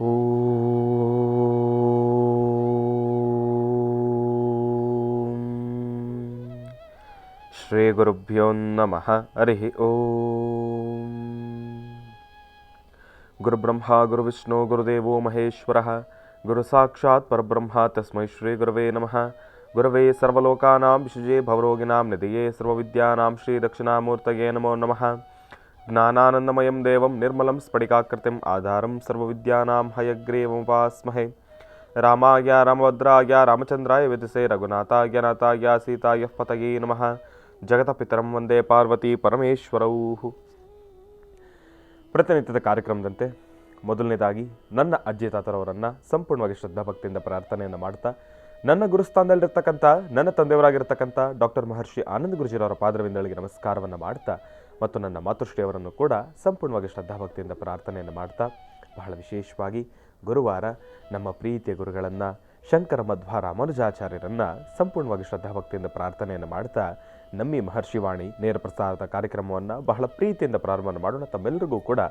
ಓಂ ಶ್ರೀ ಗುರುಭ್ಯೋ ನಮಃ. ಹರಿ ಓಂ. ಗುರುಬ್ರಹ್ಮ ಗುರುವಿಷ್ಣು ಗುರುದೇವೋ ಮಹೇಶ್ವರಃ. ಗುರು ಸಾಕ್ಷಾತ್ ಪರಬ್ರಹ್ಮ ತಸ್ಮೈ ಶ್ರೀ ಗುರವೇ ನಮಃ. ಗುರವೇ ಸರ್ವಲೋಕಾನಾಂ ವಿಷಜೇ ಭವರೋಗಿಣಾಂ ನಿಧಿಯೇ ಸರ್ವವಿದ್ಯಾನಾಂ ಶ್ರೀ ದಕ್ಷಿಣಾಮೂರ್ತಯೇ ನಮೋ ನಮಃ. ಜ್ಞಾನಾನಂದಮಯಂ ದೇವಂ ನಿರ್ಮಲಂ ಸ್ಫಟಿಕಾಕೃತಿಂ ಆಧಾರಂ ಸರ್ವವಿದ್ಯಾನಾಂ ಹಯಗ್ರೀವముపాస్మహే. ರಾಮಾಯ ರಾಮಭದ್ರಾಯ ರಾಮಚಂದ್ರಾಯ ವೇದಸೇ ರಘುನಾಥಾಯ ನಾಥಾಯ ಸೀತಾಯ ಪತಯೇ ನಮಃ. ಜಗತಪಿತರಂ ವಂದೇ ಪಾರ್ವತಿ ಪರಮೇಶ್ವರೌ. ಪ್ರತಿನಿತ್ಯದ ಕಾರ್ಯಕ್ರಮದಂತೆ ಮೊದಲನೇದಾಗಿ ನನ್ನ ಅಜ್ಜಿ ತಾತರವರನ್ನು ಸಂಪೂರ್ಣವಾಗಿ ಶ್ರದ್ಧಾಭಕ್ತಿಯಿಂದ ಪ್ರಾರ್ಥನೆಯನ್ನು ಮಾಡ್ತಾ, ನನ್ನ ಗುರುಸ್ಥಾನದಲ್ಲಿರ್ತಕ್ಕಂಥ ನನ್ನ ತಂದೆಯವರಾಗಿರ್ತಕ್ಕಂಥ ಡಾಕ್ಟರ್ ಮಹರ್ಷಿ ಆನಂದ ಗುರುಜಿರವರ ಪಾದರವಿಂದಗಳಿಗೆ ನಮಸ್ಕಾರವನ್ನು ಮಾಡ್ತಾ, ಮತ್ತು ನನ್ನ ಮಾತೃಶ್ರೀಯವರನ್ನು ಕೂಡ ಸಂಪೂರ್ಣವಾಗಿ ಶ್ರದ್ಧಾಭಕ್ತಿಯಿಂದ ಪ್ರಾರ್ಥನೆಯನ್ನು ಮಾಡ್ತಾ, ಬಹಳ ವಿಶೇಷವಾಗಿ ಗುರುವಾರ ನಮ್ಮ ಪ್ರೀತಿಯ ಗುರುಗಳನ್ನು ಶಂಕರ ಮಧ್ವ ರಾಮಾನುಜಾಚಾರ್ಯರನ್ನು ಸಂಪೂರ್ಣವಾಗಿ ಶ್ರದ್ಧಾಭಕ್ತಿಯಿಂದ ಪ್ರಾರ್ಥನೆಯನ್ನು ಮಾಡ್ತಾ, ನಮ್ಮಿ ಮಹರ್ಷಿವಾಣಿ ನೇರ ಪ್ರಸಾರದ ಕಾರ್ಯಕ್ರಮವನ್ನು ಬಹಳ ಪ್ರೀತಿಯಿಂದ ಪ್ರಾರಂಭ ಮಾಡೋಣ. ತಮ್ಮೆಲ್ಲರಿಗೂ ಕೂಡ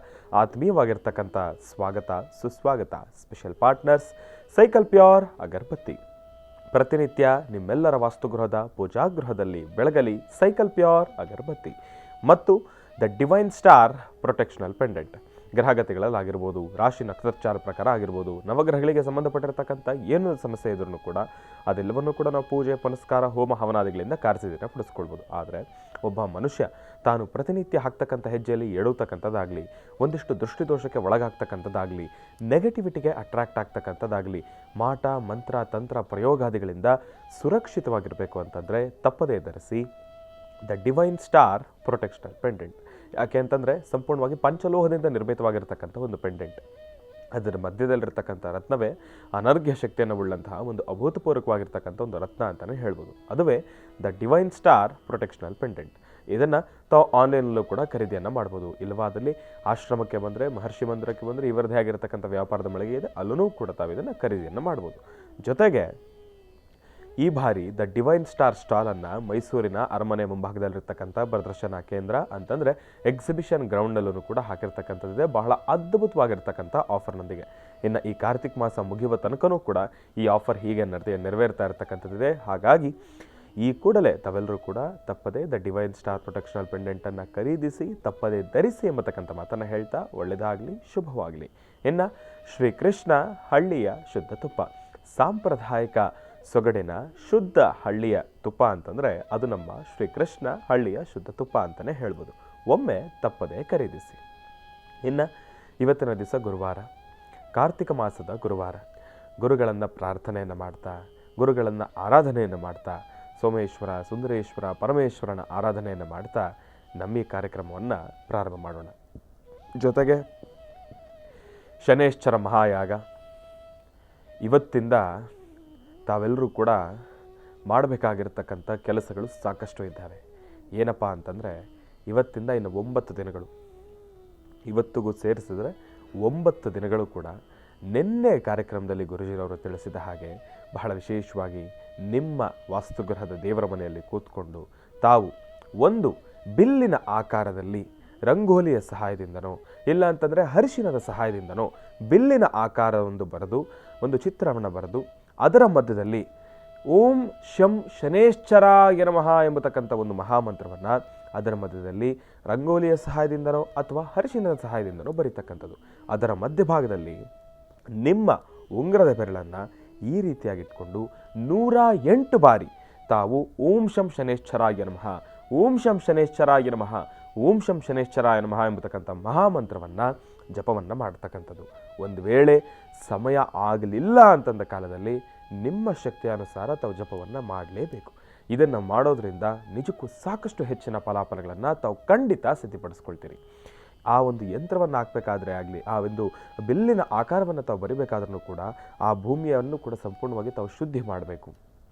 ಆತ್ಮೀಯವಾಗಿರ್ತಕ್ಕಂಥ ಸ್ವಾಗತ ಸುಸ್ವಾಗತ. ಸ್ಪೆಷಲ್ ಪಾರ್ಟ್ನರ್ಸ್ ಸೈಕಲ್ ಪ್ಯೂರ್ ಅಗರಬತ್ತಿ. ಪ್ರತಿನಿತ್ಯ ನಿಮ್ಮೆಲ್ಲರ ವಾಸ್ತುಗೃಹದ ಪೂಜಾಗೃಹದಲ್ಲಿ ಬೆಳಗಲಿ ಸೈಕಲ್ ಪ್ಯೂರ್ ಅಗರಬತ್ತಿ ಮತ್ತು ದ ಡಿವೈನ್ ಸ್ಟಾರ್ ಪ್ರೊಟೆಕ್ಷನಲ್ ಪೆಂಡೆಂಟ್. ಗ್ರಹಗತಿಗಳಲ್ಲಾಗಿರ್ಬೋದು, ರಾಶಿ ನಕ್ಷತ್ರಾಚಾರ ಪ್ರಕಾರ ಆಗಿರ್ಬೋದು, ನವಗ್ರಹಗಳಿಗೆ ಸಂಬಂಧಪಟ್ಟಿರತಕ್ಕಂಥ ಏನು ಸಮಸ್ಯೆ ಇದ್ರೂ ಕೂಡ ಅದೆಲ್ಲವನ್ನೂ ಕೂಡ ನಾವು ಪೂಜೆ ಪುನಸ್ಕಾರ ಹೋಮ ಹವನಾದಿಗಳಿಂದ ಕಾರ್ಯಸಿದ್ಧತೆ ಪಡಿಸ್ಕೊಳ್ಬೋದು. ಆದರೆ ಒಬ್ಬ ಮನುಷ್ಯ ತಾನು ಪ್ರತಿನಿತ್ಯ ಹಾಕ್ತಕ್ಕಂಥ ಹೆಜ್ಜೆಯಲ್ಲಿ ಎಡುತ್ತಕ್ಕಂಥದ್ದಾಗಲಿ, ಒಂದಿಷ್ಟು ದೃಷ್ಟಿದೋಷಕ್ಕೆ ಒಳಗಾಗ್ತಕ್ಕಂಥದ್ದಾಗಲಿ, ನೆಗೆಟಿವಿಟಿಗೆ ಅಟ್ರಾಕ್ಟ್ ಆಗ್ತಕ್ಕಂಥದ್ದಾಗಲಿ, ಮಾಟ ಮಂತ್ರ ತಂತ್ರ ಪ್ರಯೋಗಾದಿಗಳಿಂದ ಸುರಕ್ಷಿತವಾಗಿರಬೇಕು ಅಂತಂದರೆ ತಪ್ಪದೇ ಧರಿಸಿ ದ ಡಿವೈನ್ ಸ್ಟಾರ್ ಪ್ರೊಟೆಕ್ಷನಲ್ ಪೆಂಡೆಂಟ್. ಯಾಕೆ ಅಂತಂದರೆ ಸಂಪೂರ್ಣವಾಗಿ ಪಂಚಲೋಹದಿಂದ ನಿರ್ಮಿತವಾಗಿರ್ತಕ್ಕಂಥ ಒಂದು ಪೆಂಡೆಂಟ್. ಅದರ ಮಧ್ಯದಲ್ಲಿರ್ತಕ್ಕಂಥ ರತ್ನವೇ ಅನರ್ಘ್ಯ ಶಕ್ತಿಯನ್ನು ಉಳ್ಳಂತಹ ಒಂದು ಅಭೂತಪೂರ್ವಕವಾಗಿರ್ತಕ್ಕಂಥ ಒಂದು ರತ್ನ ಅಂತಲೇ ಹೇಳ್ಬೋದು. ಅದುವೇ ದ ಡಿವೈನ್ ಸ್ಟಾರ್ ಪ್ರೊಟೆಕ್ಷನಲ್ ಪೆಂಡೆಂಟ್. ಇದನ್ನು ತಾವು ಆನ್ಲೈನಲ್ಲೂ ಕೂಡ ಖರೀದಿಯನ್ನು ಮಾಡ್ಬೋದು. ಇಲ್ಲವಾದಲ್ಲಿ ಆಶ್ರಮಕ್ಕೆ ಬಂದರೆ, ಮಹರ್ಷಿ ಮಂದಿರಕ್ಕೆ ಬಂದರೆ ಇವರದೇ ಆಗಿರತಕ್ಕಂಥ ವ್ಯಾಪಾರದ ಮಳಿಗೆ ಇದೆ, ಅಲ್ಲೂ ಕೂಡ ತಾವು ಇದನ್ನು ಖರೀದಿಯನ್ನು ಮಾಡ್ಬೋದು. ಜೊತೆಗೆ ಈ ಬಾರಿ ದ ಡಿವೈನ್ ಸ್ಟಾರ್ ಸ್ಟಾಲನ್ನು ಮೈಸೂರಿನ ಅರಮನೆ ಮುಂಭಾಗದಲ್ಲಿರ್ತಕ್ಕಂಥ ಪ್ರದರ್ಶನ ಕೇಂದ್ರ ಅಂತಂದರೆ ಎಕ್ಸಿಬಿಷನ್ ಗ್ರೌಂಡಲ್ಲೂ ಕೂಡ ಹಾಕಿರ್ತಕ್ಕಂಥದ್ದಿದೆ, ಬಹಳ ಅದ್ಭುತವಾಗಿರ್ತಕ್ಕಂಥ ಆಫರ್ನೊಂದಿಗೆ. ಇನ್ನು ಈ ಕಾರ್ತಿಕ್ ಮಾಸ ಮುಗಿಯುವ ತನಕನೂ ಕೂಡ ಈ ಆಫರ್ ಹೀಗೆ ನೆರವೇರ್ತಾ ಇರತಕ್ಕಂಥದ್ದಿದೆ. ಹಾಗಾಗಿ ಈ ಕೂಡಲೇ ತಾವೆಲ್ಲರೂ ಕೂಡ ತಪ್ಪದೇ ದ ಡಿವೈನ್ ಸ್ಟಾರ್ ಪ್ರೊಟೆಕ್ಷನಲ್ ಪೆಂಡೆಂಟನ್ನು ಖರೀದಿಸಿ ತಪ್ಪದೇ ಧರಿಸಿ ಎಂಬತಕ್ಕಂಥ ಮಾತನ್ನು ಹೇಳ್ತಾ, ಒಳ್ಳೆಯದಾಗಲಿ ಶುಭವಾಗಲಿ. ಇನ್ನು ಶ್ರೀಕೃಷ್ಣ ಹಳ್ಳಿಯ ಶುದ್ಧ ತುಪ್ಪ, ಸಾಂಪ್ರದಾಯಿಕ ಸೊಗಡಿನ ಶುದ್ಧ ಹಳ್ಳಿಯ ತುಪ್ಪ ಅಂತಂದರೆ ಅದು ನಮ್ಮ ಶ್ರೀಕೃಷ್ಣ ಹಳ್ಳಿಯ ಶುದ್ಧ ತುಪ್ಪ ಅಂತಲೇ ಹೇಳ್ಬೋದು. ಒಮ್ಮೆ ತಪ್ಪದೇ ಖರೀದಿಸಿ. ಇನ್ನು ಇವತ್ತಿನ ದಿವಸ ಗುರುವಾರ, ಕಾರ್ತಿಕ ಮಾಸದ ಗುರುವಾರ. ಗುರುಗಳನ್ನು ಪ್ರಾರ್ಥನೆಯನ್ನು ಮಾಡ್ತಾ, ಗುರುಗಳನ್ನು ಆರಾಧನೆಯನ್ನು ಮಾಡ್ತಾ, ಸೋಮೇಶ್ವರ ಸುಂದರೇಶ್ವರ ಪರಮೇಶ್ವರನ ಆರಾಧನೆಯನ್ನು ಮಾಡ್ತಾ ನಮ್ಮ ಈ ಕಾರ್ಯಕ್ರಮವನ್ನು ಪ್ರಾರಂಭ ಮಾಡೋಣ. ಜೊತೆಗೆ ಶನೇಶ್ವರ ಮಹಾಯಾಗ ಇವತ್ತಿಂದ ತಾವೆಲ್ಲರೂ ಕೂಡ ಮಾಡಬೇಕಾಗಿರ್ತಕ್ಕಂಥ ಕೆಲಸಗಳು ಸಾಕಷ್ಟು ಇದ್ದಾವೆ. ಏನಪ್ಪ ಅಂತಂದರೆ ಇವತ್ತಿಂದ ಇನ್ನು 9 ದಿನಗಳು, ಇವತ್ತಿಗೂ ಸೇರಿಸಿದ್ರೆ 9 ದಿನಗಳು ಕೂಡ ನಿನ್ನೆ ಕಾರ್ಯಕ್ರಮದಲ್ಲಿ ಗುರುಜಿರವರು ತಿಳಿಸಿದ ಹಾಗೆ ಬಹಳ ವಿಶೇಷವಾಗಿ ನಿಮ್ಮ ವಾಸ್ತುಗೃಹದ ದೇವರ ಮನೆಯಲ್ಲಿ ಕೂತ್ಕೊಂಡು ತಾವು ಒಂದು ಬಿಲ್ಲಿನ ಆಕಾರದಲ್ಲಿ ರಂಗೋಲಿಯ ಸಹಾಯದಿಂದನೋ ಇಲ್ಲ ಅಂತಂದರೆ ಅರಿಶಿಣದ ಸಹಾಯದಿಂದನೋ ಬಿಲ್ಲಿನ ಆಕಾರವೊಂದು ಬರೆದು, ಒಂದು ಚಿತ್ರವನ್ನು ಬರೆದು, ಅದರ ಮಧ್ಯದಲ್ಲಿ ಓಂ ಶಂ ಶನೇಶ್ಚರಾಯ ನಮಃ ಎಂಬತಕ್ಕಂಥ ಒಂದು ಮಹಾಮಂತ್ರವನ್ನು ಅದರ ಮಧ್ಯದಲ್ಲಿ ರಂಗೋಲಿಯ ಸಹಾಯದಿಂದನೋ ಅಥವಾ ಅರಿಶಿಣದ ಸಹಾಯದಿಂದನೋ ಬರೀತಕ್ಕಂಥದ್ದು. ಅದರ ಮಧ್ಯಭಾಗದಲ್ಲಿ ನಿಮ್ಮ ಉಂಗುರದ ಬೆರಳನ್ನು ಈ ರೀತಿಯಾಗಿಟ್ಕೊಂಡು 108 ಬಾರಿ ತಾವು ಓಂ ಶಂ ಶನೇಶ್ಚರಾಯ ನಮಃ, ಓಂ ಶಂ ಶನೇಶ್ಚರಾಯ ನಮಃ, ಓಂ ಶಂ ಶನೇಶ್ಚರಾಯ ನಮಃ ಎಂಬತಕ್ಕಂಥ ಮಹಾಮಂತ್ರವನ್ನು ಜಪವನ್ನು ಮಾಡ್ತಕ್ಕಂಥದ್ದು. ಒಂದು ವೇಳೆ ಸಮಯ ಆಗಲಿಲ್ಲ ಅಂತಂದ ಕಾಲದಲ್ಲಿ ನಿಮ್ಮ ಶಕ್ತಿಯಾನುಸಾರ ತಾವು ಜಪವನ್ನು ಮಾಡಲೇಬೇಕು. ಇದನ್ನು ಮಾಡೋದ್ರಿಂದ ನಿಜಕ್ಕೂ ಸಾಕಷ್ಟು ಹೆಚ್ಚಿನ ಫಲಾಫಲಗಳನ್ನು ತಾವು ಖಂಡಿತ ಸಿದ್ಧಪಡಿಸ್ಕೊಳ್ತೀರಿ. ಆ ಒಂದು ಯಂತ್ರವನ್ನು ಹಾಕಬೇಕಾದ್ರೆ ಆಗಲಿ, ಆ ಒಂದು ಬಿಲ್ಲಿನ ಆಕಾರವನ್ನು ತಾವು ಬರಿಬೇಕಾದ್ರೂ ಕೂಡ ಆ ಭೂಮಿಯನ್ನು ಕೂಡ ಸಂಪೂರ್ಣವಾಗಿ ತಾವು ಶುದ್ಧಿ ಮಾಡಬೇಕು.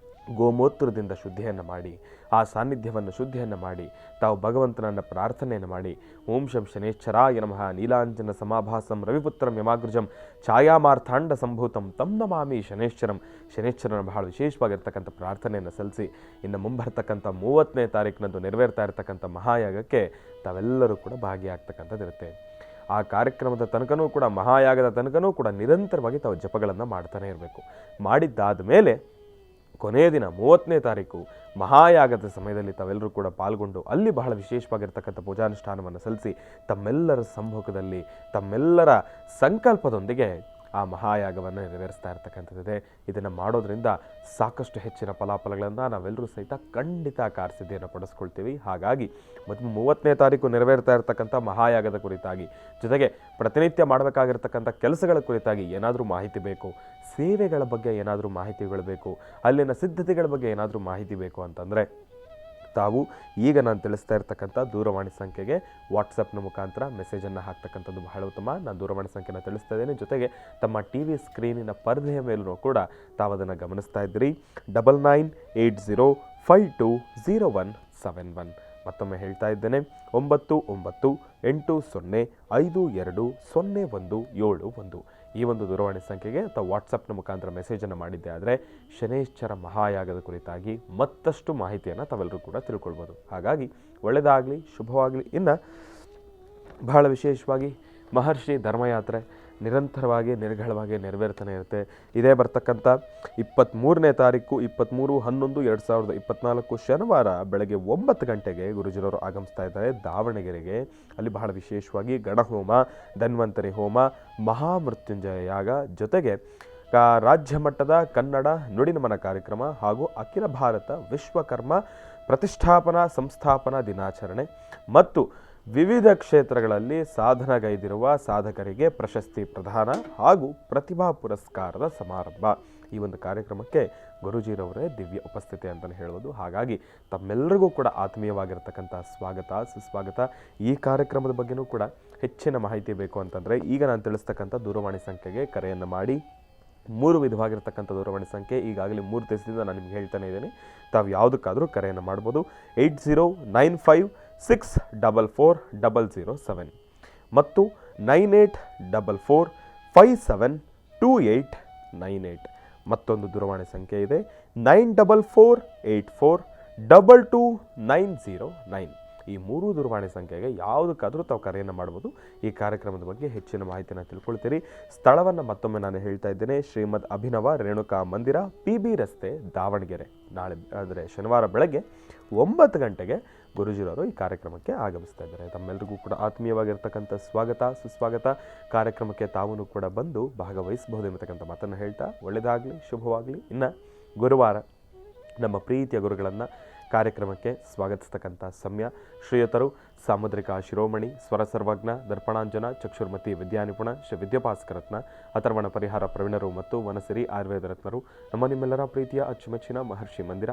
ಗೋಮೂತ್ರದಿಂದ ಶುದ್ಧಿಯನ್ನು ಮಾಡಿ, ಆ ಸಾನ್ನಿಧ್ಯವನ್ನು ಶುದ್ಧಿಯನ್ನು ಮಾಡಿ, ತಾವು ಭಗವಂತನನ್ನು ಪ್ರಾರ್ಥನೆಯನ್ನು ಮಾಡಿ, ಓಂ ಶಂ ಶನೇಶ್ಚರಾಯ ನಮಃ ನೀಲಾಂಜನ ಸಮಾಭಾಸಂ ರವಿಪುತ್ರಂ ಯಮಾಗೃಜಂ ಛಾಯಾಮಾರ್ಥಾಂಡ ಸಂಭೂತಂ ತಂ ನಮಾಮಿ ಶನೇಶ್ವರಂ. ಶನೇಶ್ವರನ ಬಹಳ ವಿಶೇಷವಾಗಿರ್ತಕ್ಕಂಥ ಪ್ರಾರ್ಥನೆಯನ್ನು ಸಲ್ಲಿಸಿ ಇನ್ನು ಮುಂಬರ್ತಕ್ಕಂಥ 30ನೇ ತಾರೀಕಿನಂದು ನೆರವೇರ್ತಾ ಇರತಕ್ಕಂಥ ಮಹಾಯಾಗಕ್ಕೆ ತಾವೆಲ್ಲರೂ ಕೂಡ ಭಾಗಿಯಾಗ್ತಕ್ಕಂಥದ್ದಿರುತ್ತೆ. ಆ ಕಾರ್ಯಕ್ರಮದ ತನಕನೂ ಕೂಡ, ಮಹಾಯಾಗದ ತನಕನೂ ಕೂಡ ನಿರಂತರವಾಗಿ ತಾವು ಜಪಗಳನ್ನು ಮಾಡ್ತಾನೆ ಇರಬೇಕು. ಮಾಡಿದ್ದಾದ ಮೇಲೆ ಕೊನೆಯ ದಿನ 30ನೇ ತಾರೀಕು ಮಹಾಯಾಗದ ಸಮಯದಲ್ಲಿ ತಾವೆಲ್ಲರೂ ಕೂಡ ಪಾಲ್ಗೊಂಡು ಅಲ್ಲಿ ಬಹಳ ವಿಶೇಷವಾಗಿರ್ತಕ್ಕಂಥ ಪೂಜಾನುಷ್ಠಾನವನ್ನು ಸಲ್ಲಿಸಿ ತಮ್ಮೆಲ್ಲರ ಸಮ್ಮುಖದಲ್ಲಿ ತಮ್ಮೆಲ್ಲರ ಸಂಕಲ್ಪದೊಂದಿಗೆ ಆ ಮಹಾಯಾಗವನ್ನು ನೆರವೇರಿಸ್ತಾ ಇರ್ತಕ್ಕಂಥದ್ದಿದೆ. ಇದನ್ನು ಮಾಡೋದ್ರಿಂದ ಸಾಕಷ್ಟು ಹೆಚ್ಚಿನ ಫಲಾಫಲಗಳನ್ನು ನಾವೆಲ್ಲರೂ ಸಹಿತ ಖಂಡಿತ ಕಾರ್ಯಸಿದ್ಧಿಯನ್ನು ಪಡಿಸ್ಕೊಳ್ತೀವಿ. ಹಾಗಾಗಿ 30ನೇ ತಾರೀಕು ನೆರವೇರ್ತಾ ಇರ್ತಕ್ಕಂಥ ಮಹಾಯಾಗದ ಕುರಿತಾಗಿ, ಜೊತೆಗೆ ಪ್ರತಿನಿತ್ಯ ಮಾಡಬೇಕಾಗಿರ್ತಕ್ಕಂಥ ಕೆಲಸಗಳ ಕುರಿತಾಗಿ ಏನಾದರೂ ಮಾಹಿತಿ ಬೇಕು, ಸೇವೆಗಳ ಬಗ್ಗೆ ಏನಾದರೂ ಮಾಹಿತಿಗಳು ಬೇಕು, ಅಲ್ಲಿನ ಸಿದ್ಧತೆಗಳ ಬಗ್ಗೆ ಏನಾದರೂ ಮಾಹಿತಿ ಬೇಕು ಅಂತಂದರೆ ತಾವು ಈಗ ನಾನು ತಿಳಿಸ್ತಾ ಇರ್ತಕ್ಕಂಥ ದೂರವಾಣಿ ಸಂಖ್ಯೆಗೆ ವಾಟ್ಸಪ್ನ ಮುಖಾಂತರ ಮೆಸೇಜನ್ನು ಹಾಕ್ತಕ್ಕಂಥದ್ದು ಬಹಳ ಉತ್ತಮ. ನಾನು ದೂರವಾಣಿ ಸಂಖ್ಯೆನ ತಿಳಿಸ್ತಾ ಇದ್ದೇನೆ. ಜೊತೆಗೆ ತಮ್ಮ ಟಿ ವಿ ಸ್ಕ್ರೀನಿನ ಪರದೆಯ ಮೇಲೂ ಕೂಡ ತಾವು ಅದನ್ನು ಗಮನಿಸ್ತಾ ಇದ್ದೀರಿ. 9980520171. ಮತ್ತೊಮ್ಮೆ ಹೇಳ್ತಾ ಇದ್ದೇನೆ, 9980520171. ಈ ಒಂದು ದೂರವಾಣಿ ಸಂಖ್ಯೆಗೆ ಅಥವಾ ವಾಟ್ಸಪ್ನ ಮುಖಾಂತರ ಮೆಸೇಜನ್ನು ಮಾಡಿದ್ದೆ ಆದರೆ ಶನೈಶ್ಚರ ಮಹಾಯಾಗದ ಕುರಿತಾಗಿ ಮತ್ತಷ್ಟು ಮಾಹಿತಿಯನ್ನು ತಾವೆಲ್ಲರೂ ಕೂಡ ತಿಳ್ಕೊಳ್ಬೋದು. ಹಾಗಾಗಿ ಒಳ್ಳೆಯದಾಗಲಿ, ಶುಭವಾಗಲಿ. ಇನ್ನು ಬಹಳ ವಿಶೇಷವಾಗಿ ಮಹರ್ಷಿ ಧರ್ಮಯಾತ್ರೆ ನಿರಂತರವಾಗಿ ನಿರ್ಘಳವಾಗಿ ನೆರವೇರ್ತಾನೆ ಇರುತ್ತೆ. ಇದೇ ಬರ್ತಕ್ಕಂಥ 23ನೇ ತಾರೀಕು 23/11/2024 ಶನಿವಾರ ಬೆಳಗ್ಗೆ 9 ಗಂಟೆಗೆ ಗುರುಜಿರವರು ಆಗಮಿಸ್ತಾ ಇದ್ದಾರೆ ದಾವಣಗೆರೆಗೆ. ಅಲ್ಲಿ ಬಹಳ ವಿಶೇಷವಾಗಿ ಗಣಹೋಮ, ಧನ್ವಂತರಿ ಹೋಮ, ಮಹಾಮೃತ್ಯುಂಜಯ ಯಾಗ, ಜೊತೆಗೆ ರಾಜ್ಯ ಮಟ್ಟದ ಕನ್ನಡ ನುಡಿನಮನ ಕಾರ್ಯಕ್ರಮ ಹಾಗೂ ಅಖಿಲ ಭಾರತ ವಿಶ್ವಕರ್ಮ ಪ್ರತಿಷ್ಠಾಪನಾ ಸಂಸ್ಥಾಪನಾ ದಿನಾಚರಣೆ ಮತ್ತು ವಿವಿಧ ಕ್ಷೇತ್ರಗಳಲ್ಲಿ ಸಾಧನೆಗೈದಿರುವ ಸಾಧಕರಿಗೆ ಪ್ರಶಸ್ತಿ ಪ್ರದಾನ ಹಾಗೂ ಪ್ರತಿಭಾ ಪುರಸ್ಕಾರದ ಸಮಾರಂಭ. ಈ ಒಂದು ಕಾರ್ಯಕ್ರಮಕ್ಕೆ ಗುರೂಜಿರವರೇ ದಿವ್ಯ ಉಪಸ್ಥಿತಿ ಅಂತಲೇ ಹೇಳ್ಬೋದು. ಹಾಗಾಗಿ ತಮ್ಮೆಲ್ಲರಿಗೂ ಕೂಡ ಆತ್ಮೀಯವಾಗಿರ್ತಕ್ಕಂಥ ಸ್ವಾಗತ, ಸುಸ್ವಾಗತ. ಈ ಕಾರ್ಯಕ್ರಮದ ಬಗ್ಗೆನೂ ಕೂಡ ಹೆಚ್ಚಿನ ಮಾಹಿತಿ ಬೇಕು ಅಂತಂದರೆ ಈಗ ನಾನು ತಿಳಿಸ್ತಕ್ಕಂಥ ದೂರವಾಣಿ ಸಂಖ್ಯೆಗೆ ಕರೆಯನ್ನು ಮಾಡಿ. 3 ವಿಧವಾಗಿರ್ತಕ್ಕಂಥ ದೂರವಾಣಿ ಸಂಖ್ಯೆ ಈಗಾಗಲೇ 3 ದಿವಸದಿಂದ ನಾನು ನಿಮ್ಗೆ ಹೇಳ್ತಾನೆ ಇದ್ದೀನಿ. ತಾವು ಯಾವುದಕ್ಕಾದರೂ ಕರೆಯನ್ನು ಮಾಡ್ಬೋದು. 8095644007 ಮತ್ತು 9844572898. ಮತ್ತೊಂದು ದೂರವಾಣಿ ಸಂಖ್ಯೆ ಇದೆ 9484222909. ಈ 3 ದೂರವಾಣಿ ಸಂಖ್ಯೆಗೆ ಯಾವುದಕ್ಕಾದರೂ ತಾವು ಕರೆಯನ್ನು ಮಾಡ್ಬೋದು. ಈ ಕಾರ್ಯಕ್ರಮದ ಬಗ್ಗೆ ಹೆಚ್ಚಿನ ಮಾಹಿತಿನ ತಿಳ್ಕೊಳ್ತೀರಿ. ಸ್ಥಳವನ್ನು ಮತ್ತೊಮ್ಮೆ ನಾನು ಹೇಳ್ತಾ ಇದ್ದೇನೆ, ಶ್ರೀಮದ್ ಅಭಿನವ ರೇಣುಕಾ ಮಂದಿರ, PB ರಸ್ತೆ, ದಾವಣಗೆರೆ. ನಾಳೆ ಅಂದರೆ ಶನಿವಾರ ಬೆಳಗ್ಗೆ 9 ಗಂಟೆಗೆ ಗುರೂಜಿರವರು ಈ ಕಾರ್ಯಕ್ರಮಕ್ಕೆ ಆಗಮಿಸ್ತಾ ಇದ್ದಾರೆ. ತಮ್ಮೆಲ್ಲರಿಗೂ ಕೂಡ ಆತ್ಮೀಯವಾಗಿರ್ತಕ್ಕಂಥ ಸ್ವಾಗತ, ಸುಸ್ವಾಗತ. ಕಾರ್ಯಕ್ರಮಕ್ಕೆ ತಾವು ಕೂಡ ಬಂದು ಭಾಗವಹಿಸಬಹುದು ಎಂಬತಕ್ಕಂಥ ಮಾತನ್ನು ಹೇಳ್ತಾ ಒಳ್ಳೆಯದಾಗಲಿ, ಶುಭವಾಗಲಿ. ಇನ್ನು ಗುರುವಾರ ನಮ್ಮ ಪ್ರೀತಿಯ ಗುರುಗಳನ್ನು ಕಾರ್ಯಕ್ರಮಕ್ಕೆ ಸ್ವಾಗತಿಸ್ತಕ್ಕಂಥ ಸಮಯ ಶ್ರೀಯುತರು ಸಾಮುದ್ರಿಕ ಶಿರೋಮಣಿ, ಸ್ವರ ಸರ್ವಜ್ಞ, ದರ್ಪಣಾಂಜನ, ಚಕ್ಷುರ್ಮತಿ ವಿದ್ಯಾನಿಪುಣ, ಶ್ರೀ ವಿದ್ಯಾಭಾಸ್ಕರತ್ನ, ಅಥರ್ವಣ ಪರಿಹಾರ ಪ್ರವೀಣರು ಮತ್ತು ವನಸಿರಿ ಆಯುರ್ವೇದ ರತ್ನರು, ನಮ್ಮ ನಿಮ್ಮೆಲ್ಲರ ಪ್ರೀತಿಯ ಅಚ್ಚುಮೆಚ್ಚಿನ ಮಹರ್ಷಿ ಮಂದಿರ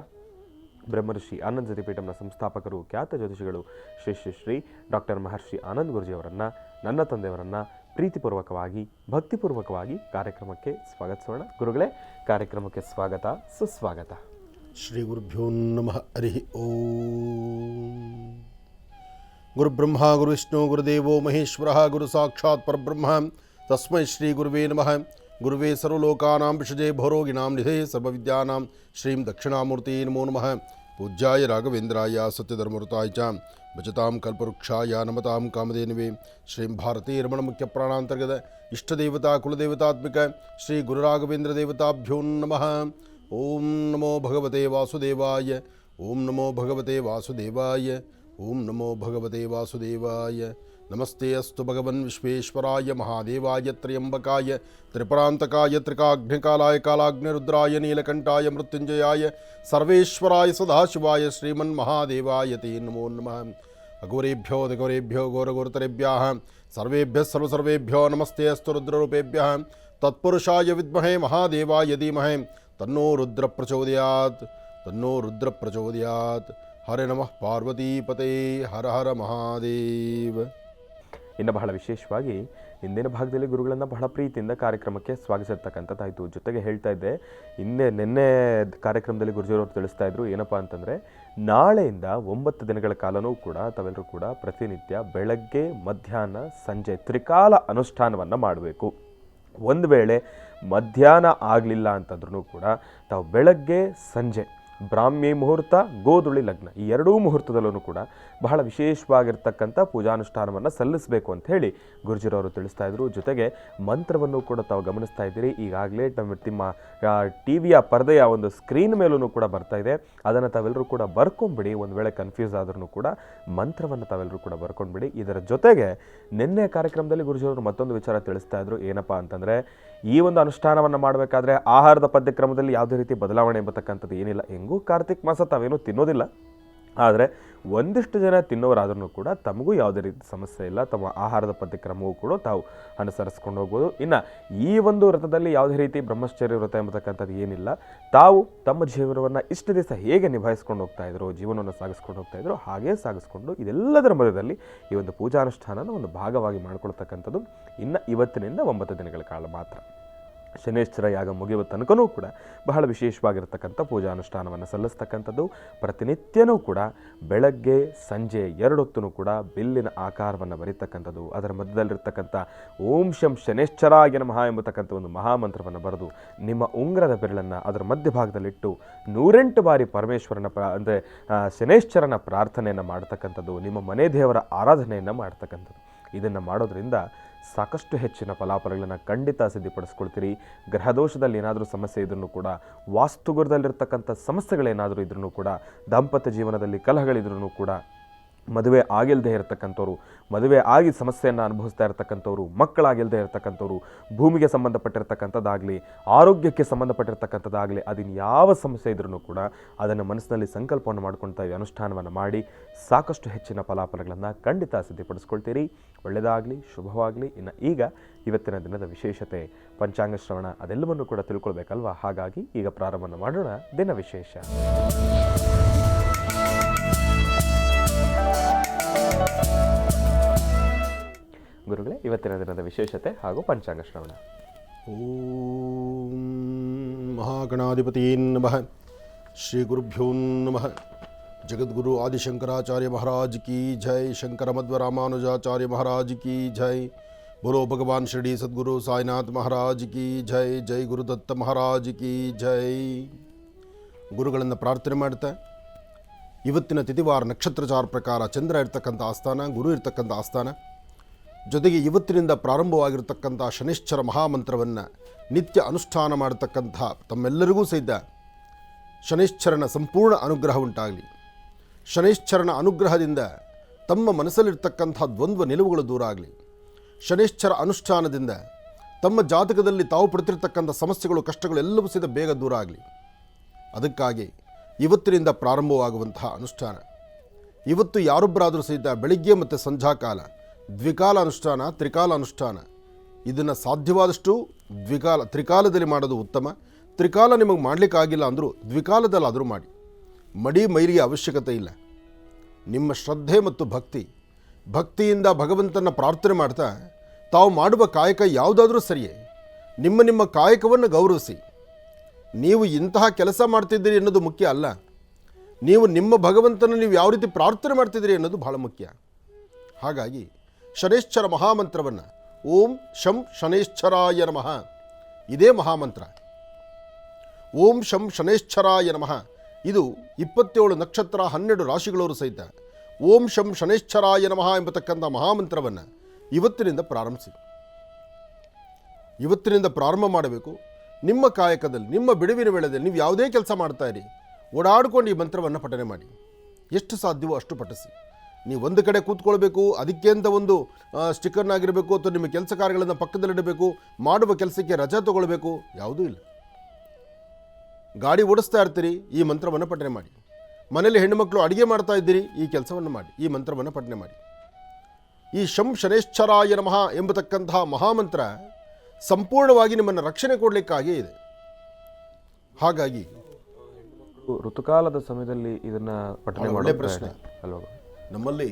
ಬ್ರಹ್ಮರ್ಷಿ ಆನಂದ್ ಜ್ಯೋತಿಪೀಠಂನ ಸಂಸ್ಥಾಪಕರು, ಖ್ಯಾತ ಜ್ಯೋತಿಷಿಗಳು ಶ್ರೀ ಶ್ರೀ ಶ್ರೀ ಡಾಕ್ಟರ್ ಮಹರ್ಷಿ ಆನಂದ್ ಗುರೂಜಿಯವರನ್ನು, ನನ್ನ ತಂದೆಯವರನ್ನು ಪ್ರೀತಿಪೂರ್ವಕವಾಗಿ ಭಕ್ತಿಪೂರ್ವಕವಾಗಿ ಕಾರ್ಯಕ್ರಮಕ್ಕೆ ಸ್ವಾಗತಿಸೋಣ. ಗುರುಗಳೇ, ಕಾರ್ಯಕ್ರಮಕ್ಕೆ ಸ್ವಾಗತ, ಸುಸ್ವಾಗತ. ಶ್ರೀ ಗುರುಭ್ಯೋ ನಮಃ. ಹರಿ ಓಂ. ಗುರುಬ್ರಹ್ಮ ಗುರುವಿಷ್ಣು ಗುರುದೇವೋ ಮಹೇಶ್ವರ ಗುರು ಸಾಕ್ಷಾತ್ ಪರಬ್ರಹ್ಮ ತಸ್ಮೈ ಶ್ರೀ ಗುರುವೇ ನಮಃ. ಗುರುವೇ ಸರ್ವಲೋಕಾನಾಂ ವಿಷಜೇ ಭವರೋಗಿಣಾಂ ನಿಧೇ ಸರ್ವವಿದ್ಯಾನಾಂ ಶ್ರೀಂ ದಕ್ಷಿಣಾಮೂರ್ತಿ ನಮೋ ನಮಃ. ಪೂಜ್ಯಾಯ ರಾಘವೇಂದ್ರಾಯ ಸತ್ಯಧರ್ಮಋತಾಯ ಚ ಭಜತಾಂ ಕಲ್ಪವೃಕ್ಷಾಯ ನಮತಾಂ ಕಾಮಧೇನವೇ. ಶ್ರೀಂ ಭಾರತೀ ರಮಣ ಮುಖ್ಯ ಪ್ರಾಣಾಂತರ್ಗತ ಇಷ್ಟದೇವತಾ ಕುಲದೇವತಾತ್ಮಿಕ ಶ್ರೀ ಗುರುರಾಘವೇಂದ್ರ ದೇವತಾಭ್ಯೋ ನಮಃ. ಓಂ ನಮೋ ಭಗವತೆ ವಾಸುದೇವಾಯ. ಓಂ ನಮೋ ಭಗವತೆ ವಾಸುದೇವಾಯ. ಓಂ ನಮೋ ಭಗವತೆ ವಾಸುದೇವಾಯ. ನಮಸ್ತೆ ಅಸ್ತು ಭಗವನ್ ವಿಶ್ವೇಶ್ವರಾಯ ಮಹಾದೇವಾಯ ತ್ರ್ಯಂಬಕಾಯ ತ್ರಿಪುರಾಂತಕಾಯ ತ್ರಿಕಾಗ್ನಿಕಾಲಾಯ ಕಾಲಾಗ್ನಿರುದ್ರಾಯ ನೀಲಕಂಠಾಯ ಮೃತ್ಯುಂಜಯಾಯ ಸರ್ವೇಶ್ವರಾಯ ಸದಾಶಿವಾಯ ಶ್ರೀಮನ್ಮಹಾದೇವಾಯ ತೇ ನಮೋ ನಮಃ. ಅಘೋರೇಭ್ಯೋ ದಿಘೋರೇಭ್ಯೋ ಘೋರಘೋರತರೇಭ್ಯಃ ಸರ್ವೇಭ್ಯಃ ಸರ್ವಸರ್ವೇಭ್ಯೋ ನಮಸ್ತೆ ಅಸ್ತು ರುದ್ರರೂಪೇಭ್ಯಃ. ತತ್ಪುರುಷಾಯ ವಿದ್ಮಹೇ ಮಹಾದೇವಾಯ ಧೀಮಹಿ ತನ್ನೋ ರುದ್ರ ಪ್ರಚೋದಯಾತ್. ತನ್ನೋ ರುದ್ರ ಪ್ರಚೋದಯಾತ್. ಹರೇ ನಮಃ ಪಾರ್ವತೀಪತೇ. ಹರ ಹರ ಮಹಾದೇವ. ಇನ್ನು ಬಹಳ ವಿಶೇಷವಾಗಿ ಇಂದಿನ ಭಾಗದಲ್ಲಿ ಗುರುಗಳನ್ನು ಬಹಳ ಪ್ರೀತಿಯಿಂದ ಕಾರ್ಯಕ್ರಮಕ್ಕೆ ಸ್ವಾಗತಿಸಿರ್ತಕ್ಕಂಥದ್ದಾಯಿತು. ಜೊತೆಗೆ ಹೇಳ್ತಾ ಇದ್ದೆ, ನಿನ್ನೆ ಕಾರ್ಯಕ್ರಮದಲ್ಲಿ ಗುರುಜಿಯವರು ತಿಳಿಸ್ತಾ ಇದ್ರು ಏನಪ್ಪ ಅಂತಂದರೆ, ನಾಳೆಯಿಂದ 9 ದಿನಗಳ ಕಾಲನೂ ಕೂಡ ತಾವೆಲ್ಲರೂ ಕೂಡ ಪ್ರತಿನಿತ್ಯ ಬೆಳಗ್ಗೆ ಮಧ್ಯಾಹ್ನ ಸಂಜೆ ತ್ರಿಕಾಲ ಅನುಷ್ಠಾನವನ್ನು ಮಾಡಬೇಕು. ಒಂದು ವೇಳೆ ಮಧ್ಯಾಹ್ನ ಆಗಲಿಲ್ಲ ಅಂತಂದ್ರೂ ಕೂಡ ತಾವು ಬೆಳಗ್ಗೆ ಸಂಜೆ ಬ್ರಾಹ್ಮಿ ಮುಹೂರ್ತ, ಗೋಧುಳಿ ಲಗ್ನ, ಈ ಎರಡೂ ಮುಹೂರ್ತದಲ್ಲೂ ಕೂಡ ಬಹಳ ವಿಶೇಷವಾಗಿರ್ತಕ್ಕಂಥ ಪೂಜಾನುಷ್ಠಾನವನ್ನು ಸಲ್ಲಿಸಬೇಕು ಅಂತ ಹೇಳಿ ಗುರುಜಿರವರು ತಿಳಿಸ್ತಾ ಇದ್ರು. ಜೊತೆಗೆ ಮಂತ್ರವನ್ನು ಕೂಡ ತಾವು ಗಮನಿಸ್ತಾ ಇದ್ದೀರಿ. ಈಗಾಗಲೇ ನಿಮ್ಮ ಟಿ ವಿಯ ಪರದೆಯ ಒಂದು ಸ್ಕ್ರೀನ್ ಮೇಲೂ ಕೂಡ ಬರ್ತಾ ಇದೆ. ಅದನ್ನು ತಾವೆಲ್ಲರೂ ಕೂಡ ಬರ್ಕೊಂಡ್ಬಿಡಿ. ಒಂದು ವೇಳೆ ಕನ್ಫ್ಯೂಸ್ ಆದ್ರೂ ಕೂಡ ಮಂತ್ರವನ್ನು ತಾವೆಲ್ಲರೂ ಕೂಡ ಬರ್ಕೊಂಡ್ಬಿಡಿ. ಇದರ ಜೊತೆಗೆ ನಿನ್ನೆ ಕಾರ್ಯಕ್ರಮದಲ್ಲಿ ಗುರುಜಿಯವರು ಮತ್ತೊಂದು ವಿಚಾರ ತಿಳಿಸ್ತಾ ಇದ್ರು. ಏನಪ್ಪಾ ಅಂತಂದರೆ, ಈ ಒಂದು ಅನುಷ್ಠಾನವನ್ನು ಮಾಡಬೇಕಾದ್ರೆ ಆಹಾರದ ಪದ್ಯಕ್ರಮದಲ್ಲಿ ಯಾವುದೇ ರೀತಿ ಬದಲಾವಣೆ ಎಂಬತಕ್ಕಂಥದ್ದು ಏನಿಲ್ಲ. ಹೆಂಗೂ ಕಾರ್ತಿಕ್ ಮಾಸ ತಾವೇನೂ ತಿನ್ನೋದಿಲ್ಲ, ಆದರೆ ಒಂದಿಷ್ಟು ಜನ ತಿನ್ನೋರಾದ್ರೂ ಕೂಡ ತಮಗೂ ಯಾವುದೇ ರೀತಿ ಸಮಸ್ಯೆ ಇಲ್ಲ. ತಮ್ಮ ಆಹಾರದ ಪದ್ಯಕ್ರಮವೂ ಕೂಡ ತಾವು ಅನುಸರಿಸ್ಕೊಂಡು ಹೋಗ್ಬೋದು. ಇನ್ನು ಈ ಒಂದು ವ್ರತದಲ್ಲಿ ಯಾವುದೇ ರೀತಿ ಬ್ರಹ್ಮಚರ್ಯ ವ್ರತ ಎಂಬತಕ್ಕಂಥದ್ದು ಏನಿಲ್ಲ. ತಾವು ತಮ್ಮ ಜೀವನವನ್ನು ಇಷ್ಟು ದಿವಸ ಹೇಗೆ ನಿಭಾಯಿಸ್ಕೊಂಡು ಹೋಗ್ತಾ ಇದ್ರು, ಜೀವನವನ್ನು ಸಾಗಿಸ್ಕೊಂಡು ಹೋಗ್ತಾ ಇದ್ರು, ಹಾಗೇ ಸಾಗಿಸ್ಕೊಂಡು ಇದೆಲ್ಲದರ ಮಧ್ಯದಲ್ಲಿ ಈ ಒಂದು ಪೂಜಾನುಷ್ಠಾನನ ಒಂದು ಭಾಗವಾಗಿ ಮಾಡ್ಕೊಳ್ತಕ್ಕಂಥದ್ದು ಇನ್ನು ಇವತ್ತಿನಿಂದ 9 ದಿನಗಳ ಕಾಲ ಮಾತ್ರ. ಶನೇಶ್ವರ ಯಾಗ ಮುಗಿಯುವ ತನಕನೂ ಕೂಡ ಬಹಳ ವಿಶೇಷವಾಗಿರ್ತಕ್ಕಂಥ ಪೂಜಾನುಷ್ಠಾನವನ್ನು ಸಲ್ಲಿಸ್ತಕ್ಕಂಥದ್ದು. ಪ್ರತಿನಿತ್ಯನೂ ಕೂಡ ಬೆಳಗ್ಗೆ ಸಂಜೆ 2 ಹೊತ್ತೂ ಕೂಡ ಬಿಲ್ಲಿನ ಆಕಾರವನ್ನು ಬರೀತಕ್ಕಂಥದ್ದು. ಅದರ ಮಧ್ಯದಲ್ಲಿರ್ತಕ್ಕಂಥ ಓಂ ಶಂ ಶನೇಶ್ವರಾಯ ನಮಃ ಎಂಬತಕ್ಕಂಥ ಒಂದು ಮಹಾಮಂತ್ರವನ್ನು ಬರೆದು ನಿಮ್ಮ ಉಂಗ್ರದ ಬೆರಳನ್ನು ಅದರ ಮಧ್ಯಭಾಗದಲ್ಲಿಟ್ಟು 108 ಬಾರಿ ಪರಮೇಶ್ವರನ ಅಂದರೆ ಶನೇಶ್ವರನ ಪ್ರಾರ್ಥನೆಯನ್ನು ಮಾಡ್ತಕ್ಕಂಥದ್ದು, ನಿಮ್ಮ ಮನೆ ದೇವರ ಆರಾಧನೆಯನ್ನು ಮಾಡ್ತಕ್ಕಂಥದ್ದು. ಇದನ್ನು ಮಾಡೋದ್ರಿಂದ ಸಾಕಷ್ಟು ಹೆಚ್ಚಿನ ಫಲಾಫಲಗಳನ್ನು ಖಂಡಿತ ಸಿದ್ಧಿಪಡಿಸ್ಕೊಳ್ತೀರಿ. ಗ್ರಹದೋಷದಲ್ಲಿ ಏನಾದರೂ ಸಮಸ್ಯೆ ಇದ್ರೂ ಕೂಡ, ವಾಸ್ತುಗುರದಲ್ಲಿರ್ತಕ್ಕಂಥ ಸಮಸ್ಯೆಗಳೇನಾದರೂ ಇದ್ರೂ ಕೂಡ, ದಾಂಪತ್ಯ ಜೀವನದಲ್ಲಿ ಕಲಹಗಳಿದ್ರೂ ಕೂಡ, ಮದುವೆ ಆಗಿಲ್ಲದೆ ಇರತಕ್ಕಂಥವ್ರು, ಮದುವೆ ಆಗಿ ಸಮಸ್ಯೆಯನ್ನು ಅನುಭವಿಸ್ತಾ ಇರತಕ್ಕಂಥವ್ರು, ಮಕ್ಕಳಾಗಿಲ್ಲದೆ ಇರತಕ್ಕಂಥವ್ರು, ಭೂಮಿಗೆ ಸಂಬಂಧಪಟ್ಟಿರ್ತಕ್ಕಂಥದ್ದಾಗಲಿ, ಆರೋಗ್ಯಕ್ಕೆ ಸಂಬಂಧಪಟ್ಟಿರ್ತಕ್ಕಂಥದ್ದಾಗಲಿ, ಅದನ್ನು ಯಾವ ಸಮಸ್ಯೆ ಇದ್ರೂ ಕೂಡ ಅದನ್ನು ಮನಸ್ಸಿನಲ್ಲಿ ಸಂಕಲ್ಪವನ್ನು ಮಾಡ್ಕೊಳ್ತಾ ಅನುಷ್ಠಾನವನ್ನು ಮಾಡಿ ಸಾಕಷ್ಟು ಹೆಚ್ಚಿನ ಫಲಾಫಲಗಳನ್ನು ಖಂಡಿತ ಸಿದ್ಧಿಪಡಿಸ್ಕೊಳ್ತೀರಿ. ಒಳ್ಳೆಯದಾಗಲಿ, ಶುಭವಾಗಲಿ. ಇನ್ನು ಈಗ ಇವತ್ತಿನ ದಿನದ ವಿಶೇಷತೆ ಪಂಚಾಂಗ ಶ್ರವಣ ಅದೆಲ್ಲವನ್ನು ಕೂಡ ತಿಳ್ಕೊಳ್ಬೇಕಲ್ವಾ. ಹಾಗಾಗಿ ಈಗ ಪ್ರಾರಂಭ ಮಾಡೋಣ ದಿನ ವಿಶೇಷ. ಗುರುಗಳೇ, ಇವತ್ತಿನ ದಿನದ ವಿಶೇಷತೆ ಹಾಗೂ ಪಂಚಾಂಗ ಶ್ರವಣ. ಓಂ ಮಹಾಗಣಾಧಿಪತಿ ನಮಃ. ಶ್ರೀ ಗುರುಭ್ಯೋ ನಮಃ. ಜಗದ್ಗುರು ಆದಿಶಂಕರಾಚಾರ್ಯ ಮಹಾರಾಜ್ ಕಿ ಜೈ. ಶಂಕರ ಮಧ್ವ ರಾಮಾನುಜಾಚಾರ್ಯ ಮಹಾರಾಜ್ ಕಿ ಜೈ. बोलो भगवान शिरडी सद्गुरु साईनाथ महाराज की जय. जय ಗುರುದತ್ತ ಮಹಾರಾಜ್ ಕಿ ಜೈ. ಗುರುಗಳನ್ನು ಪ್ರಾರ್ಥನೆ ಮಾಡ್ತಾ ಇವತ್ತಿನ ತಿಥಿವಾರ ನಕ್ಷತ್ರಚಾರ ಪ್ರಕಾರ ಚಂದ್ರ ಇರ್ತಕ್ಕಂಥ ಆಸ್ಥಾನ, ಗುರು ಇರ್ತಕ್ಕಂಥ ಆಸ್ಥಾನ, ಜೊತೆಗೆ ಇವತ್ತಿನಿಂದ ಪ್ರಾರಂಭವಾಗಿರ್ತಕ್ಕಂಥ ಶನಿಶ್ಚರ ಮಹಾಮಂತ್ರವನ್ನು ನಿತ್ಯ ಅನುಷ್ಠಾನ ಮಾಡತಕ್ಕಂಥ ತಮ್ಮೆಲ್ಲರಿಗೂ ಸಹಿತ ಶನಿಶ್ಚರನ ಸಂಪೂರ್ಣ ಅನುಗ್ರಹ ಉಂಟಾಗಲಿ. ಶನಿಶ್ಚರನ ಅನುಗ್ರಹದಿಂದ ತಮ್ಮ ಮನಸ್ಸಲ್ಲಿರ್ತಕ್ಕಂಥ ದ್ವಂದ್ವ ನಿಲುವುಗಳು ದೂರ ಆಗಲಿ. ಶನಿಶ್ಚರ ಅನುಷ್ಠಾನದಿಂದ ತಮ್ಮ ಜಾತಕದಲ್ಲಿ ತಾವು ಪಡ್ತಿರ್ತಕ್ಕಂಥ ಸಮಸ್ಯೆಗಳು, ಕಷ್ಟಗಳು ಎಲ್ಲವೂ ಸಹಿತ ಬೇಗ ದೂರ ಆಗಲಿ. ಅದಕ್ಕಾಗಿ ಇವತ್ತಿನಿಂದ ಪ್ರಾರಂಭವಾಗುವಂತಹ ಅನುಷ್ಠಾನ. ಇವತ್ತು ಯಾರೊಬ್ಬರಾದರೂ ಸಹಿತ ಬೆಳಿಗ್ಗೆ ಮತ್ತು ಸಂಧ್ಯಾಕಾಲ ದ್ವಿಕಾಲ ಅನುಷ್ಠಾನ, ತ್ರಿಕಾಲ ಅನುಷ್ಠಾನ, ಇದನ್ನು ಸಾಧ್ಯವಾದಷ್ಟು ತ್ರಿಕಾಲದಲ್ಲಿ ಮಾಡೋದು ಉತ್ತಮ. ತ್ರಿಕಾಲ ನಿಮಗೆ ಮಾಡಲಿಕ್ಕಾಗಿಲ್ಲ ಅಂದರೂ ದ್ವಿಕಾಲದಲ್ಲಾದರೂ ಮಾಡಿ. ಮಡಿ ಮೈಲಿಗೆ ಅವಶ್ಯಕತೆ ಇಲ್ಲ. ನಿಮ್ಮ ಶ್ರದ್ಧೆ ಮತ್ತು ಭಕ್ತಿಯಿಂದ ಭಗವಂತನ ಪ್ರಾರ್ಥನೆ ಮಾಡ್ತಾ ತಾವು ಮಾಡುವ ಕಾಯಕ ಯಾವುದಾದ್ರೂ ಸರಿಯೇ, ನಿಮ್ಮ ಕಾಯಕವನ್ನು ಗೌರವಿಸಿ. ನೀವು ಇಂತಹ ಕೆಲಸ ಮಾಡ್ತಿದ್ದೀರಿ ಅನ್ನೋದು ಮುಖ್ಯ ಅಲ್ಲ, ನಿಮ್ಮ ಭಗವಂತನ ನೀವು ಯಾವ ರೀತಿ ಪ್ರಾರ್ಥನೆ ಮಾಡ್ತಿದ್ದೀರಿ ಅನ್ನೋದು ಬಹಳ ಮುಖ್ಯ. ಹಾಗಾಗಿ ಶನೇಶ್ಚರ ಮಹಾಮಂತ್ರವನ್ನು ಓಂ ಶಂ ಶನೇಶ್ಚರಾಯ ನಮಃ, ಇದೇ ಮಹಾಮಂತ್ರ. ಓಂ ಶಂ ಶನೇಶ್ಚರಾಯ ನಮಃ ಇದು 27 ನಕ್ಷತ್ರ 12 ರಾಶಿಗಳವರು ಸಹಿತ ಓಂ ಶಂ ಶನೇಶ್ಚರಾಯ ನಮಃ ಎಂಬತಕ್ಕಂಥ ಮಹಾಮಂತ್ರವನ್ನು ಇವತ್ತಿನಿಂದ ಪ್ರಾರಂಭಿಸಿ. ಇವತ್ತಿನಿಂದ ಪ್ರಾರಂಭ ಮಾಡಬೇಕು. ನಿಮ್ಮ ಕಾಯಕದಲ್ಲಿ, ನಿಮ್ಮ ಬಿಡುವಿನ ವೇಳೆಯಲ್ಲಿ ನೀವು ಯಾವುದೇ ಕೆಲಸ ಮಾಡ್ತಾ ಇರಿ, ಓಡಾಡ್ಕೊಂಡು ಈ ಮಂತ್ರವನ್ನು ಪಠನೆ ಮಾಡಿ. ಎಷ್ಟು ಸಾಧ್ಯವೋ ಅಷ್ಟು ಪಠಿಸಿ. ನೀವು ಒಂದು ಕಡೆ ಕೂತ್ಕೊಳ್ಬೇಕು, ಅದಕ್ಕೆ ಅಂತ ಒಂದು ಸ್ಟಿಕ್ಕರ್ನಾಗಿರಬೇಕು, ಅಥವಾ ನಿಮ್ಮ ಕೆಲಸ ಕಾರ್ಯಗಳನ್ನು ಪಕ್ಕದಲ್ಲಿಡಬೇಕು, ಮಾಡುವ ಕೆಲಸಕ್ಕೆ ರಜೆ ತಗೊಳ್ಬೇಕು, ಯಾವುದೂ ಇಲ್ಲ. ಗಾಡಿ ಓಡಿಸ್ತಾ ಇರ್ತೀರಿ, ಈ ಮಂತ್ರವನ್ನು ಪಠನೆ ಮಾಡಿ. ಮನೆಯಲ್ಲಿ ಹೆಣ್ಣುಮಕ್ಕಳು ಅಡುಗೆ ಮಾಡ್ತಾ ಇದ್ದೀರಿ, ಈ ಕೆಲಸವನ್ನು ಮಾಡಿ, ಈ ಮಂತ್ರವನ್ನು ಪಠನೆ ಮಾಡಿ. ಈ ಶಂ ಶನೇಶ್ಚರಾಯ ನಮಃ ಎಂಬತಕ್ಕಂತಹ ಮಹಾಮಂತ್ರ ಸಂಪೂರ್ಣವಾಗಿ ನಿಮ್ಮನ್ನು ರಕ್ಷಣೆ ಕೊಡಲಿಕ್ಕಾಗೇ ಇದೆ. ಹಾಗಾಗಿ ಋತುಕಾಲದ ಸಮಯದಲ್ಲಿ ಇದನ್ನು ಪಠನೆ ಒಳ್ಳೆ ಪ್ರಶ್ನೆ ಅಲ್ವಾ. ನಮ್ಮಲ್ಲಿ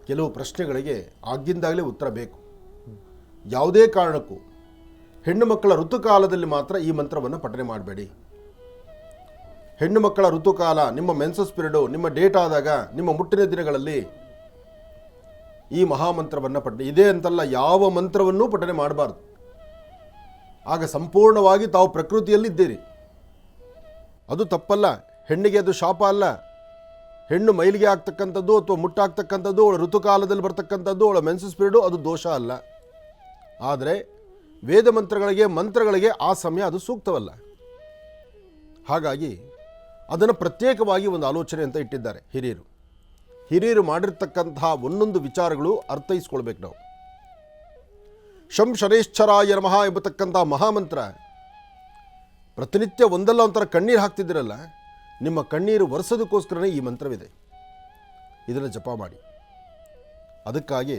ಕೆಲವು ಪ್ರಶ್ನೆಗಳಿಗೆ ಆಗಿಂದಾಗಲೇ ಉತ್ತರ ಬೇಕು. ಯಾವುದೇ ಕಾರಣಕ್ಕೂ ಹೆಣ್ಣು ಮಕ್ಕಳ ಋತುಕಾಲದಲ್ಲಿ ಮಾತ್ರ ಈ ಮಂತ್ರವನ್ನು ಪಠನೆ ಮಾಡಬೇಡಿ. ಹೆಣ್ಣು ಮಕ್ಕಳ ಋತುಕಾಲ, ನಿಮ್ಮ ಮೆನ್ಸಸ್ ಪೀರಿಯಡು, ನಿಮ್ಮ ಡೇಟ್ ಆದಾಗ, ನಿಮ್ಮ ಮುಟ್ಟಿನ ದಿನಗಳಲ್ಲಿ ಈ ಮಹಾಮಂತ್ರವನ್ನು ಪಠನೆ, ಇದೇ ಅಂತಲ್ಲ ಯಾವ ಮಂತ್ರವನ್ನೂ ಪಠನೆ ಮಾಡಬಾರ್ದು. ಆಗ ಸಂಪೂರ್ಣವಾಗಿ ತಾವು ಪ್ರಕೃತಿಯಲ್ಲಿದ್ದೀರಿ, ಅದು ತಪ್ಪಲ್ಲ. ಹೆಣ್ಣಿಗೆ ಅದು ಶಾಪ ಅಲ್ಲ. ಹೆಣ್ಣು ಮೈಲಿಗೆ ಆಗ್ತಕ್ಕಂಥದ್ದು ಅಥವಾ ಮುಟ್ಟಾಗ್ತಕ್ಕಂಥದ್ದು, ಅವಳ ಋತುಕಾಲದಲ್ಲಿ ಬರ್ತಕ್ಕಂಥದ್ದು, ಅವಳ ಮೆನ್ಸಸ್ ಪೀರಿಯಡು ಅದು ದೋಷ ಅಲ್ಲ. ಆದರೆ ವೇದ ಮಂತ್ರಗಳಿಗೆ ಆ ಸಮಯ ಅದು ಸೂಕ್ತವಲ್ಲ. ಹಾಗಾಗಿ ಅದನ್ನು ಪ್ರತ್ಯೇಕವಾಗಿ ಒಂದು ಆಲೋಚನೆ ಅಂತ ಇಟ್ಟಿದ್ದಾರೆ ಹಿರಿಯರು ಮಾಡಿರ್ತಕ್ಕಂತಹ ಒಂದೊಂದು ವಿಚಾರಗಳು ಅರ್ಥೈಸ್ಕೊಳ್ಬೇಕು ನಾವು. ಶಂ ಶನೇಶ್ಚರಾಯ ನಮಃ ಎಂಬತಕ್ಕಂಥ ಮಹಾಮಂತ್ರ ಪ್ರತಿನಿತ್ಯ ಒಂದಲ್ಲ ಒಂಥರ ಕಣ್ಣೀರು ಹಾಕ್ತಿದ್ದೀರಲ್ಲ, ನಿಮ್ಮ ಕಣ್ಣೀರು ಒರೆಸೋದಕ್ಕೋಸ್ಕರನೇ ಈ ಮಂತ್ರವಿದೆ. ಇದನ್ನು ಜಪ ಮಾಡಿ. ಅದಕ್ಕಾಗಿ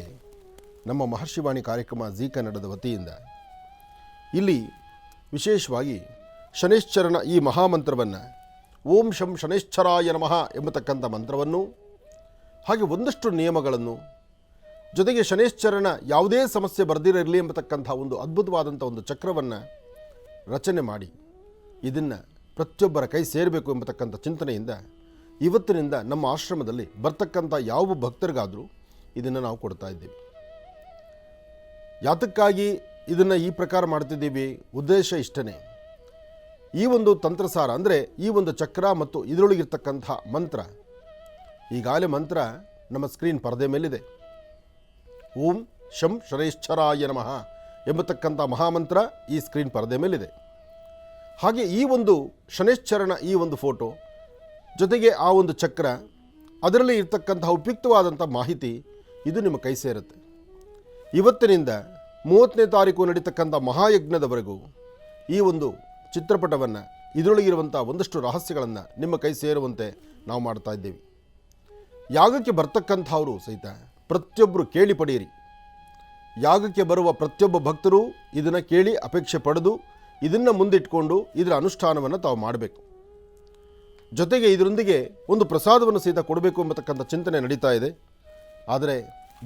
ನಮ್ಮ ಮಹರ್ಷಿವಾಣಿ ಕಾರ್ಯಕ್ರಮ ಜೀ ಕನ್ನಡದ ವತಿಯಿಂದ ಇಲ್ಲಿ ವಿಶೇಷವಾಗಿ ಶನೇಶ್ಚರನ ಈ ಮಹಾಮಂತ್ರವನ್ನು, ಓಂ ಶಂ ಶನೇಶ್ಚರಾಯ ನಮಃ ಎಂಬತಕ್ಕಂಥ ಮಂತ್ರವನ್ನು, ಹಾಗೆ ಒಂದಷ್ಟು ನಿಯಮಗಳನ್ನು, ಜೊತೆಗೆ ಶನೇಶ್ಚರನ ಯಾವುದೇ ಸಮಸ್ಯೆ ಬರೆದಿರಲಿ ಎಂಬತಕ್ಕಂಥ ಒಂದು ಅದ್ಭುತವಾದಂಥ ಒಂದು ಚಕ್ರವನ್ನು ರಚನೆ ಮಾಡಿ ಇದನ್ನು ಪ್ರತಿಯೊಬ್ಬರ ಕೈ ಸೇರಬೇಕು ಎಂಬತಕ್ಕಂಥ ಚಿಂತನೆಯಿಂದ ಇವತ್ತಿನಿಂದ ನಮ್ಮ ಆಶ್ರಮದಲ್ಲಿ ಬರ್ತಕ್ಕಂಥ ಯಾವ ಭಕ್ತರಿಗಾದರೂ ಇದನ್ನು ನಾವು ಕೊಡ್ತಾ ಇದ್ದೀವಿ. ಯಾತಕ್ಕಾಗಿ ಇದನ್ನು ಈ ಪ್ರಕಾರ ಮಾಡ್ತಿದ್ದೀವಿ? ಉದ್ದೇಶ ಇಷ್ಟನೇ. ಈ ಒಂದು ತಂತ್ರಸಾರ ಅಂದರೆ ಈ ಒಂದು ಚಕ್ರ ಮತ್ತು ಇದರೊಳಗಿರ್ತಕ್ಕಂಥ ಮಂತ್ರ, ಈಗಾಗಲೇ ಮಂತ್ರ ನಮ್ಮ ಸ್ಕ್ರೀನ್ ಪರದೆ ಮೇಲಿದೆ. ಓಂ ಶಂ ಶನೇಶ್ಚರಾಯ ನಮಃ ಎಂಬತಕ್ಕಂಥ ಮಹಾಮಂತ್ರ ಈ ಸ್ಕ್ರೀನ್ ಪರದೆ ಮೇಲಿದೆ. ಹಾಗೆ ಈ ಒಂದು ಶನೇಶ್ಚರನ ಈ ಒಂದು ಫೋಟೋ ಜೊತೆಗೆ ಆ ಒಂದು ಚಕ್ರ, ಅದರಲ್ಲಿ ಇರ್ತಕ್ಕಂತಹ ಉಪಯುಕ್ತವಾದಂಥ ಮಾಹಿತಿ ಇದು ನಿಮ್ಮ ಕೈ ಸೇರುತ್ತೆ. ಇವತ್ತಿನಿಂದ 30ನೇ ತಾರೀಕು ನಡೀತಕ್ಕಂಥ ಮಹಾಯಜ್ಞದವರೆಗೂ ಈ ಒಂದು ಚಿತ್ರಪಟವನ್ನು, ಇದರೊಳಗಿರುವಂಥ ಒಂದಷ್ಟು ರಹಸ್ಯಗಳನ್ನು ನಿಮ್ಮ ಕೈ ಸೇರುವಂತೆ ನಾವು ಮಾಡ್ತಾ ಇದ್ದೇವೆ. ಯಾಗಕ್ಕೆ ಬರ್ತಕ್ಕಂಥವರು ಸಹಿತ ಪ್ರತಿಯೊಬ್ಬರು ಕೇಳಿ ಪಡೆಯಿರಿ. ಯಾಗಕ್ಕೆ ಬರುವ ಪ್ರತಿಯೊಬ್ಬ ಭಕ್ತರು ಇದನ್ನು ಕೇಳಿ ಅಪೇಕ್ಷೆ ಪಡೆದು ಇದನ್ನು ಮುಂದಿಟ್ಕೊಂಡು ಇದರ ಅನುಷ್ಠಾನವನ್ನು ತಾವು ಮಾಡಬೇಕು. ಜೊತೆಗೆ ಇದರೊಂದಿಗೆ ಒಂದು ಪ್ರಸಾದವನ್ನು ಸಹಿತ ಕೊಡಬೇಕು ಎಂಬತಕ್ಕಂಥ ಚಿಂತನೆ ನಡೀತಾ ಇದೆ. ಆದರೆ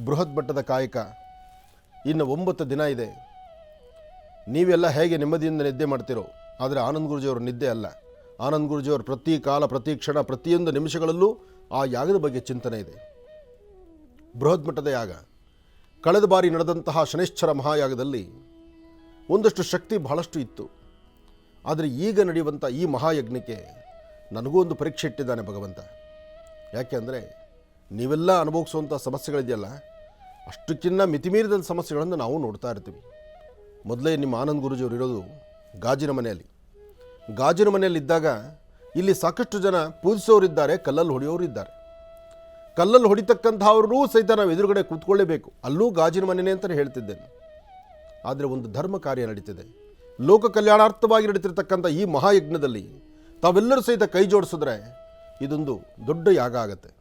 ಬೃಹತ್ ಮಟ್ಟದ ಕಾಯಕ ಇನ್ನು 9 ದಿನ ಇದೆ. ನೀವೆಲ್ಲ ಹೇಗೆ ನೆಮ್ಮದಿಯಿಂದ ನಿದ್ದೆ ಮಾಡ್ತಿರೋ, ಆದರೆ ಆನಂದ್ ಗುರೂಜಿಯವರು ನಿದ್ದೆ ಅಲ್ಲ. ಆನಂದ್ ಗುರೂಜಿಯವರು ಪ್ರತಿ ಕಾಲ, ಪ್ರತಿ ಕ್ಷಣ, ಪ್ರತಿಯೊಂದು ನಿಮಿಷಗಳಲ್ಲೂ ಆ ಯಾಗದ ಬಗ್ಗೆ ಚಿಂತನೆ ಇದೆ. ಬೃಹತ್ ಮಟ್ಟದ ಯಾಗ. ಕಳೆದ ಬಾರಿ ನಡೆದಂತಹ ಶನೇಶ್ಚರ ಮಹಾಯಾಗದಲ್ಲಿ ಒಂದಷ್ಟು ಶಕ್ತಿ ಬಹಳಷ್ಟು ಇತ್ತು. ಆದರೆ ಈಗ ನಡೆಯುವಂಥ ಈ ಮಹಾಯಜ್ಞಕ್ಕೆ ನನಗೂ ಒಂದು ಪರೀಕ್ಷೆ ಇಟ್ಟಿದ್ದಾನೆ ಭಗವಂತ. ಯಾಕೆ ಅಂದರೆ ನೀವೆಲ್ಲ ಅನುಭವಿಸುವಂಥ ಸಮಸ್ಯೆಗಳಿದೆಯಲ್ಲ, ಅಷ್ಟಕ್ಕಿಂತ ಮಿತಿಮೀರಿದ ಸಮಸ್ಯೆಗಳನ್ನು ನಾವು ನೋಡ್ತಾ ಇರ್ತೀವಿ. ಮೊದಲೇ ನಿಮ್ಮ ಆನಂದ್ ಗುರೂಜಿಯವರು ಇರೋದು ಗಾಜಿನ ಮನೆಯಲ್ಲಿ. ಗಾಜಿನ ಮನೆಯಲ್ಲಿದ್ದಾಗ ಇಲ್ಲಿ ಸಾಕಷ್ಟು ಜನ ಪೂಜಿಸೋರಿದ್ದಾರೆ, ಕಲ್ಲಲ್ಲಿ ಹೊಡೆಯೋರು ಇದ್ದಾರೆ. ಕಲ್ಲಲ್ಲಿ ಹೊಡಿತಕ್ಕಂಥವ್ರೂ ಸಹಿತ ನಾವು ಎದುರುಗಡೆ ಕೂತ್ಕೊಳ್ಳೇಬೇಕು. ಅಲ್ಲೂ ಗಾಜಿನ ಮನೆಯೇ ಅಂತಲೇ ಹೇಳ್ತಿದ್ದೇನೆ. ಆದರೆ ಒಂದು ಧರ್ಮ ಕಾರ್ಯ ನಡೀತಿದೆ. ಲೋಕ ಕಲ್ಯಾಣಾರ್ಥವಾಗಿ ನಡೀತಿರ್ತಕ್ಕಂಥ ಈ ಮಹಾಯಜ್ಞದಲ್ಲಿ ತಾವೆಲ್ಲರೂ ಸಹಿತ ಕೈ ಜೋಡಿಸಿದ್ರೆ ಇದೊಂದು ದೊಡ್ಡ ಯಾಗ ಆಗುತ್ತೆ.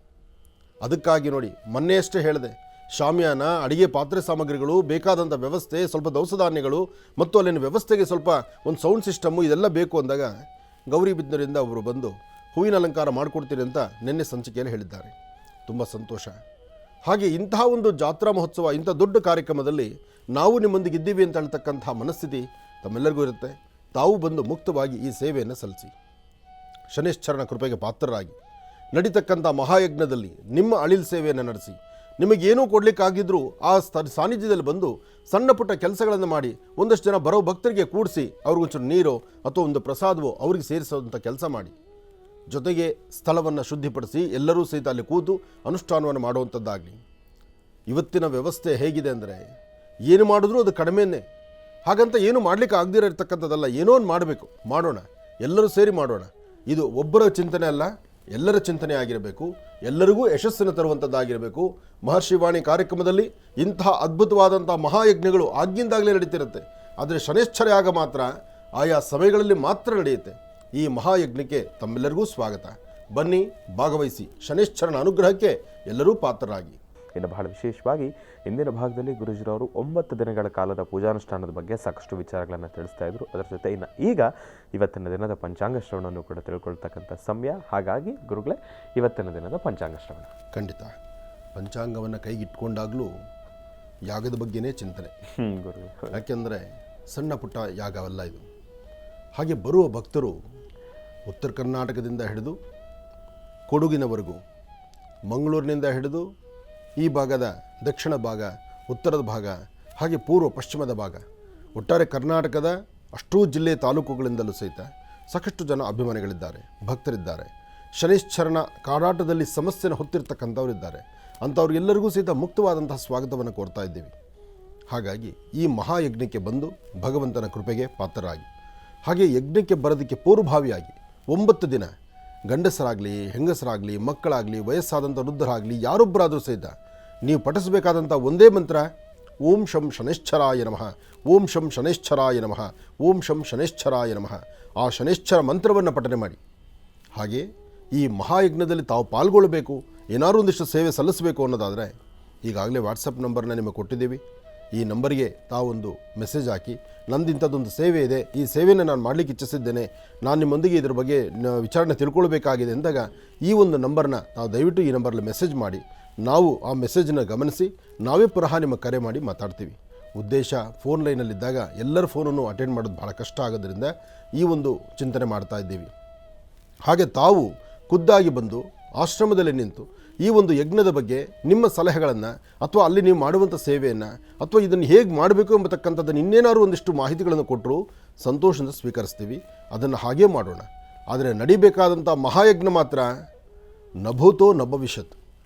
ಅದಕ್ಕಾಗಿ ನೋಡಿ, ಮೊನ್ನೆಯಷ್ಟೇ ಹೇಳಿದೆ, ಶಾಮಿಯಾನ, ಅಡಿಗೆ ಪಾತ್ರೆ ಸಾಮಗ್ರಿಗಳು, ಬೇಕಾದಂಥ ವ್ಯವಸ್ಥೆ, ಸ್ವಲ್ಪ ದವಸ ಧಾನ್ಯಗಳು ಮತ್ತು ಅಲ್ಲಿನ ವ್ಯವಸ್ಥೆಗೆ ಸ್ವಲ್ಪ ಒಂದು ಸೌಂಡ್ ಸಿಸ್ಟಮ್ಮು ಇದೆಲ್ಲ ಬೇಕು ಅಂದಾಗ ಗೌರಿಬಿದನೂರಿಂದ ಅವರು ಬಂದು ಹೂವಿನ ಅಲಂಕಾರ ಮಾಡಿಕೊಡ್ತೀರಿ ಅಂತ ನಿನ್ನೆ ಸಂಚಿಕೆಯಲ್ಲಿ ಹೇಳಿದ್ದಾರೆ. ತುಂಬ ಸಂತೋಷ. ಹಾಗೆ ಇಂತಹ ಒಂದು ಜಾತ್ರಾ ಮಹೋತ್ಸವ, ಇಂಥ ದೊಡ್ಡ ಕಾರ್ಯಕ್ರಮದಲ್ಲಿ ನಾವು ನಿಮ್ಮೊಂದಿಗೆ ಇದ್ದೀವಿ ಅಂತ ಹೇಳ್ತಕ್ಕಂಥ ಮನಸ್ಥಿತಿ ತಮ್ಮೆಲ್ಲರಿಗೂ ಇರುತ್ತೆ. ತಾವು ಬಂದು ಮುಕ್ತವಾಗಿ ಈ ಸೇವೆಯನ್ನು ಸಲ್ಲಿಸಿ ಶನೇಶ್ಚರನ ಕೃಪೆಗೆ ಪಾತ್ರರಾಗಿ ನಡೀತಕ್ಕಂಥ ಮಹಾಯಜ್ಞದಲ್ಲಿ ನಿಮ್ಮ ಅಳಿಲ್ ಸೇವೆಯನ್ನು ನಡೆಸಿ, ನಿಮಗೇನೂ ಕೊಡಲಿಕ್ಕಾಗಿದ್ದರೂ ಆ ಸಾನ್ನಿಧ್ಯದಲ್ಲಿ ಬಂದು ಸಣ್ಣ ಪುಟ್ಟ ಕೆಲಸಗಳನ್ನು ಮಾಡಿ ಒಂದಷ್ಟು ಜನ ಬರೋ ಭಕ್ತರಿಗೆ ಕೂಡಿಸಿ ಅವ್ರಿಗೊಂಚೂರು ನೀರೋ ಅಥವಾ ಒಂದು ಪ್ರಸಾದವೋ ಅವ್ರಿಗೆ ಸೇರಿಸೋಂಥ ಕೆಲಸ ಮಾಡಿ. ಜೊತೆಗೆ ಸ್ಥಳವನ್ನು ಶುದ್ಧಿಪಡಿಸಿ ಎಲ್ಲರೂ ಸಹಿತ ಅಲ್ಲಿ ಕೂತು ಅನುಷ್ಠಾನವನ್ನು ಮಾಡುವಂಥದ್ದಾಗಲಿ. ಇವತ್ತಿನ ವ್ಯವಸ್ಥೆ ಹೇಗಿದೆ ಅಂದರೆ ಏನು ಮಾಡಿದ್ರೂ ಅದು ಕಡಿಮೆಯೇ. ಹಾಗಂತ ಏನು ಮಾಡಲಿಕ್ಕೆ ಆಗದಿರೋ ಇರ್ತಕ್ಕಂಥದ್ದಲ್ಲ. ಏನೋ ಒಂದು ಮಾಡಬೇಕು, ಮಾಡೋಣ, ಎಲ್ಲರೂ ಸೇರಿ ಮಾಡೋಣ. ಇದು ಒಬ್ಬರ ಚಿಂತನೆ ಅಲ್ಲ, ಎಲ್ಲರ ಚಿಂತನೆ ಆಗಿರಬೇಕು, ಎಲ್ಲರಿಗೂ ಯಶಸ್ಸನ್ನು ತರುವಂಥದ್ದಾಗಿರಬೇಕು. ಮಹರ್ಷಿವಾಣಿ ಕಾರ್ಯಕ್ರಮದಲ್ಲಿ ಇಂತಹ ಅದ್ಭುತವಾದಂಥ ಮಹಾಯಜ್ಞಗಳು ಆಗಿಂದಾಗಲೇ ನಡೀತಿರುತ್ತೆ. ಆದರೆ ಶನೇಶ್ಚರ ಯಾಗ ಮಾತ್ರ ಆಯಾ ಸಮಯಗಳಲ್ಲಿ ಮಾತ್ರ ನಡೆಯುತ್ತೆ. ಈ ಮಹಾಯಜ್ಞಕ್ಕೆ ತಮ್ಮೆಲ್ಲರಿಗೂ ಸ್ವಾಗತ. ಬನ್ನಿ, ಭಾಗವಹಿಸಿ, ಶನೇಶ್ಚರನ ಅನುಗ್ರಹಕ್ಕೆ ಎಲ್ಲರೂ ಪಾತ್ರರಾಗಿ. ಇನ್ನು ಬಹಳ ವಿಶೇಷವಾಗಿ ಇಂದಿನ ಭಾಗದಲ್ಲಿ ಗುರೂಜಿರವರು 9 ದಿನಗಳ ಕಾಲದ ಪೂಜಾನುಷ್ಠಾನದ ಬಗ್ಗೆ ಸಾಕಷ್ಟು ವಿಚಾರಗಳನ್ನು ತಿಳಿಸ್ತಾ ಇದ್ರು. ಅದರ ಜೊತೆ ಈಗ ಇವತ್ತಿನ ದಿನದ ಪಂಚಾಂಗ ಶ್ರವಣವನ್ನು ಕೂಡ ತಿಳ್ಕೊಳ್ತಕ್ಕಂಥ ಸಮಯ. ಹಾಗಾಗಿ ಗುರುಗಳೇ, ಇವತ್ತಿನ ದಿನದ ಪಂಚಾಂಗ ಶ್ರವಣ. ಖಂಡಿತ. ಪಂಚಾಂಗವನ್ನು ಕೈಗಿಟ್ಕೊಂಡಾಗಲೂ ಯಾಗದ ಬಗ್ಗೆನೇ ಚಿಂತನೆ. ಗುರು, ಯಾಕೆಂದರೆ ಸಣ್ಣ ಪುಟ್ಟ ಯಾಗವಲ್ಲ ಇದು. ಹಾಗೆ ಬರುವ ಭಕ್ತರು ಉತ್ತರ ಕರ್ನಾಟಕದಿಂದ ಹಿಡಿದು ಕೊಡಗಿನವರೆಗೂ, ಮಂಗಳೂರಿನಿಂದ ಹಿಡಿದು ಈ ಭಾಗದ ದಕ್ಷಿಣ ಭಾಗ, ಉತ್ತರದ ಭಾಗ, ಹಾಗೆ ಪೂರ್ವ ಪಶ್ಚಿಮದ ಭಾಗ, ಒಟ್ಟಾರೆ ಕರ್ನಾಟಕದ ಅಷ್ಟೂ ಜಿಲ್ಲೆ ತಾಲೂಕುಗಳಿಂದಲೂ ಸಹಿತ ಸಾಕಷ್ಟು ಜನ ಅಭಿಮಾನಿಗಳಿದ್ದಾರೆ, ಭಕ್ತರಿದ್ದಾರೆ. ಶನೈಶ್ಚರನ ಕಾಡಾಟದಲ್ಲಿ ಸಮಸ್ಯೆನ ಹೊತ್ತಿರ್ತಕ್ಕಂಥವ್ರಿದ್ದಾರೆ. ಅಂಥವ್ರಿಗೆಲ್ಲರಿಗೂ ಸಹಿತ ಮುಕ್ತವಾದಂತಹ ಸ್ವಾಗತವನ್ನು ಕೋರ್ತಾ ಇದ್ದೀವಿ. ಹಾಗಾಗಿ ಈ ಮಹಾಯಜ್ಞಕ್ಕೆ ಬಂದು ಭಗವಂತನ ಕೃಪೆಗೆ ಪಾತ್ರರಾಗಿ, ಹಾಗೆ ಯಜ್ಞಕ್ಕೆ ಬರೋದಕ್ಕೆ ಪೂರ್ವಭಾವಿಯಾಗಿ 9 ದಿನ ಗಂಡಸರಾಗಲಿ, ಹೆಂಗಸರಾಗಲಿ, ಮಕ್ಕಳಾಗಲಿ, ವಯಸ್ಸಾದಂಥ ವೃದ್ಧರಾಗಲಿ ಯಾರೊಬ್ಬರಾದರೂ ಸಹಿತ ನೀವು ಪಠಿಸಬೇಕಾದಂಥ ಒಂದೇ ಮಂತ್ರ ಓಂ ಶಂ ಶನೈಶ್ಚರಾಯ ನಮಃ, ಓಂ ಶಂ ಶನೈಶ್ಚರಾಯ ನಮಃ, ಓಂ ಶಂ ಶನೈಶ್ಚರಾಯ ನಮಃ. ಆ ಶನೈಶ್ಚರ ಮಂತ್ರವನ್ನು ಪಠನೆ ಮಾಡಿ. ಹಾಗೆ ಈ ಮಹಾಯಜ್ಞದಲ್ಲಿ ತಾವು ಪಾಲ್ಗೊಳ್ಳಬೇಕು, ಏನಾದರೂ ಒಂದಿಷ್ಟು ಸೇವೆ ಸಲ್ಲಿಸಬೇಕು ಅನ್ನೋದಾದರೆ ಈಗಾಗಲೇ ವಾಟ್ಸಪ್ ನಂಬರ್ನ ನಿಮಗೆ ಕೊಟ್ಟಿದ್ದೀವಿ. ಈ ನಂಬರಿಗೆ ತಾವೊಂದು ಮೆಸೇಜ್ ಹಾಕಿ, ನಂದು ಇಂಥದ್ದೊಂದು ಸೇವೆ ಇದೆ, ಈ ಸೇವೆಯನ್ನು ನಾನು ಮಾಡಲಿಕ್ಕೆ ಇಚ್ಛಿಸಿದ್ದೇನೆ, ನಾನು ನಿಮ್ಮೊಂದಿಗೆ ಇದ್ರ ಬಗ್ಗೆ ವಿಚಾರಣೆ ತಿಳ್ಕೊಳ್ಬೇಕಾಗಿದೆ ಅಂದಾಗ ಈ ಒಂದು ನಂಬರ್ನ ನಾವು ದಯವಿಟ್ಟು ಈ ನಂಬರಲ್ಲಿ ಮೆಸೇಜ್ ಮಾಡಿ. ನಾವು ಆ ಮೆಸೇಜನ್ನು ಗಮನಿಸಿ ನಾವೇ ಪುನಃ ನಿಮ್ಮ ಕರೆ ಮಾಡಿ ಮಾತಾಡ್ತೀವಿ. ಉದ್ದೇಶ ಫೋನ್ ಲೈನಲ್ಲಿದ್ದಾಗ ಎಲ್ಲರ ಫೋನನ್ನು ಅಟೆಂಡ್ ಮಾಡೋದು ಭಾಳ ಕಷ್ಟ ಆಗೋದ್ರಿಂದ ಈ ಒಂದು ಚಿಂತನೆ ಮಾಡ್ತಾ ಇದ್ದೀವಿ. ಹಾಗೆ ತಾವು ಖುದ್ದಾಗಿ ಬಂದು ಆಶ್ರಮದಲ್ಲಿ ನಿಂತು ಈ ಒಂದು ಯಜ್ಞದ ಬಗ್ಗೆ ನಿಮ್ಮ ಸಲಹೆಗಳನ್ನು ಅಥವಾ ಅಲ್ಲಿ ನೀವು ಮಾಡುವಂಥ ಸೇವೆಯನ್ನು ಅಥವಾ ಇದನ್ನು ಹೇಗೆ ಮಾಡಬೇಕು ಎಂಬತಕ್ಕಂಥದ್ದನ್ನು ಇನ್ನೇನಾದ್ರು ಒಂದಿಷ್ಟು ಮಾಹಿತಿಗಳನ್ನು ಕೊಟ್ಟರು ಸಂತೋಷದಿಂದ ಸ್ವೀಕರಿಸ್ತೀವಿ. ಅದನ್ನು ಹಾಗೇ ಮಾಡೋಣ. ಆದರೆ ನಡಿಬೇಕಾದಂಥ ಮಹಾಯಜ್ಞ ಮಾತ್ರ ನಭೂತೋ ನ ಭವಿಷ್ಯತ್.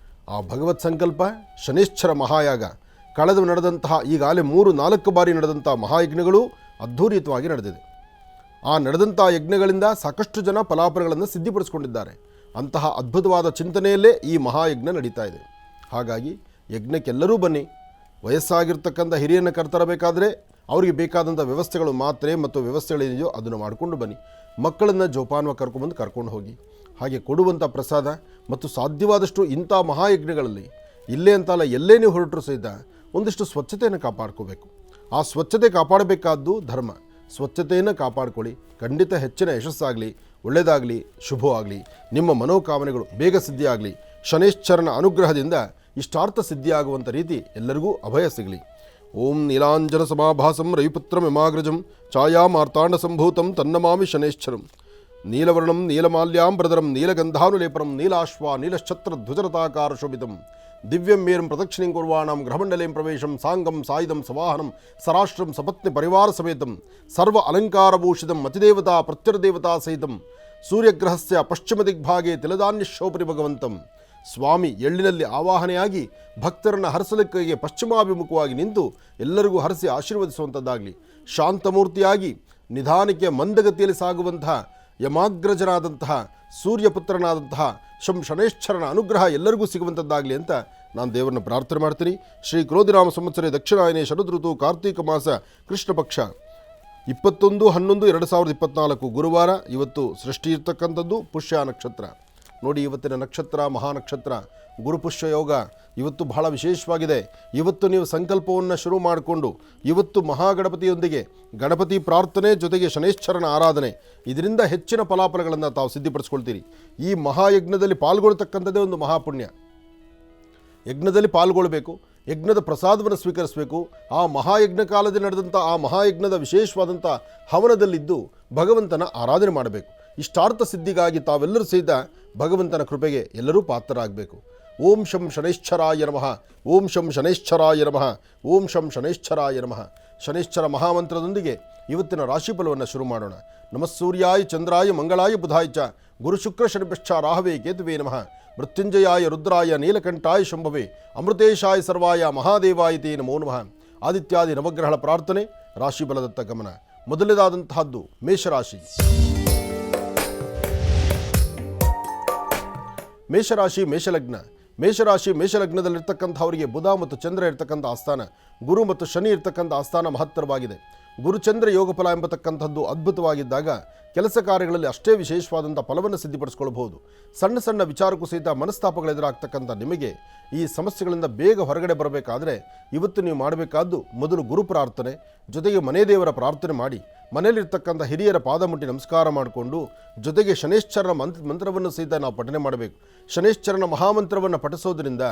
ಆ ಭಗವತ್ ಸಂಕಲ್ಪ ಶನೈಶ್ಚರ ಮಹಾಯಾಗ ಕಳೆದು ನಡೆದಂತಹ ಈಗಾಗಲೇ 3-4 ಬಾರಿ ನಡೆದಂಥ ಮಹಾಯಜ್ಞಗಳು ಅದ್ಧೂರಿತವಾಗಿ ನಡೆದಿದೆ. ಆ ನಡೆದಂಥ ಯಜ್ಞಗಳಿಂದ ಸಾಕಷ್ಟು ಜನ ಫಲಾಫಲಗಳನ್ನು ಸಿದ್ಧಿಪಡಿಸ್ಕೊಂಡಿದ್ದಾರೆ. ಅಂತಹ ಅದ್ಭುತವಾದ ಚಿಂತನೆಯಲ್ಲೇ ಈ ಮಹಾಯಜ್ಞ ನಡೀತಾ ಇದೆ. ಹಾಗಾಗಿ ಯಜ್ಞಕ್ಕೆಲ್ಲರೂ ಬನ್ನಿ. ವಯಸ್ಸಾಗಿರ್ತಕ್ಕಂಥ ಹಿರಿಯರನ್ನು ಕರ್ತರಬೇಕಾದರೆ ಅವರಿಗೆ ಬೇಕಾದಂಥ ವ್ಯವಸ್ಥೆಗಳು, ಮಾತ್ರೆ ಮತ್ತು ವ್ಯವಸ್ಥೆಗಳೇನಿದೆಯೋ ಅದನ್ನು ಮಾಡಿಕೊಂಡು ಬನ್ನಿ. ಮಕ್ಕಳನ್ನು ಜೋಪಾನವಾಗಿ ಕರ್ಕೊಂಡು ಹೋಗಿ. ಹಾಗೆ ಕೊಡುವಂಥ ಪ್ರಸಾದ ಮತ್ತು ಸಾಧ್ಯವಾದಷ್ಟು ಇಂಥ ಮಹಾಯಜ್ಞಗಳಲ್ಲಿ ಇಲ್ಲೇ ಅಂತಲ್ಲ ಎಲ್ಲೇ ನೀವು ಹೊರಟರು ಸಹಿತ ಒಂದಿಷ್ಟು ಸ್ವಚ್ಛತೆಯನ್ನು ಕಾಪಾಡ್ಕೋಬೇಕು. ಆ ಸ್ವಚ್ಛತೆ ಕಾಪಾಡಬೇಕಾದ್ದು ಧರ್ಮ. ಸ್ವಚ್ಛತೆಯನ್ನು ಕಾಪಾಡಿಕೊಳ್ಳಿ. ಖಂಡಿತ ಹೆಚ್ಚಿನ ಯಶಸ್ಸಾಗಲಿ, ಒಳ್ಳೆಯದಾಗಲಿ, ಶುಭವಾಗಲಿ. ನಿಮ್ಮ ಮನೋಕಾಮನೆಗಳು ಬೇಗ ಸಿದ್ಧಿಯಾಗಲಿ. ಶನೈಶ್ಚರನ ಅನುಗ್ರಹದಿಂದ ಇಷ್ಟಾರ್ಥ ಸಿದ್ಧಿಯಾಗುವಂಥ ರೀತಿ ಎಲ್ಲರಿಗೂ ಅಭಯ ಸಿಗಲಿ. ಓಂ ನೀಲಾಂಜನ ಸಮಾಭಾಸಂ ರವಿಪುತ್ರಂ ಯಮಾಗ್ರಜಂ ಛಾಯಾಮಾರ್ತಾಂಡ ಸಂಭೂತಂ ತನ್ನಮಾಮಿ ಶನೈಶ್ಚರಂ. ನೀಲವರ್ಣಂ ನೀಲಮಾಲ್ಯಾಂಬ್ರದರಂ ನೀಲಗಂಧಾನುಲೇಪನಂ ನೀಲಾಶ್ವ ನೀಲಶ್ಛತ್ರ ಧ್ವಜರತಾಕಾರ ಶೋಭಿತಂ ದಿವ್ಯಂ ಮೇರಂ ಪ್ರದಕ್ಷಿಣೆಂ ಕುರ್ವಾಣಂ ಗೃಹಮಂಡಲೇಂ ಪ್ರವೇಶಂ ಸಾಂಗಂ ಸಾಯುಧಂ ಸವಾಹನಂ ಸರಾಷ್ಟ್ರಂ ಸಪತ್ನಿ ಪರಿವಾರ ಸಮೇತಂ ಸರ್ವ ಅಲಂಕಾರಭೂಷಿತಂ ಅತಿದೇವತಾ ಪ್ರತ್ಯರ್ದೇವತಾ ಸಹಿತಂ ಸೂರ್ಯಗ್ರಹಸ್ಯ ಪಶ್ಚಿಮ ದಿಗ್ಭಾಗೆ ತಿಲಧಾನ್ಯಶೋಪರಿ ಭಗವಂತಂ. ಸ್ವಾಮಿ ಎಳ್ಳಿನಲ್ಲಿ ಆವಾಹನೆಯಾಗಿ ಭಕ್ತರನ್ನು ಹರಿಸಲಿಕ್ಕೆ ಪಶ್ಚಿಮಾಭಿಮುಖವಾಗಿ ನಿಂತು ಎಲ್ಲರಿಗೂ ಹರಿಸಿ ಆಶೀರ್ವದಿಸುವಂಥದ್ದಾಗಲಿ. ಶಾಂತಮೂರ್ತಿಯಾಗಿ ನಿಧಾನಕ್ಕೆ ಮಂದಗತಿಯಲ್ಲಿ ಸಾಗುವಂತಹ ಯಮಾಗ್ರಜನಾದಂತಹ ಸೂರ್ಯಪುತ್ರನಾದಂತಹ ಶಂ ಶನೈಶ್ಚರನ ಅನುಗ್ರಹ ಎಲ್ಲರಿಗೂ ಸಿಗುವಂಥದ್ದಾಗಲಿ ಅಂತ ನಾನು ದೇವರನ್ನ ಪ್ರಾರ್ಥನೆ ಮಾಡ್ತೀನಿ. ಶ್ರೀ ಕ್ರೋಧಿನಾಮ ಸಂವತ್ಸರ ದಕ್ಷಿಣಾಯನೆ ಶರದ್ ಋತು ಕಾರ್ತೀಕ ಮಾಸ ಕೃಷ್ಣ ಪಕ್ಷ 21/11/2024 ಗುರುವಾರ. ಇವತ್ತು ಸೃಷ್ಟಿ ಇರ್ತಕ್ಕಂಥದ್ದು ಪುಷ್ಯ ನಕ್ಷತ್ರ. ನೋಡಿ, ಇವತ್ತಿನ ನಕ್ಷತ್ರ ಮಹಾನಕ್ಷತ್ರ ಗುರುಪುಷ್ಯ ಯೋಗ. ಇವತ್ತು ಬಹಳ ವಿಶೇಷವಾಗಿದೆ. ಇವತ್ತು ನೀವು ಸಂಕಲ್ಪವನ್ನು ಶುರು ಮಾಡಿಕೊಂಡು ಇವತ್ತು ಮಹಾಗಣಪತಿಯೊಂದಿಗೆ ಗಣಪತಿ ಪ್ರಾರ್ಥನೆ ಜೊತೆಗೆ ಶನೈಶ್ಚರನ ಆರಾಧನೆ, ಇದರಿಂದ ಹೆಚ್ಚಿನ ಫಲಾಫಲಗಳನ್ನು ತಾವು ಸಿದ್ಧಿಪಡಿಸ್ಕೊಳ್ತೀರಿ. ಈ ಮಹಾಯಜ್ಞದಲ್ಲಿ ಪಾಲ್ಗೊಳ್ತಕ್ಕಂಥದ್ದೇ ಒಂದು ಮಹಾಪುಣ್ಯ. ಯಜ್ಞದಲ್ಲಿ ಪಾಲ್ಗೊಳ್ಳಬೇಕು, ಯಜ್ಞದ ಪ್ರಸಾದವನ್ನು ಸ್ವೀಕರಿಸಬೇಕು. ಆ ಮಹಾಯಜ್ಞ ಕಾಲದಲ್ಲಿ ನಡೆದಂಥ ಆ ಮಹಾಯಜ್ಞದ ವಿಶೇಷವಾದಂಥ ಹವನದಲ್ಲಿದ್ದು ಭಗವಂತನ ಆರಾಧನೆ ಮಾಡಬೇಕು. ಇಷ್ಟಾರ್ಥ ಸಿದ್ಧಿಗಾಗಿ ತಾವೆಲ್ಲರೂ ಸಹಿತ ಭಗವಂತನ ಕೃಪೆಗೆ ಎಲ್ಲರೂ ಪಾತ್ರರಾಗಬೇಕು. ಓಂ ಶಂ ಶನೈಶ್ಚರಾಯ ನಮಃ, ಓಂ ಶಂ ಶನೈಶ್ಚರಾಯ ನಮಃ, ಓಂ ಶಂ ಶನೈಶ್ಚರಾಯ ನಮಃ. ಶನೈಶ್ಚರ ಮಹಾಮಂತ್ರದೊಂದಿಗೆ ಇವತ್ತಿನ ರಾಶಿಫಲವನ್ನು ಶುರು ಮಾಡೋಣ. ನಮಃ ಸೂರ್ಯಾಯ ಚಂದ್ರಾಯ ಮಂಗಳಾಯ ಬುಧಾಯ ಚ ಗುರು ಶುಕ್ರ ಶನಿಶ್ಚ ರಾಹವೇ ಕೇತುವೇ ನಮಃ. ಮೃತ್ಯುಂಜಯಾಯ ರುದ್ರಾಯ ನೀಲಕಂಠಾಯ ಶಂಭವೇ ಅಮೃತೇಶಾಯ ಸರ್ವಾಯ ಮಹಾದೇವಾಯ ತೇ ನಮೋ ನಮಃ. ಆದಿತ್ಯಾದಿ ನವಗ್ರಹಗಳ ಪ್ರಾರ್ಥನೆ, ರಾಶಿಫಲದತ್ತ ಗಮನ. ಮೊದಲನೇದಾದಂತಹದ್ದು ಮೇಷರಾಶಿ. ಮೇಷರಾಶಿ ಮೇಷಲಗ್ನ. ಮೇಷಲಗ್ನದಲ್ಲಿರ್ತಕ್ಕಂಥವರಿಗೆ ಬುಧ ಮತ್ತು ಚಂದ್ರ ಇರ್ತಕ್ಕಂಥ ಆಸ್ಥಾನ, ಗುರು ಮತ್ತು ಶನಿ ಇರ್ತಕ್ಕಂಥ ಆಸ್ಥಾನ ಮಹತ್ತರವಾಗಿದೆ. ಗುರುಚಂದ್ರ ಯೋಗಫಲ ಎಂಬತಕ್ಕಂಥದ್ದು ಅದ್ಭುತವಾಗಿದ್ದಾಗ ಕೆಲಸ ಕಾರ್ಯಗಳಲ್ಲಿ ಅಷ್ಟೇ ವಿಶೇಷವಾದಂಥ ಫಲವನ್ನು ಸಿದ್ಧಿಪಡಿಸ್ಕೊಳ್ಬಹುದು. ಸಣ್ಣ ಸಣ್ಣ ವಿಚಾರಕ್ಕೂ ಸಹಿತ ಮನಸ್ತಾಪಗಳು ಎದುರಾಗ್ತಕ್ಕಂಥ ನಿಮಗೆ ಈ ಸಮಸ್ಯೆಗಳಿಂದ ಬೇಗ ಹೊರಗಡೆ ಬರಬೇಕಾದ್ರೆ ಇವತ್ತು ನೀವು ಮಾಡಬೇಕಾದ್ದು ಮೊದಲು ಗುರು ಪ್ರಾರ್ಥನೆ ಜೊತೆಗೆ ಮನೆ ದೇವರ ಪ್ರಾರ್ಥನೆ ಮಾಡಿ, ಮನೆಯಲ್ಲಿರ್ತಕ್ಕಂಥ ಹಿರಿಯರ ಪಾದ ಮುಟ್ಟಿ ನಮಸ್ಕಾರ ಮಾಡಿಕೊಂಡು ಜೊತೆಗೆ ಶನೈಶ್ಚರನ ಮಂತ್ರವನ್ನು ಸಹಿತ ನಾವು ಪಠನೆ ಮಾಡಬೇಕು. ಶನೈಶ್ಚರನ ಮಹಾಮಂತ್ರವನ್ನು ಪಠಿಸೋದ್ರಿಂದ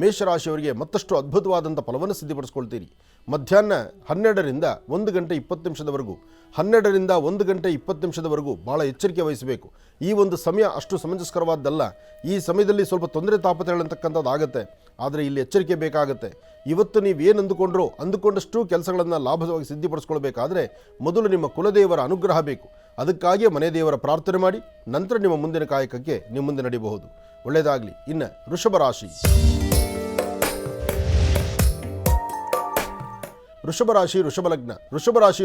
ಮೇಷರಾಶಿಯವರಿಗೆ ಮತ್ತಷ್ಟು ಅದ್ಭುತವಾದಂಥ ಫಲವನ್ನು ಸಿದ್ಧಿಪಡಿಸ್ಕೊಳ್ತೀರಿ. ಮಧ್ಯಾಹ್ನ 12ರಿಂದ 1 ಗಂಟೆ 20 ನಿಮಿಷದವರೆಗೂ 12ರಿಂದ 1 ಗಂಟೆ 20 ನಿಮಿಷದವರೆಗೂ ಭಾಳ ಎಚ್ಚರಿಕೆ ವಹಿಸಬೇಕು. ಈ ಒಂದು ಸಮಯ ಅಷ್ಟು ಸಮಂಜಸ್ಕರವಾದ್ದಲ್ಲ. ಈ ಸಮಯದಲ್ಲಿ ಸ್ವಲ್ಪ ತೊಂದರೆ ತಾಪತ್ರೆಗಳಂತಕ್ಕಂಥದ್ದು ಆಗುತ್ತೆ. ಆದರೆ ಇಲ್ಲಿ ಎಚ್ಚರಿಕೆ ಬೇಕಾಗುತ್ತೆ. ಇವತ್ತು ನೀವು ಏನು ಅಂದುಕೊಂಡ್ರೋ ಅಂದುಕೊಂಡಷ್ಟು ಕೆಲಸಗಳನ್ನು ಲಾಭವಾಗಿ ಸಿದ್ಧಿಪಡಿಸ್ಕೊಳ್ಬೇಕಾದ್ರೆ ಮೊದಲು ನಿಮ್ಮ ಕುಲದೇವರ ಅನುಗ್ರಹ ಬೇಕು. ಅದಕ್ಕಾಗಿಯೇ ಮನೆ ದೇವರ ಪ್ರಾರ್ಥನೆ ಮಾಡಿ ನಂತರ ನಿಮ್ಮ ಮುಂದಿನ ಕಾಯಕಕ್ಕೆ ನಿಮ್ಮ ಮುಂದೆ ನಡೆಯಬಹುದು. ಒಳ್ಳೆಯದಾಗಲಿ. ಇನ್ನು ವೃಷಭ ರಾಶಿ. ವೃಷಭ ರಾಶಿ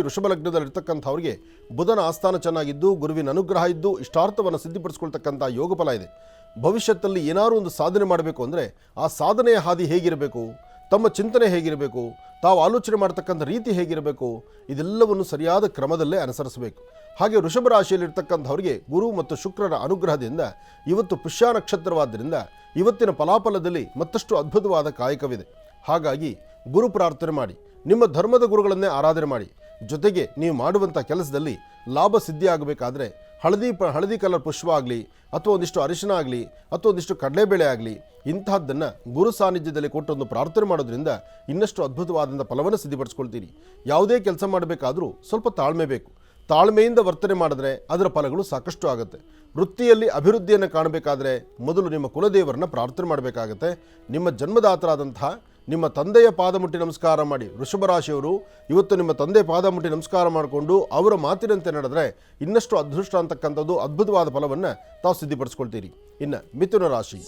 ವೃಷಭ ಲಗ್ನದಲ್ಲಿರ್ತಕ್ಕಂಥವ್ರಿಗೆ ಬುಧನ ಆಸ್ಥಾನ ಚೆನ್ನಾಗಿದ್ದು, ಗುರುವಿನ ಅನುಗ್ರಹ ಇದ್ದು, ಇಷ್ಟಾರ್ಥವನ್ನು ಸಿದ್ಧಿಪಡಿಸ್ಕೊಳ್ತಕ್ಕಂಥ ಯೋಗ ಫಲ ಇದೆ. ಭವಿಷ್ಯದಲ್ಲಿ ಏನಾದರೂ ಒಂದು ಸಾಧನೆ ಮಾಡಬೇಕು ಅಂದರೆ ಆ ಸಾಧನೆಯ ಹಾದಿ ಹೇಗಿರಬೇಕು, ತಮ್ಮ ಚಿಂತನೆ ಹೇಗಿರಬೇಕು, ತಾವು ಆಲೋಚನೆ ಮಾಡ್ತಕ್ಕಂಥ ರೀತಿ ಹೇಗಿರಬೇಕು, ಇದೆಲ್ಲವನ್ನು ಸರಿಯಾದ ಕ್ರಮದಲ್ಲೇ ಅನುಸರಿಸಬೇಕು. ಹಾಗೆ ವೃಷಭ ರಾಶಿಯಲ್ಲಿರ್ತಕ್ಕಂಥವ್ರಿಗೆ ಗುರು ಮತ್ತು ಶುಕ್ರರ ಅನುಗ್ರಹದಿಂದ ಇವತ್ತು ಪುಷ್ಯ ನಕ್ಷತ್ರವಾದ್ದರಿಂದ ಇವತ್ತಿನ ಫಲಾಫಲದಲ್ಲಿ ಮತ್ತಷ್ಟು ಅದ್ಭುತವಾದ ಕಾಯಕವಿದೆ. ಹಾಗಾಗಿ ಗುರು ಪ್ರಾರ್ಥನೆ ಮಾಡಿ, ನಿಮ್ಮ ಧರ್ಮದ ಗುರುಗಳನ್ನೇ ಆರಾಧನೆ ಮಾಡಿ. ಜೊತೆಗೆ ನೀವು ಮಾಡುವಂಥ ಕೆಲಸದಲ್ಲಿ ಲಾಭ ಸಿದ್ಧಿ ಆಗಬೇಕಾದ್ರೆ ಹಳದಿ ಕಲರ್ ಪುಷ್ಪ ಆಗಲಿ, ಅಥವಾ ಒಂದಿಷ್ಟು ಅರಿಶಿನ ಆಗಲಿ, ಅಥವಾ ಒಂದಿಷ್ಟು ಕಡಲೆಬೇಳೆ ಆಗಲಿ, ಇಂತಹದ್ದನ್ನು ಗುರು ಸಾನ್ನಿಧ್ಯದಲ್ಲಿ ಕೊಟ್ಟೊಂದು ಪ್ರಾರ್ಥನೆ ಮಾಡೋದ್ರಿಂದ ಇನ್ನಷ್ಟು ಅದ್ಭುತವಾದಂಥ ಫಲವನ್ನು ಸಿದ್ಧಿಪಡಿಸ್ಕೊಳ್ತೀರಿ. ಯಾವುದೇ ಕೆಲಸ ಮಾಡಬೇಕಾದ್ರೂ ಸ್ವಲ್ಪ ತಾಳ್ಮೆ ಬೇಕು. ತಾಳ್ಮೆಯಿಂದ ವರ್ತನೆ ಮಾಡಿದ್ರೆ ಅದರ ಫಲಗಳು ಸಾಕಷ್ಟು ಆಗುತ್ತೆ. ವೃತ್ತಿಯಲ್ಲಿ ಅಭಿವೃದ್ಧಿಯನ್ನು ಕಾಣಬೇಕಾದ್ರೆ ಮೊದಲು ನಿಮ್ಮ ಕುಲದೇವರನ್ನ ಪ್ರಾರ್ಥನೆ ಮಾಡಬೇಕಾಗತ್ತೆ. ನಿಮ್ಮ ಜನ್ಮದಾತರಾದಂತಹ ನಿಮ್ಮ ತಂದೆಯ ಪಾದ ಮುಟ್ಟಿ ನಮಸ್ಕಾರ ಮಾಡಿ. ವೃಷಭ ರಾಶಿಯವರು ಇವತ್ತು ನಿಮ್ಮ ತಂದೆ ಪಾದ ಮುಟ್ಟಿ ನಮಸ್ಕಾರ ಮಾಡಿಕೊಂಡು ಅವರ ಮಾತಿನಂತೆ ನಡೆದ್ರೆ ಇನ್ನಷ್ಟು ಅದೃಷ್ಟ ಅಂತಕ್ಕಂಥದ್ದು ಅದ್ಭುತವಾದ ಫಲವನ್ನು ತಾವು ಸಿದ್ಧಿಪಡಿಸ್ಕೊಳ್ತೀರಿ. ಇನ್ನು ಮಿಥುನ ರಾಶಿ.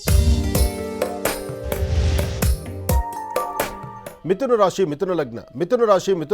ಮಿಥುನ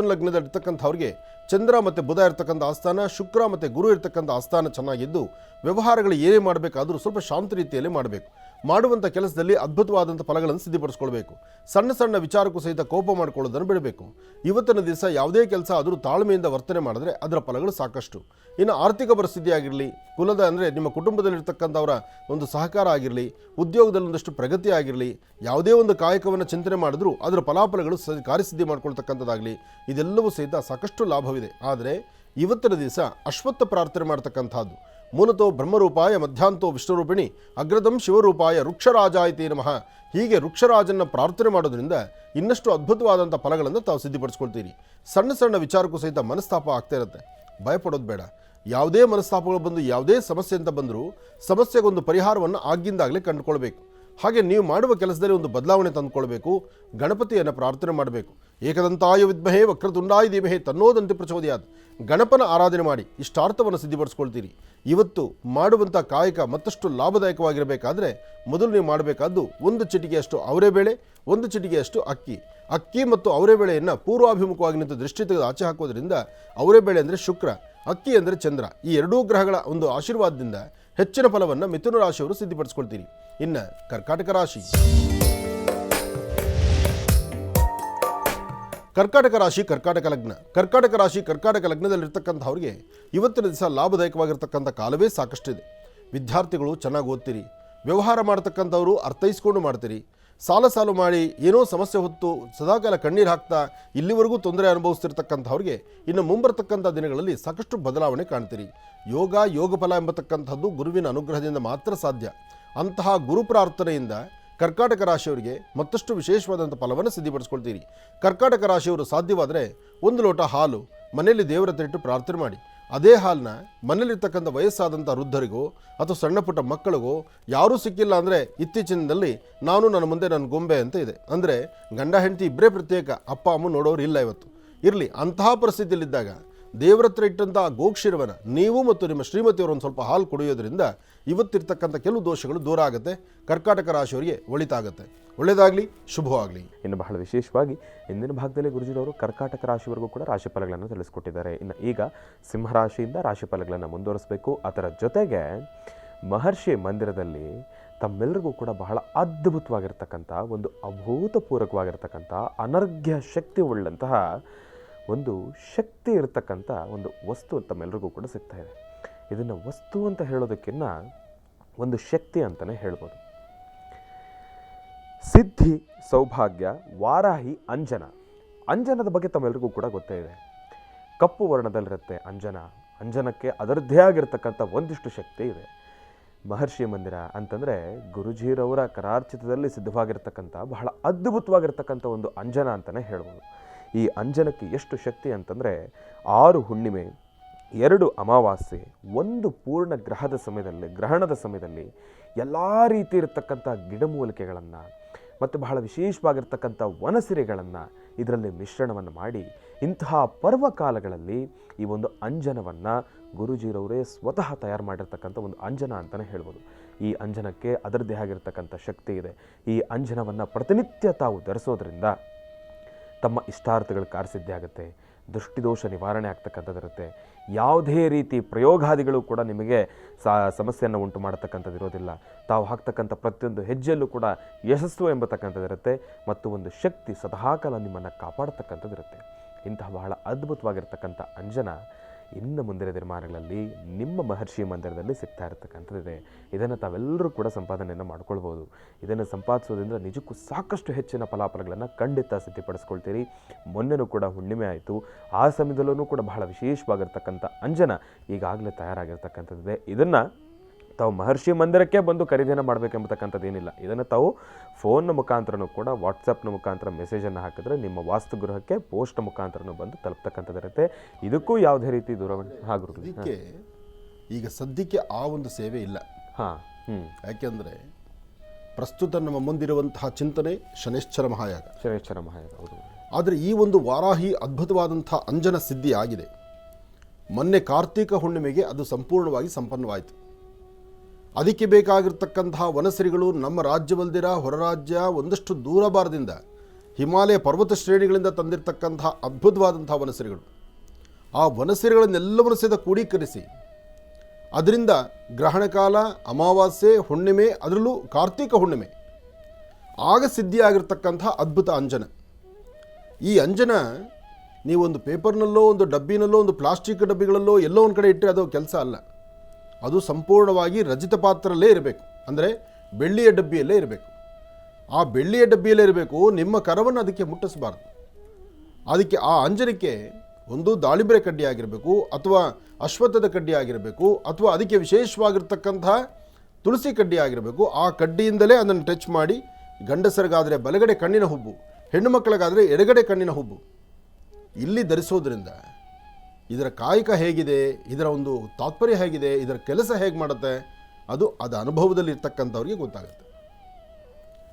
ಲಗ್ನದಲ್ಲಿರ್ತಕ್ಕಂಥವ್ರಿಗೆ ಚಂದ್ರ ಮತ್ತು ಬುಧ ಇರ್ತಕ್ಕಂಥ ಆಸ್ಥಾನ, ಶುಕ್ರ ಮತ್ತು ಗುರು ಇರ್ತಕ್ಕಂಥ ಆಸ್ಥಾನ ಚೆನ್ನಾಗಿದ್ದು, ವ್ಯವಹಾರಗಳು ಏನೇ ಮಾಡಬೇಕಾದರೂ ಸ್ವಲ್ಪ ಶಾಂತ ರೀತಿಯಲ್ಲಿ ಮಾಡಬೇಕು. ಮಾಡುವಂಥ ಕೆಲಸದಲ್ಲಿ ಅದ್ಭುತವಾದಂಥ ಫಲಗಳನ್ನು ಸಿದ್ಧಿಪಡಿಸ್ಕೊಳ್ಬೇಕು. ಸಣ್ಣ ಸಣ್ಣ ವಿಚಾರಕ್ಕೂ ಸಹಿತ ಕೋಪ ಮಾಡಿಕೊಳ್ಳೋದನ್ನು ಬಿಡಬೇಕು. ಇವತ್ತಿನ ದಿವಸ ಯಾವುದೇ ಕೆಲಸ ಆದರೂ ತಾಳ್ಮೆಯಿಂದ ವರ್ತನೆ ಮಾಡಿದ್ರೆ ಅದರ ಫಲಗಳು ಸಾಕಷ್ಟು. ಇನ್ನು ಆರ್ಥಿಕ ಪರಿಸ್ಥಿತಿ ಆಗಿರಲಿ, ಕುಲದ ಅಂದರೆ ನಿಮ್ಮ ಕುಟುಂಬದಲ್ಲಿರ್ತಕ್ಕಂಥವರ ಒಂದು ಸಹಕಾರ ಆಗಿರಲಿ, ಉದ್ಯೋಗದಲ್ಲಿ ಒಂದಷ್ಟು ಪ್ರಗತಿ ಆಗಿರಲಿ, ಯಾವುದೇ ಒಂದು ಕಾಯಕವನ್ನು ಚಿಂತನೆ ಮಾಡಿದ್ರೂ ಅದರ ಫಲಾಫಲಗಳು ಕಾರ್ಯಸಿದ್ಧಿ ಮಾಡ್ಕೊಳ್ತಕ್ಕಂಥದ್ದಾಗಲಿ, ಇದೆಲ್ಲವೂ ಸಹಿತ ಸಾಕಷ್ಟು ಲಾಭವಿದೆ. ಆದರೆ ಇವತ್ತಿನ ದಿವಸ ಅಶ್ವತ್ಥ ಪ್ರಾರ್ಥನೆ ಮಾಡ್ತಕ್ಕಂಥದ್ದು. ಮೂಲತೋ ಬ್ರಹ್ಮರೂಪಾಯ ಮಧ್ಯಾಂತೋ ವಿಷ್ಣುರೂಪಿಣಿ ಅಗ್ರದಂ ಶಿವರೂಪಾಯ ವೃಕ್ಷರಾಜಾಯಿತೇ ನಮಃ. ಹೀಗೆ ವೃಕ್ಷರಾಜನ ಪ್ರಾರ್ಥನೆ ಮಾಡೋದ್ರಿಂದ ಇನ್ನಷ್ಟು ಅದ್ಭುತವಾದಂಥ ಫಲಗಳನ್ನು ತಾವು ಸಿದ್ಧಿಪಡಿಸ್ಕೊಳ್ತೀರಿ. ಸಣ್ಣ ಸಣ್ಣ ವಿಚಾರಕ್ಕೂ ಸಹಿತ ಮನಸ್ತಾಪ ಆಗ್ತಾ ಇರುತ್ತೆ. ಭಯಪಡೋದು ಬೇಡ. ಯಾವುದೇ ಮನಸ್ತಾಪಗಳು ಬಂದು ಯಾವುದೇ ಸಮಸ್ಯೆ ಅಂತ ಬಂದರೂ ಸಮಸ್ಯೆಗೊಂದು ಪರಿಹಾರವನ್ನು ಆಗಿಂದಾಗಲೇ ಕಂಡುಕೊಳ್ಬೇಕು. ಹಾಗೆ ನೀವು ಮಾಡುವ ಕೆಲಸದಲ್ಲಿ ಒಂದು ಬದಲಾವಣೆ ತಂದುಕೊಳ್ಬೇಕು. ಗಣಪತಿಯನ್ನು ಪ್ರಾರ್ಥನೆ ಮಾಡಬೇಕು. ಏಕದಂತಾಯ ವಿದ್ಮಹೇ ವಕ್ರತುಂಡಾಯ ಧೀಮಹಿ ತನ್ನೋದಂತೆ ಪ್ರಚೋದಯಾತ್. ಗಣಪನ ಆರಾಧನೆ ಮಾಡಿ ಇಷ್ಟಾರ್ಥವನ್ನು ಸಿದ್ಧಿಪಡಿಸ್ಕೊಳ್ತೀರಿ. ಇವತ್ತು ಮಾಡುವಂಥ ಕಾಯಕ ಮತ್ತಷ್ಟು ಲಾಭದಾಯಕವಾಗಿರಬೇಕಾದ್ರೆ ಮೊದಲು ನೀವು ಮಾಡಬೇಕಾದ್ದು ಒಂದು ಚಿಟಿಕೆಯಷ್ಟು ಅವರೆಬೇಳೆ, ಒಂದು ಚಿಟಿಕೆಯಷ್ಟು ಅಕ್ಕಿ ಮತ್ತು ಅವರೆಬೇಳೆಯನ್ನು ಪೂರ್ವಾಭಿಮುಖವಾಗಿ ನಿಂತು ದೃಷ್ಟಿ ತೆಗೆದು ಆಚೆ ಹಾಕೋದ್ರಿಂದ, ಅವರೆಬೇಳೆ ಅಂದರೆ ಶುಕ್ರ, ಅಕ್ಕಿ ಅಂದರೆ ಚಂದ್ರ, ಈ ಎರಡೂ ಗ್ರಹಗಳ ಒಂದು ಆಶೀರ್ವಾದದಿಂದ ಹೆಚ್ಚಿನ ಫಲವನ್ನು ಮಿಥುನ ರಾಶಿಯವರು ಸಿದ್ಧಿಪಡಿಸ್ಕೊಳ್ತೀರಿ. ಇನ್ನು ಕರ್ಕಾಟಕ ರಾಶಿ. ಕರ್ಕಾಟಕ ಲಗ್ನದಲ್ಲಿರ್ತಕ್ಕಂಥವ್ರಿಗೆ ಇವತ್ತಿನ ದಿವಸ ಲಾಭದಾಯಕವಾಗಿರ್ತಕ್ಕಂಥ ಕಾಲವೇ ಸಾಕಷ್ಟಿದೆ. ವಿದ್ಯಾರ್ಥಿಗಳು ಚೆನ್ನಾಗಿ ಓದ್ತೀರಿ. ವ್ಯವಹಾರ ಮಾಡ್ತಕ್ಕಂಥವರು ಅರ್ಥೈಸ್ಕೊಂಡು ಮಾಡ್ತೀರಿ. ಸಾಲು ಮಾಡಿ ಏನೋ ಸಮಸ್ಯೆ ಹೊತ್ತು ಸದಾಕಾಲ ಕಣ್ಣೀರು ಹಾಕ್ತಾ ಇಲ್ಲಿವರೆಗೂ ತೊಂದರೆ ಅನುಭವಿಸ್ತಿರ್ತಕ್ಕಂಥವ್ರಿಗೆ ಇನ್ನು ಮುಂಬರ್ತಕ್ಕಂಥ ದಿನಗಳಲ್ಲಿ ಸಾಕಷ್ಟು ಬದಲಾವಣೆ ಕಾಣ್ತೀರಿ. ಯೋಗ ಫಲ ಎಂಬತಕ್ಕಂಥದ್ದು ಗುರುವಿನ ಅನುಗ್ರಹದಿಂದ ಮಾತ್ರ ಸಾಧ್ಯ. ಅಂತಹ ಗುರು ಪ್ರಾರ್ಥನೆಯಿಂದ ಕರ್ಕಾಟಕ ರಾಶಿಯವರಿಗೆ ಮತ್ತಷ್ಟು ವಿಶೇಷವಾದಂಥ ಫಲವನ್ನು ಸಿದ್ಧಿಪಡಿಸ್ಕೊಳ್ತೀರಿ. ಕರ್ಕಾಟಕ ರಾಶಿಯವರು ಸಾಧ್ಯವಾದರೆ ಒಂದು ಲೋಟ ಹಾಲು ಮನೆಯಲ್ಲಿ ದೇವರ ಹತ್ರ ಇಟ್ಟು ಪ್ರಾರ್ಥನೆ ಮಾಡಿ. ಅದೇ ಹಾಲನ್ನ ಮನೇಲಿರ್ತಕ್ಕಂಥ ವಯಸ್ಸಾದಂಥ ವೃದ್ಧರಿಗೋ ಅಥವಾ ಸಣ್ಣ ಪುಟ್ಟ ಮಕ್ಕಳಿಗೋ ಯಾರೂ ಸಿಕ್ಕಿಲ್ಲ ಅಂದರೆ ಇತ್ತೀಚಿನಲ್ಲಿ ನನ್ನ ಮುಂದೆ ನನ್ನ ಗೊಂಬೆ ಅಂತ ಇದೆ ಅಂದರೆ ಗಂಡ ಹೆಂಡತಿ ಇಬ್ಬರೇ ಪ್ರತ್ಯೇಕ, ಅಪ್ಪ ಅಮ್ಮ ನೋಡೋರು ಇಲ್ಲ ಇವತ್ತು ಇರಲಿ. ಅಂತಹ ಪರಿಸ್ಥಿತಿಯಲ್ಲಿದ್ದಾಗ ದೇವರ ಹತ್ರ ಇಟ್ಟಂಥ ಗೋಕ್ಷೀರವನ್ನು ನೀವು ಮತ್ತು ನಿಮ್ಮ ಶ್ರೀಮತಿಯವರು ಒಂದು ಸ್ವಲ್ಪ ಹಾಲು ಕುಡಿಯೋದ್ರಿಂದ ಇವತ್ತಿರ್ತಕ್ಕಂಥ ಕೆಲವು ದೋಷಗಳು ದೂರ ಆಗುತ್ತೆ. ಕರ್ಕಾಟಕ ರಾಶಿಯವರಿಗೆ ಒಳಿತಾಗುತ್ತೆ. ಒಳ್ಳೆಯದಾಗಲಿ, ಶುಭವಾಗಲಿ. ಇನ್ನು ಬಹಳ ವಿಶೇಷವಾಗಿ ಇಂದಿನ ಭಾಗದಲ್ಲಿ ಗುರುಜಿರವರು ಕರ್ಕಾಟಕ ರಾಶಿವರೆಗೂ ಕೂಡ ರಾಶಿಫಲಗಳನ್ನು ತಿಳಿಸ್ಕೊಟ್ಟಿದ್ದಾರೆ. ಇನ್ನು ಈಗ ಸಿಂಹರಾಶಿಯಿಂದ ರಾಶಿಫಲಗಳನ್ನು ಮುಂದುವರಿಸಬೇಕು. ಅದರ ಜೊತೆಗೆ ಮಹರ್ಷಿ ಮಂದಿರದಲ್ಲಿ ತಮ್ಮೆಲ್ಲರಿಗೂ ಕೂಡ ಬಹಳ ಅದ್ಭುತವಾಗಿರ್ತಕ್ಕಂಥ ಒಂದು ಅಭೂತಪೂರ್ವಕವಾಗಿರ್ತಕ್ಕಂಥ ಅನರ್ಘ್ಯ ಶಕ್ತಿ ಉಳ್ಳಂತಹ ಒಂದು ಶಕ್ತಿ ಇರತಕ್ಕಂಥ ಒಂದು ವಸ್ತು ತಮ್ಮೆಲ್ಲರಿಗೂ ಕೂಡ ಸಿಗ್ತಾ ಇದೆ. ಇದನ್ನು ವಸ್ತು ಅಂತ ಹೇಳೋದಕ್ಕಿಂತ ಒಂದು ಶಕ್ತಿ ಅಂತಲೇ ಹೇಳ್ಬೋದು. ಸಿದ್ಧಿ, ಸೌಭಾಗ್ಯ, ವಾರಾಹಿ, ಅಂಜನದ ಬಗ್ಗೆ ತಮ್ಮೆಲ್ಲರಿಗೂ ಕೂಡ ಗೊತ್ತೇ ಇದೆ. ಕಪ್ಪು ವರ್ಣದಲ್ಲಿರುತ್ತೆ ಅಂಜನಕ್ಕೆ ಅದರದ್ದೇ ಆಗಿರ್ತಕ್ಕಂಥ ಒಂದಿಷ್ಟು ಶಕ್ತಿ ಇದೆ. ಮಹರ್ಷಿ ಮಂದಿರ ಅಂತಂದರೆ ಗುರುಜಿರವರ ಕರಾರ್ಚಿತದಲ್ಲಿ ಸಿದ್ಧವಾಗಿರ್ತಕ್ಕಂಥ ಬಹಳ ಅದ್ಭುತವಾಗಿರ್ತಕ್ಕಂಥ ಒಂದು ಅಂಜನ ಅಂತಲೇ ಹೇಳ್ಬೋದು. ಈ ಅಂಜನಕ್ಕೆ ಎಷ್ಟು ಶಕ್ತಿ ಅಂತಂದರೆ 6 ಹುಣ್ಣಿಮೆ, 2 ಅಮಾವಾಸ್ಯೆ, 1 ಪೂರ್ಣ ಗ್ರಹಣದ ಸಮಯದಲ್ಲಿ ಎಲ್ಲ ರೀತಿ ಇರತಕ್ಕಂಥ ಗಿಡಮೂಲಿಕೆಗಳನ್ನು ಮತ್ತು ಬಹಳ ವಿಶೇಷವಾಗಿರ್ತಕ್ಕಂಥ ವನಸಿರಿಗಳನ್ನು ಇದರಲ್ಲಿ ಮಿಶ್ರಣವನ್ನು ಮಾಡಿ ಇಂತಹ ಪರ್ವಕಾಲಗಳಲ್ಲಿ ಈ ಒಂದು ಅಂಜನವನ್ನು ಗುರೂಜಿರವರೇ ಸ್ವತಃ ತಯಾರು ಮಾಡಿರ್ತಕ್ಕಂಥ ಒಂದು ಅಂಜನ ಅಂತಲೇ ಹೇಳ್ಬೋದು. ಈ ಅಂಜನಕ್ಕೆ ಅದರದ್ದೇ ಆಗಿರ್ತಕ್ಕಂಥ ಶಕ್ತಿ ಇದೆ. ಈ ಅಂಜನವನ್ನು ಪ್ರತಿನಿತ್ಯ ತಾವು ಧರಿಸೋದ್ರಿಂದ ತಮ್ಮ ಇಷ್ಟಾರ್ಥಗಳು ಕಾರ್ಯಸಿದ್ಧಿ ಆಗುತ್ತೆ, ದೃಷ್ಟಿದೋಷ ನಿವಾರಣೆ ಆಗ್ತಕ್ಕಂಥದ್ದಿರುತ್ತೆ, ಯಾವುದೇ ರೀತಿ ಪ್ರಯೋಗಾದಿಗಳು ಕೂಡ ನಿಮಗೆ ಸಮಸ್ಯೆಯನ್ನು ಉಂಟು ಮಾಡತಕ್ಕಂಥದ್ದು ಇರೋದಿಲ್ಲ. ತಾವು ಹಾಕ್ತಕ್ಕಂಥ ಪ್ರತಿಯೊಂದು ಹೆಜ್ಜೆಯಲ್ಲೂ ಕೂಡ ಯಶಸ್ಸು ಎಂಬತಕ್ಕಂಥದ್ದಿರುತ್ತೆ ಮತ್ತು ಒಂದು ಶಕ್ತಿ ಸದಾಕಾಲ ನಿಮ್ಮನ್ನು ಕಾಪಾಡತಕ್ಕಂಥದ್ದಿರುತ್ತೆ. ಇಂತಹ ಬಹಳ ಅದ್ಭುತವಾಗಿರ್ತಕ್ಕಂಥ ಅಂಜನ ಇನ್ನು ಮುಂದಿನ ದಿನಮಾನಗಳಲ್ಲಿ ನಿಮ್ಮ ಮಹರ್ಷಿ ಮಂದಿರದಲ್ಲಿ ಸಿಗ್ತಾ ಇರತಕ್ಕಂಥದ್ದಿದೆ. ಇದನ್ನು ತಾವೆಲ್ಲರೂ ಕೂಡ ಸಂಪಾದನೆಯನ್ನು ಮಾಡ್ಕೊಳ್ಬೋದು. ಇದನ್ನು ಸಂಪಾದಿಸೋದ್ರಿಂದ ನಿಜಕ್ಕೂ ಸಾಕಷ್ಟು ಹೆಚ್ಚಿನ ಫಲಾಫಲಗಳನ್ನು ಖಂಡಿತ ಸಿದ್ಧಪಡಿಸ್ಕೊಳ್ತೀರಿ. ಮೊನ್ನೆನೂ ಕೂಡ ಹುಣ್ಣಿಮೆ ಆಯಿತು. ಆ ಸಮಯದಲ್ಲೂ ಕೂಡ ಬಹಳ ವಿಶೇಷವಾಗಿರ್ತಕ್ಕಂಥ ಅಂಜನ ಈಗಾಗಲೇ ತಯಾರಾಗಿರ್ತಕ್ಕಂಥದ್ದಿದೆ. ಇದನ್ನು ತಾವು ಮಹರ್ಷಿ ಮಂದಿರಕ್ಕೆ ಬಂದು ಖರೀದಿಯನ್ನು ಮಾಡಬೇಕೆಂಬತಕ್ಕಂಥದ್ದು ಏನಿಲ್ಲ. ಇದನ್ನು ತಾವು ಫೋನ್ನ ಮುಖಾಂತರನೂ ಕೂಡ ವಾಟ್ಸಪ್ನ ಮುಖಾಂತರ ಮೆಸೇಜನ್ನು ಹಾಕಿದ್ರೆ ನಿಮ್ಮ ವಾಸ್ತುಗೃಹಕ್ಕೆ ಪೋಸ್ಟ್ ಮುಖಾಂತರನೂ ಬಂದು ತಲುಪ್ತಕ್ಕಂಥದ್ದಿರುತ್ತೆ. ಇದಕ್ಕೂ ಯಾವುದೇ ರೀತಿ ದೂರವಾಣಿ ಇದಕ್ಕೆ ಈಗ ಸದ್ಯಕ್ಕೆ ಆ ಒಂದು ಸೇವೆ ಇಲ್ಲ. ಯಾಕೆಂದರೆ ಪ್ರಸ್ತುತ ನಮ್ಮ ಮುಂದಿರುವಂತಹ ಚಿಂತನೆ ಶನೈಶ್ಚರ ಮಹಾಯಾಗ. ಹೌದು. ಆದರೆ ಈ ಒಂದು ವಾರಾಹಿ ಅದ್ಭುತವಾದಂಥ ಅಂಜನ ಸಿದ್ಧಿ ಆಗಿದೆ. ಮೊನ್ನೆ ಕಾರ್ತೀಕ ಹುಣ್ಣಿಮೆಗೆ ಅದು ಸಂಪೂರ್ಣವಾಗಿ ಸಂಪನ್ನವಾಯಿತು. ಅದಕ್ಕೆ ಬೇಕಾಗಿರ್ತಕ್ಕಂತಹ ವನಸಿರಿಗಳು ನಮ್ಮ ರಾಜ್ಯವಲ್ದಿರ ಹೊರ ರಾಜ್ಯ ಒಂದಷ್ಟು ದೂರಭಾರದಿಂದ ಹಿಮಾಲಯ ಪರ್ವತ ಶ್ರೇಣಿಗಳಿಂದ ತಂದಿರತಕ್ಕಂತಹ ಅದ್ಭುತವಾದಂತಹ ವನಸಿರಿಗಳು. ಆ ವನಸಿರಿಗಳನ್ನೆಲ್ಲವನ್ನು ಸಹಿತ ಕ್ರೋಢೀಕರಿಸಿ ಅದರಿಂದ ಗ್ರಹಣಕಾಲ, ಅಮಾವಾಸ್ಯೆ, ಹುಣ್ಣಿಮೆ, ಅದರಲ್ಲೂ ಕಾರ್ತೀಕ ಹುಣ್ಣಿಮೆ ಆಗ ಸಿದ್ಧಿಯಾಗಿರ್ತಕ್ಕಂಥ ಅದ್ಭುತ ಅಂಜನ. ಈ ಅಂಜನ ನೀವೊಂದು ಪೇಪರ್ನಲ್ಲೋ, ಒಂದು ಡಬ್ಬಿನಲ್ಲೋ, ಒಂದು ಪ್ಲಾಸ್ಟಿಕ್ ಡಬ್ಬಿಗಳಲ್ಲೋ ಎಲ್ಲೋ ಒಂದು ಕಡೆ ಇಟ್ಟರೆ ಅದು ಕೆಲಸ ಅಲ್ಲ. ಅದು ಸಂಪೂರ್ಣವಾಗಿ ರಜಿತ ಪಾತ್ರಲ್ಲೇ ಇರಬೇಕು, ಅಂದರೆ ಬೆಳ್ಳಿಯ ಡಬ್ಬಿಯಲ್ಲೇ ಇರಬೇಕು. ಆ ಬೆಳ್ಳಿಯ ಡಬ್ಬಿಯಲ್ಲೇ ಇರಬೇಕು. ನಿಮ್ಮ ಕರವನ್ನು ಅದಕ್ಕೆ ಮುಟ್ಟಿಸಬಾರ್ದು. ಅದಕ್ಕೆ ಆ ಅಂಜನಕ್ಕೆ ಒಂದು ದಾಳಿಂಬೆ ಕಡ್ಡಿ ಆಗಿರಬೇಕು, ಅಥವಾ ಅಶ್ವತ್ಥದ ಕಡ್ಡಿ ಆಗಿರಬೇಕು, ಅಥವಾ ಅದಕ್ಕೆ ವಿಶೇಷವಾಗಿರ್ತಕ್ಕಂತಹ ತುಳಸಿ ಕಡ್ಡಿ ಆಗಿರಬೇಕು. ಆ ಕಡ್ಡಿಯಿಂದಲೇ ಅದನ್ನು ಟಚ್ ಮಾಡಿ, ಗಂಡಸರಿಗಾದರೆ ಬಲಗಡೆ ಕಣ್ಣಿನ ಹುಬ್ಬು, ಹೆಣ್ಣು ಮಕ್ಕಳಿಗಾದರೆ ಎಡಗಡೆ ಕಣ್ಣಿನ ಹುಬ್ಬು ಇಲ್ಲಿ ಧರಿಸೋದ್ರಿಂದ ಇದರ ಕಾಯಕ ಹೇಗಿದೆ, ಇದರ ಒಂದು ತಾತ್ಪರ್ಯ ಹೇಗಿದೆ, ಇದರ ಕೆಲಸ ಹೇಗೆ ಮಾಡುತ್ತೆ, ಅದು ಅನುಭವದಲ್ಲಿ ಇರ್ತಕ್ಕಂಥವ್ರಿಗೆ ಗೊತ್ತಾಗುತ್ತೆ.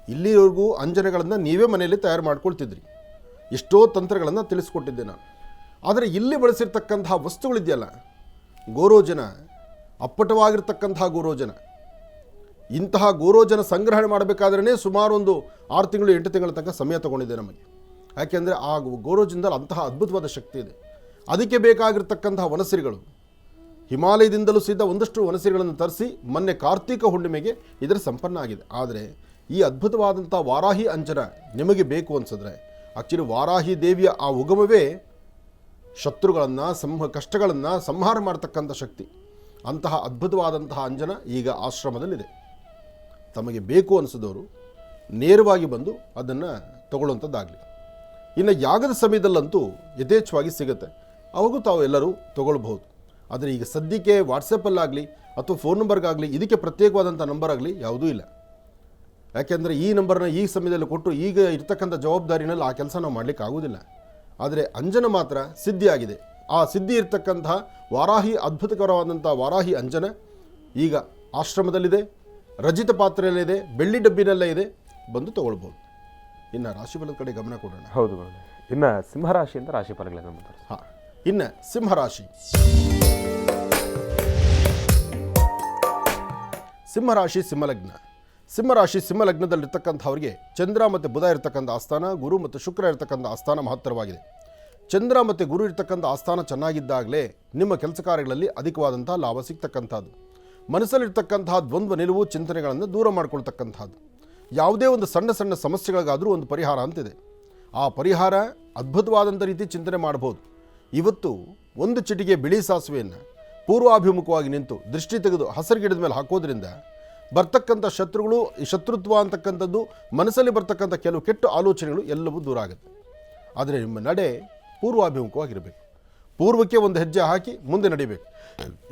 ಇಲ್ಲಿವರೆಗೂ ಅಂಜನಗಳನ್ನು ನೀವೇ ಮನೆಯಲ್ಲಿ ತಯಾರು ಮಾಡ್ಕೊಳ್ತಿದ್ರಿ. ಎಷ್ಟೋ ತಂತ್ರಗಳನ್ನು ತಿಳಿಸ್ಕೊಟ್ಟಿದ್ದೆ ನಾನು. ಆದರೆ ಇಲ್ಲಿ ಬಳಸಿರ್ತಕ್ಕಂತಹ ವಸ್ತುಗಳಿದೆಯಲ್ಲ, ಗೋರೋಜನ, ಅಪ್ಪಟವಾಗಿರ್ತಕ್ಕಂತಹ ಗೋರೋಜನ. ಇಂತಹ ಗೋರೋಜನ ಸಂಗ್ರಹಣೆ ಮಾಡಬೇಕಾದ್ರೇ ಸುಮಾರು ಒಂದು 6 ತಿಂಗಳು 8 ತಿಂಗಳ ತನಕ ಸಮಯ ತಗೊಂಡಿದೆ ನಮಗೆ. ಯಾಕೆಂದರೆ ಆ ಗೋರೋಜನದಲ್ಲಿ ಅಂತಹ ಅದ್ಭುತವಾದ ಶಕ್ತಿ ಇದೆ. ಅದಕ್ಕೆ ಬೇಕಾಗಿರ್ತಕ್ಕಂತಹ ವನಸಿರಿಗಳು ಹಿಮಾಲಯದಿಂದಲೂ ಸಹಿತ ಒಂದಷ್ಟು ವನಸಿರಿಗಳನ್ನು ತರಿಸಿ ಮೊನ್ನೆ ಕಾರ್ತೀಕ ಹುಣ್ಣಿಮೆಗೆ ಇದರ ಸಂಪನ್ನ ಆಗಿದೆ. ಆದರೆ ಈ ಅದ್ಭುತವಾದಂಥ ವಾರಾಹಿ ಅಂಜನ ನಿಮಗೆ ಬೇಕು ಅನಿಸಿದ್ರೆ, ಆಕ್ಚುಲಿ ವಾರಾಹಿ ದೇವಿಯ ಆ ಉಗಮವೇ ಶತ್ರುಗಳನ್ನು ಕಷ್ಟಗಳನ್ನು ಸಂಹಾರ ಮಾಡತಕ್ಕಂಥ ಶಕ್ತಿ. ಅಂತಹ ಅದ್ಭುತವಾದಂತಹ ಅಂಜನ ಈಗ ಆಶ್ರಮದಲ್ಲಿದೆ. ತಮಗೆ ಬೇಕು ಅನಿಸಿದವರು ನೇರವಾಗಿ ಬಂದು ಅದನ್ನು ತಗೊಳ್ಳುವಂಥದ್ದಾಗಲಿ. ಇನ್ನು ಯಾಗದ ಸಮಯದಲ್ಲಂತೂ ಯಥೇಚ್ಛವಾಗಿ ಸಿಗುತ್ತೆ, ಅವಾಗೂ ತಾವು ಎಲ್ಲರೂ ತೊಗೊಳ್ಬಹುದು. ಆದರೆ ಈಗ ಸದ್ಯಕ್ಕೆ ವಾಟ್ಸಪ್ಪಲ್ಲಾಗಲಿ ಅಥವಾ ಫೋನ್ ನಂಬರ್ಗಾಗಲಿ ಇದಕ್ಕೆ ಪ್ರತ್ಯೇಕವಾದಂಥ ನಂಬರ್ ಆಗಲಿ ಯಾವುದೂ ಇಲ್ಲ. ಯಾಕೆಂದರೆ ಈ ನಂಬರ್ನ ಈ ಸಮಯದಲ್ಲಿ ಕೊಟ್ಟು ಈಗ ಇರ್ತಕ್ಕಂಥ ಜವಾಬ್ದಾರಿನಲ್ಲಿ ಆ ಕೆಲಸ ನಾವು ಮಾಡಲಿಕ್ಕೆ ಆಗೋದಿಲ್ಲ. ಆದರೆ ಅಂಜನ ಮಾತ್ರ ಸಿದ್ಧಿಯಾಗಿದೆ. ಆ ಸಿದ್ಧಿ ಇರ್ತಕ್ಕಂತಹ ವಾರಾಹಿ, ಅದ್ಭುತಕರವಾದಂಥ ವಾರಾಹಿ ಅಂಜನ ಈಗ ಆಶ್ರಮದಲ್ಲಿದೆ, ರಜಿತ ಪಾತ್ರೆಯಲ್ಲಿದೆ, ಬೆಳ್ಳಿ ಡಬ್ಬಿನಲ್ಲೇ ಇದೆ, ಬಂದು ತೊಗೊಳ್ಬೋದು. ಇನ್ನು ರಾಶಿಫಲದ ಕಡೆ ಗಮನ ಕೊಡೋಣ. ಹೌದು, ಇನ್ನು ಸಿಂಹರಾಶಿಯಿಂದ ರಾಶಿಫಲಗಳನ್ನು ಮಾತಾಡೋಣ. ಹಾಂ, ಇನ್ನು ಸಿಂಹರಾಶಿ. ಸಿಂಹರಾಶಿ ಸಿಂಹಲಗ್ನ. ಸಿಂಹರಾಶಿ ಸಿಂಹಲಗ್ನದಲ್ಲಿರ್ತಕ್ಕಂಥವ್ರಿಗೆ ಚಂದ್ರ ಮತ್ತು ಬುಧ ಇರತಕ್ಕಂಥ ಆಸ್ಥಾನ, ಗುರು ಮತ್ತು ಶುಕ್ರ ಇರತಕ್ಕಂಥ ಆಸ್ಥಾನ ಮಹತ್ತರವಾಗಿದೆ. ಚಂದ್ರ ಮತ್ತು ಗುರು ಇರತಕ್ಕಂಥ ಆಸ್ಥಾನ ಚೆನ್ನಾಗಿದ್ದಾಗಲೇ ನಿಮ್ಮ ಕೆಲಸ ಕಾರ್ಯಗಳಲ್ಲಿ ಅಧಿಕವಾದಂಥ ಲಾಭ ಸಿಗ್ತಕ್ಕಂಥದ್ದು. ಮನಸ್ಸಲ್ಲಿರ್ತಕ್ಕಂತಹ ದ್ವಂದ್ವ ನಿಲುವು ಚಿಂತನೆಗಳನ್ನು ದೂರ ಮಾಡ್ಕೊಳ್ತಕ್ಕಂಥದ್ದು. ಯಾವುದೇ ಒಂದು ಸಣ್ಣ ಸಣ್ಣ ಸಮಸ್ಯೆಗಳಿಗಾದರೂ ಒಂದು ಪರಿಹಾರ ಅಂತಿದೆ. ಆ ಪರಿಹಾರ ಅದ್ಭುತವಾದಂಥ ರೀತಿ ಚಿಂತನೆ ಮಾಡ್ಬೋದು. ಇವತ್ತು ಒಂದು ಚಿಟಿಗೆ ಬಿಳಿ ಸಾಸಿವೆಯನ್ನು ಪೂರ್ವಾಭಿಮುಖವಾಗಿ ನಿಂತು ದೃಷ್ಟಿ ತೆಗೆದು ಹಸಿರು ಗಿಡದ ಮೇಲೆ ಹಾಕೋದ್ರಿಂದ ಬರ್ತಕ್ಕಂಥ ಶತ್ರುಗಳು, ಈ ಶತ್ರುತ್ವ ಅಂತಕ್ಕಂಥದ್ದು, ಮನಸ್ಸಲ್ಲಿ ಬರ್ತಕ್ಕಂಥ ಕೆಲವು ಕೆಟ್ಟ ಆಲೋಚನೆಗಳು ಎಲ್ಲವೂ ದೂರ ಆಗುತ್ತೆ. ಆದರೆ ನಿಮ್ಮ ನಡೆ ಪೂರ್ವಾಭಿಮುಖವಾಗಿರಬೇಕು. ಪೂರ್ವಕ್ಕೆ ಒಂದು ಹೆಜ್ಜೆ ಹಾಕಿ ಮುಂದೆ ನಡಿಬೇಕು.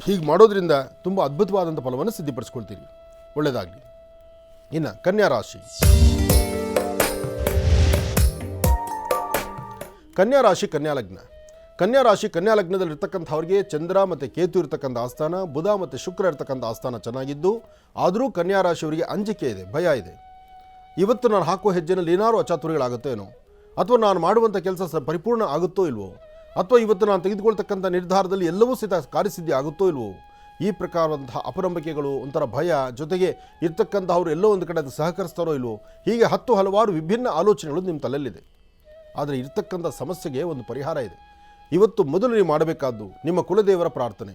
ಹೀಗೆ ಮಾಡೋದ್ರಿಂದ ತುಂಬ ಅದ್ಭುತವಾದಂಥ ಫಲವನ್ನು ಸಿದ್ಧಿಪಡಿಸ್ಕೊಳ್ತೀರಿ. ಒಳ್ಳೆಯದಾಗಲಿ. ಇನ್ನು ಕನ್ಯಾ ರಾಶಿ. ಕನ್ಯಾ ರಾಶಿ ಕನ್ಯಾ ಲಗ್ನ. ಕನ್ಯಾ ರಾಶಿ ಕನ್ಯಾ ಲಗ್ನದಲ್ಲಿರ್ತಕ್ಕಂಥವ್ರಿಗೆ ಚಂದ್ರ ಮತ್ತು ಕೇತು ಇರತಕ್ಕಂಥ ಆಸ್ಥಾನ, ಬುಧ ಮತ್ತು ಶುಕ್ರ ಇರತಕ್ಕಂಥ ಆಸ್ಥಾನ ಚೆನ್ನಾಗಿದ್ದು, ಆದರೂ ಕನ್ಯಾ ರಾಶಿಯವರಿಗೆ ಅಂಜಿಕೆ ಇದೆ, ಭಯ ಇದೆ. ಇವತ್ತು ನಾನು ಹಾಕುವ ಹೆಜ್ಜೆನಲ್ಲಿ ಏನಾರು ಅಚಾತುರ್ಯಗಳಾಗುತ್ತೋ ಏನೋ, ಅಥವಾ ನಾನು ಮಾಡುವಂಥ ಕೆಲಸ ಪರಿಪೂರ್ಣ ಆಗುತ್ತೋ ಇಲ್ವೋ, ಅಥವಾ ಇವತ್ತು ನಾನು ತೆಗೆದುಕೊಳ್ತಕ್ಕಂಥ ನಿರ್ಧಾರದಲ್ಲಿ ಎಲ್ಲವೂ ಸಹಿತ ಕಾರ್ಯಸಿದ್ಧಿ ಆಗುತ್ತೋ ಇಲ್ವೋ, ಈ ಪ್ರಕಾರವಂತಹ ಅಪನಂಬಿಕೆಗಳು, ಒಂಥರ ಭಯ, ಜೊತೆಗೆ ಇರ್ತಕ್ಕಂಥವ್ರು ಎಲ್ಲೋ ಒಂದು ಕಡೆ ಅದು ಸಹಕರಿಸ್ತಾರೋ ಇಲ್ವೋ, ಹೀಗೆ ಹಲವಾರು ವಿಭಿನ್ನ ಆಲೋಚನೆಗಳು ನಿಮ್ಮ ತಲೆಯಲ್ಲಿದೆ. ಆದರೆ ಇರ್ತಕ್ಕಂಥ ಸಮಸ್ಯೆಗೆ ಒಂದು ಪರಿಹಾರ ಇದೆ. ಇವತ್ತು ಮೊದಲು ನೀವು ಮಾಡಬೇಕಾದ್ದು ನಿಮ್ಮ ಕುಲದೇವರ ಪ್ರಾರ್ಥನೆ.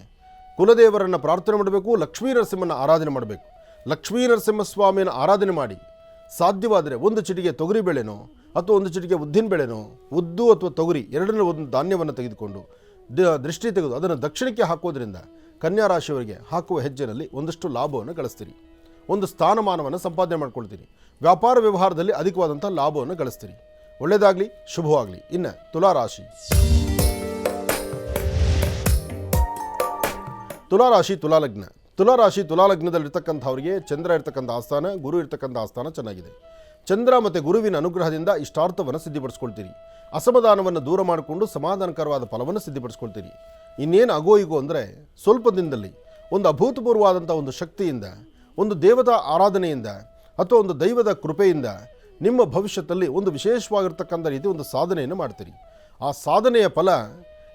ಕುಲದೇವರನ್ನು ಪ್ರಾರ್ಥನೆ ಮಾಡಬೇಕು, ಲಕ್ಷ್ಮೀ ನರಸಿಂಹನ ಆರಾಧನೆ ಮಾಡಬೇಕು. ಲಕ್ಷ್ಮೀ ನರಸಿಂಹಸ್ವಾಮಿಯನ್ನು ಆರಾಧನೆ ಮಾಡಿ ಸಾಧ್ಯವಾದರೆ ಒಂದು ಚಿಟಿಗೆ ತೊಗರಿ ಬೇಳೆನೋ ಅಥವಾ ಒಂದು ಚಿಟಿಗೆ ಉದ್ದಿನ ಬೇಳೆನೋ, ಉದ್ದು ಅಥವಾ ತೊಗರಿ ಎರಡನೇ ಒಂದು ಧಾನ್ಯವನ್ನು ತೆಗೆದುಕೊಂಡು ದೃಷ್ಟಿ ತೆಗೆದು ಅದನ್ನು ದಕ್ಷಿಣಕ್ಕೆ ಹಾಕೋದ್ರಿಂದ ಕನ್ಯಾ ರಾಶಿಯವರಿಗೆ ಹಾಕುವ ಹೆಜ್ಜೆನಲ್ಲಿ ಒಂದಷ್ಟು ಲಾಭವನ್ನು ಗಳಿಸ್ತೀರಿ, ಒಂದು ಸ್ಥಾನಮಾನವನ್ನು ಸಂಪಾದನೆ ಮಾಡ್ಕೊಳ್ತೀರಿ, ವ್ಯಾಪಾರ ವ್ಯವಹಾರದಲ್ಲಿ ಅಧಿಕವಾದಂಥ ಲಾಭವನ್ನು ಗಳಿಸ್ತೀರಿ. ಒಳ್ಳೆಯದಾಗಲಿ, ಶುಭವಾಗಲಿ. ಇನ್ನು ತುಲಾರಾಶಿ. ತುಲಾರಾಶಿ ತುಲಾಲಗ್ನ. ತುಲಾರಾಶಿ ತುಲಾಲಗ್ನದಲ್ಲಿರ್ತಕ್ಕಂಥವ್ರಿಗೆ ಚಂದ್ರ ಇರ್ತಕ್ಕಂಥ ಆಸ್ಥಾನ, ಗುರು ಇರ್ತಕ್ಕಂಥ ಆಸ್ಥಾನ ಚೆನ್ನಾಗಿದೆ. ಚಂದ್ರ ಮತ್ತು ಗುರುವಿನ ಅನುಗ್ರಹದಿಂದ ಇಷ್ಟಾರ್ಥವನ್ನು ಸಿದ್ಧಿಪಡಿಸ್ಕೊಳ್ತೀರಿ. ಅಸಮಾಧಾನವನ್ನು ದೂರ ಮಾಡಿಕೊಂಡು ಸಮಾಧಾನಕರವಾದ ಫಲವನ್ನು ಸಿದ್ಧಿಪಡಿಸ್ಕೊಳ್ತೀರಿ. ಇನ್ನೇನು ಆಗೋ ಈಗೋ ಅಂದರೆ ಸ್ವಲ್ಪ ದಿನದಲ್ಲಿ ಒಂದು ಅಭೂತಪೂರ್ವವಾದಂಥ ಒಂದು ಶಕ್ತಿಯಿಂದ, ಒಂದು ದೇವತಾ ಆರಾಧನೆಯಿಂದ ಅಥವಾ ಒಂದು ದೈವದ ಕೃಪೆಯಿಂದ ನಿಮ್ಮ ಭವಿಷ್ಯದಲ್ಲಿ ಒಂದು ವಿಶೇಷವಾಗಿರ್ತಕ್ಕಂಥ ರೀತಿ ಒಂದು ಸಾಧನೆಯನ್ನು ಮಾಡ್ತೀರಿ. ಆ ಸಾಧನೆಯ ಫಲ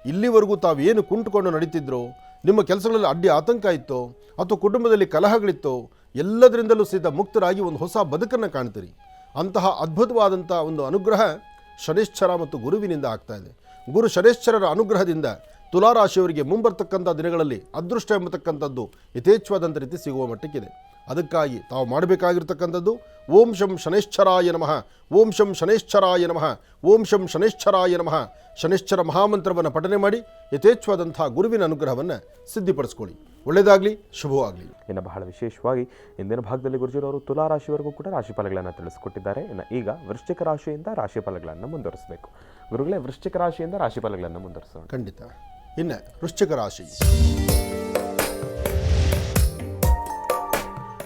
ಇಲ್ಲಿವರೆಗೂ ತಾವೇನು ಕುಂಟುಕೊಂಡು ನಡೀತಿದ್ರೋ, ನಿಮ್ಮ ಕೆಲಸಗಳಲ್ಲಿ ಅಡ್ಡಿ ಆತಂಕ ಇತ್ತೋ ಅಥವಾ ಕುಟುಂಬದಲ್ಲಿ ಕಲಹಗಳಿತ್ತೋ, ಎಲ್ಲದರಿಂದಲೂ ಸಹಿತ ಮುಕ್ತರಾಗಿ ಒಂದು ಹೊಸ ಬದುಕನ್ನು ಕಾಣ್ತೀರಿ. ಅಂತಹ ಅದ್ಭುತವಾದಂಥ ಒಂದು ಅನುಗ್ರಹ ಶನೈಶ್ಚರ ಮತ್ತು ಗುರುವಿನಿಂದ ಆಗ್ತಾ ಇದೆ. ಗುರು ಶನೈಶ್ಚರರ ಅನುಗ್ರಹದಿಂದ ತುಲಾರಾಶಿಯವರಿಗೆ ಮುಂಬರ್ತಕ್ಕಂಥ ದಿನಗಳಲ್ಲಿ ಅದೃಷ್ಟ ಎಂಬತಕ್ಕಂಥದ್ದು ಯಥೇಚ್ಛವಾದಂಥ ರೀತಿ ಸಿಗುವ ಮಟ್ಟಕ್ಕಿದೆ. ಅದಕ್ಕಾಗಿ ತಾವು ಮಾಡಬೇಕಾಗಿರ್ತಕ್ಕಂಥದ್ದು ಓಂ ಶಂ ಶನೈಶ್ಚರಾಯ ನಮಃ, ಓಂ ಶಂ ಶನೈಶ್ಚರಾಯ ನಮಃ, ಓಂ ಶಂ ಶನೈಶ್ಚರಾಯ ನಮಃ ಶನೈಶ್ಚರ ಮಹಾಮಂತ್ರವನ್ನು ಪಠನೆ ಮಾಡಿ ಯಥೇಚ್ಛವಾದಂಥ ಗುರುವಿನ ಅನುಗ್ರಹವನ್ನು ಸಿದ್ಧಿಪಡಿಸ್ಕೊಳ್ಳಿ. ಒಳ್ಳೆಯದಾಗಲಿ, ಶುಭವಾಗಲಿ. ಇನ್ನು ಬಹಳ ವಿಶೇಷವಾಗಿ ಇಂದಿನ ಭಾಗದಲ್ಲಿ ಗುರುಜಿರವರು ತುಲಾ ರಾಶಿವರೆಗೂ ಕೂಡ ರಾಶಿಫಲಗಳನ್ನು ತಿಳಿಸಿಕೊಟ್ಟಿದ್ದಾರೆ. ಇನ್ನು ಈಗ ವೃಶ್ಚಿಕ ರಾಶಿಯಿಂದ ರಾಶಿಫಲಗಳನ್ನು ಮುಂದುವರಿಸಬೇಕು. ಗುರುಗಳೇ, ವೃಶ್ಚಿಕ ರಾಶಿಯಿಂದ ರಾಶಿಫಲಗಳನ್ನು ಮುಂದುವರಿಸೋಣ. ಖಂಡಿತ. ಇನ್ನು ವೃಶ್ಚಿಕ ರಾಶಿ.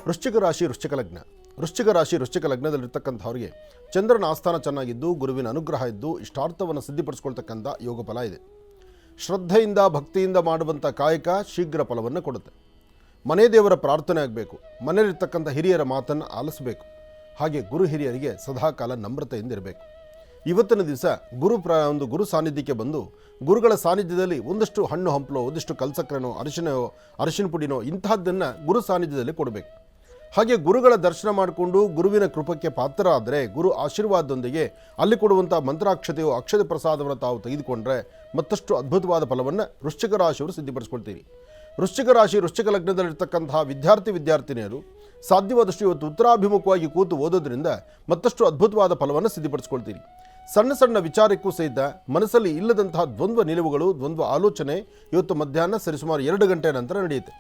ವೃಶ್ಚಿಕ ರಾಶಿ ವೃಶ್ಚಿಕ ಲಗ್ನ. ವೃಶ್ಚಿಕ ರಾಶಿ ವೃಶ್ಚಿಕ ಲಗ್ನದಲ್ಲಿರ್ತಕ್ಕಂಥವ್ರಿಗೆ ಚಂದ್ರನ ಆಸ್ಥಾನ ಚೆನ್ನಾಗಿದ್ದು, ಗುರುವಿನ ಅನುಗ್ರಹ ಇದ್ದು, ಇಷ್ಟಾರ್ಥವನ್ನು ಸಿದ್ಧಿಪಡಿಸ್ಕೊಳ್ತಕ್ಕಂಥ ಯೋಗ ಫಲ ಇದೆ. ಶ್ರದ್ಧೆಯಿಂದ ಭಕ್ತಿಯಿಂದ ಮಾಡುವಂಥ ಕಾಯಕ ಶೀಘ್ರ ಫಲವನ್ನು ಕೊಡುತ್ತೆ. ಮನೆ ದೇವರ ಪ್ರಾರ್ಥನೆ ಆಗಬೇಕು, ಮನೆಯಲ್ಲಿರ್ತಕ್ಕಂಥ ಹಿರಿಯರ ಮಾತನ್ನು ಆಲಿಸಬೇಕು. ಹಾಗೆ ಗುರು ಹಿರಿಯರಿಗೆ ಸದಾಕಾಲ ನಮ್ರತೆಯಿಂದ ಇರಬೇಕು. ಇವತ್ತಿನ ದಿವಸ ಗುರು ಸಾನ್ನಿಧ್ಯಕ್ಕೆ ಬಂದು ಗುರುಗಳ ಸಾನ್ನಿಧ್ಯದಲ್ಲಿ ಒಂದಷ್ಟು ಹಣ್ಣು ಹಂಪಲೋ, ಒಂದಿಷ್ಟು ಕಲ್ಸಕ್ರನೋ, ಅರಿಶಿನ ಪುಡಿನೋ ಇಂತಹದ್ದನ್ನು ಗುರು ಸಾನ್ನಿಧ್ಯದಲ್ಲಿ ಕೊಡಬೇಕು. ಹಾಗೆ ಗುರುಗಳ ದರ್ಶನ ಮಾಡಿಕೊಂಡು ಗುರುವಿನ ಕೃಪಕ್ಕೆ ಪಾತ್ರ ಆದರೆ ಗುರು ಆಶೀರ್ವಾದದೊಂದಿಗೆ ಅಲ್ಲಿ ಕೊಡುವಂಥ ಮಂತ್ರಾಕ್ಷತೆಯೋ ಅಕ್ಷತೆ ಪ್ರಸಾದವನ್ನು ತಾವು ತೆಗೆದುಕೊಂಡ್ರೆ ಮತ್ತಷ್ಟು ಅದ್ಭುತವಾದ ಫಲವನ್ನು ವೃಶ್ಚಿಕ ರಾಶಿಯವರು ಸಿದ್ಧಿಪಡಿಸ್ಕೊಳ್ತೀರಿ. ವೃಶ್ಚಿಕ ರಾಶಿ ವೃಶ್ಚಿಕ ಲಗ್ನದಲ್ಲಿರ್ತಕ್ಕಂತಹ ವಿದ್ಯಾರ್ಥಿನಿಯರು ಸಾಧ್ಯವಾದಷ್ಟು ಇವತ್ತು ಉತ್ತರಾಭಿಮುಖವಾಗಿ ಕೂತು ಓದೋದ್ರಿಂದ ಮತ್ತಷ್ಟು ಅದ್ಭುತವಾದ ಫಲವನ್ನು ಸಿದ್ಧಿಪಡಿಸ್ಕೊಳ್ತೀರಿ. ಸಣ್ಣ ಸಣ್ಣ ವಿಚಾರಕ್ಕೂ ಸಹಿತ ಮನಸ್ಸಲ್ಲಿ ಇಲ್ಲದಂತಹ ದ್ವಂದ್ವ ನಿಲುವುಗಳು, ದ್ವಂದ್ವ ಆಲೋಚನೆ ಇವತ್ತು ಮಧ್ಯಾಹ್ನ ಸರಿಸುಮಾರು 2 ಗಂಟೆ ನಂತರ ನಡೆಯುತ್ತೆ.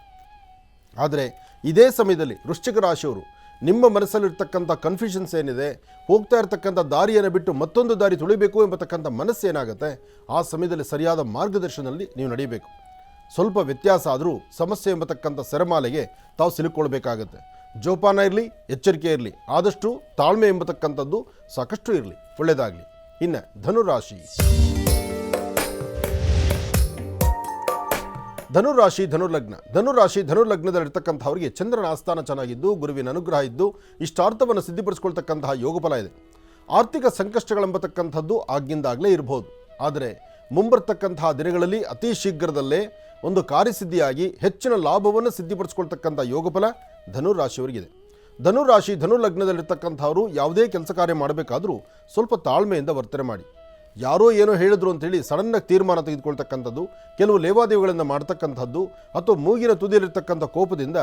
ಆದರೆ ಇದೇ ಸಮಯದಲ್ಲಿ ವೃಶ್ಚಿಕ ರಾಶಿಯವರು ನಿಮ್ಮ ಮನಸ್ಸಲ್ಲಿರ್ತಕ್ಕಂಥ ಕನ್ಫ್ಯೂಷನ್ಸ್ ಏನಿದೆ, ಹೋಗ್ತಾ ಇರ್ತಕ್ಕಂಥ ದಾರಿಯನ್ನು ಬಿಟ್ಟು ಮತ್ತೊಂದು ದಾರಿ ತುಳಿಬೇಕು ಎಂಬತಕ್ಕಂಥ ಮನಸ್ಸೇನಾಗುತ್ತೆ, ಆ ಸಮಯದಲ್ಲಿ ಸರಿಯಾದ ಮಾರ್ಗದರ್ಶನದಲ್ಲಿ ನೀವು ನಡೆಯಬೇಕು. ಸ್ವಲ್ಪ ವ್ಯತ್ಯಾಸ ಆದರೂ ಸಮಸ್ಯೆ ಎಂಬತಕ್ಕಂಥ ಸೆರೆಮಾಲೆಗೆ ತಾವು ಸಿಲುಕೊಳ್ಬೇಕಾಗತ್ತೆ. ಜೋಪಾನ ಇರಲಿ, ಎಚ್ಚರಿಕೆ ಇರಲಿ, ಆದಷ್ಟು ತಾಳ್ಮೆ ಎಂಬತಕ್ಕಂಥದ್ದು ಸಾಕಷ್ಟು ಇರಲಿ. ಒಳ್ಳೆಯದಾಗಲಿ. ಇನ್ನು ಧನುರಾಶಿ. ಧನುರಾಶಿ ಧನುರ್ಲಗ್ನ. ಧನುರ್ಲಗ್ನದಲ್ಲಿರ್ತಕ್ಕಂಥವ್ರಿಗೆ ಚಂದ್ರನ ಆಸ್ಥಾನ ಚೆನ್ನಾಗಿದ್ದು, ಗುರುವಿನ ಅನುಗ್ರಹ ಇದ್ದು, ಇಷ್ಟಾರ್ಥವನ್ನು ಸಿದ್ಧಿಪಡಿಸ್ಕೊಳ್ತಕ್ಕಂತಹ ಯೋಗ ಫಲ ಇದೆ. ಆರ್ಥಿಕ ಸಂಕಷ್ಟಗಳೆಂಬತಕ್ಕಂಥದ್ದು ಆಗಿಂದಾಗಲೇ ಇರಬಹುದು. ಆದರೆ ಮುಂಬರ್ತಕ್ಕಂತಹ ದಿನಗಳಲ್ಲಿ ಅತಿ ಶೀಘ್ರದಲ್ಲೇ ಒಂದು ಕಾರ್ಯಸಿದ್ಧಿಯಾಗಿ ಹೆಚ್ಚಿನ ಲಾಭವನ್ನು ಸಿದ್ಧಿಪಡಿಸ್ಕೊಳ್ತಕ್ಕಂಥ ಯೋಗ ಫಲ ಧನುರಾಶಿಯವರಿಗಿದೆ. ಧನುರಾಶಿ ಧನುರ್ಲಗ್ನದಲ್ಲಿರ್ತಕ್ಕಂಥವರು ಯಾವುದೇ ಕೆಲಸ ಕಾರ್ಯ ಮಾಡಬೇಕಾದರೂ ಸ್ವಲ್ಪ ತಾಳ್ಮೆಯಿಂದ ವರ್ತನೆ ಮಾಡಿ. ಯಾರೋ ಏನೋ ಹೇಳಿದ್ರು ಅಂತೇಳಿ ಸಡನ್ನಾಗಿ ತೀರ್ಮಾನ ತೆಗೆದುಕೊಳ್ತಕ್ಕಂಥದ್ದು, ಕೆಲವು ಲೇವಾದೇವಿಗಳನ್ನು ಮಾಡ್ತಕ್ಕಂಥದ್ದು ಅಥವಾ ಮೂಗಿನ ತುದಿಯಲ್ಲಿರ್ತಕ್ಕಂಥ ಕೋಪದಿಂದ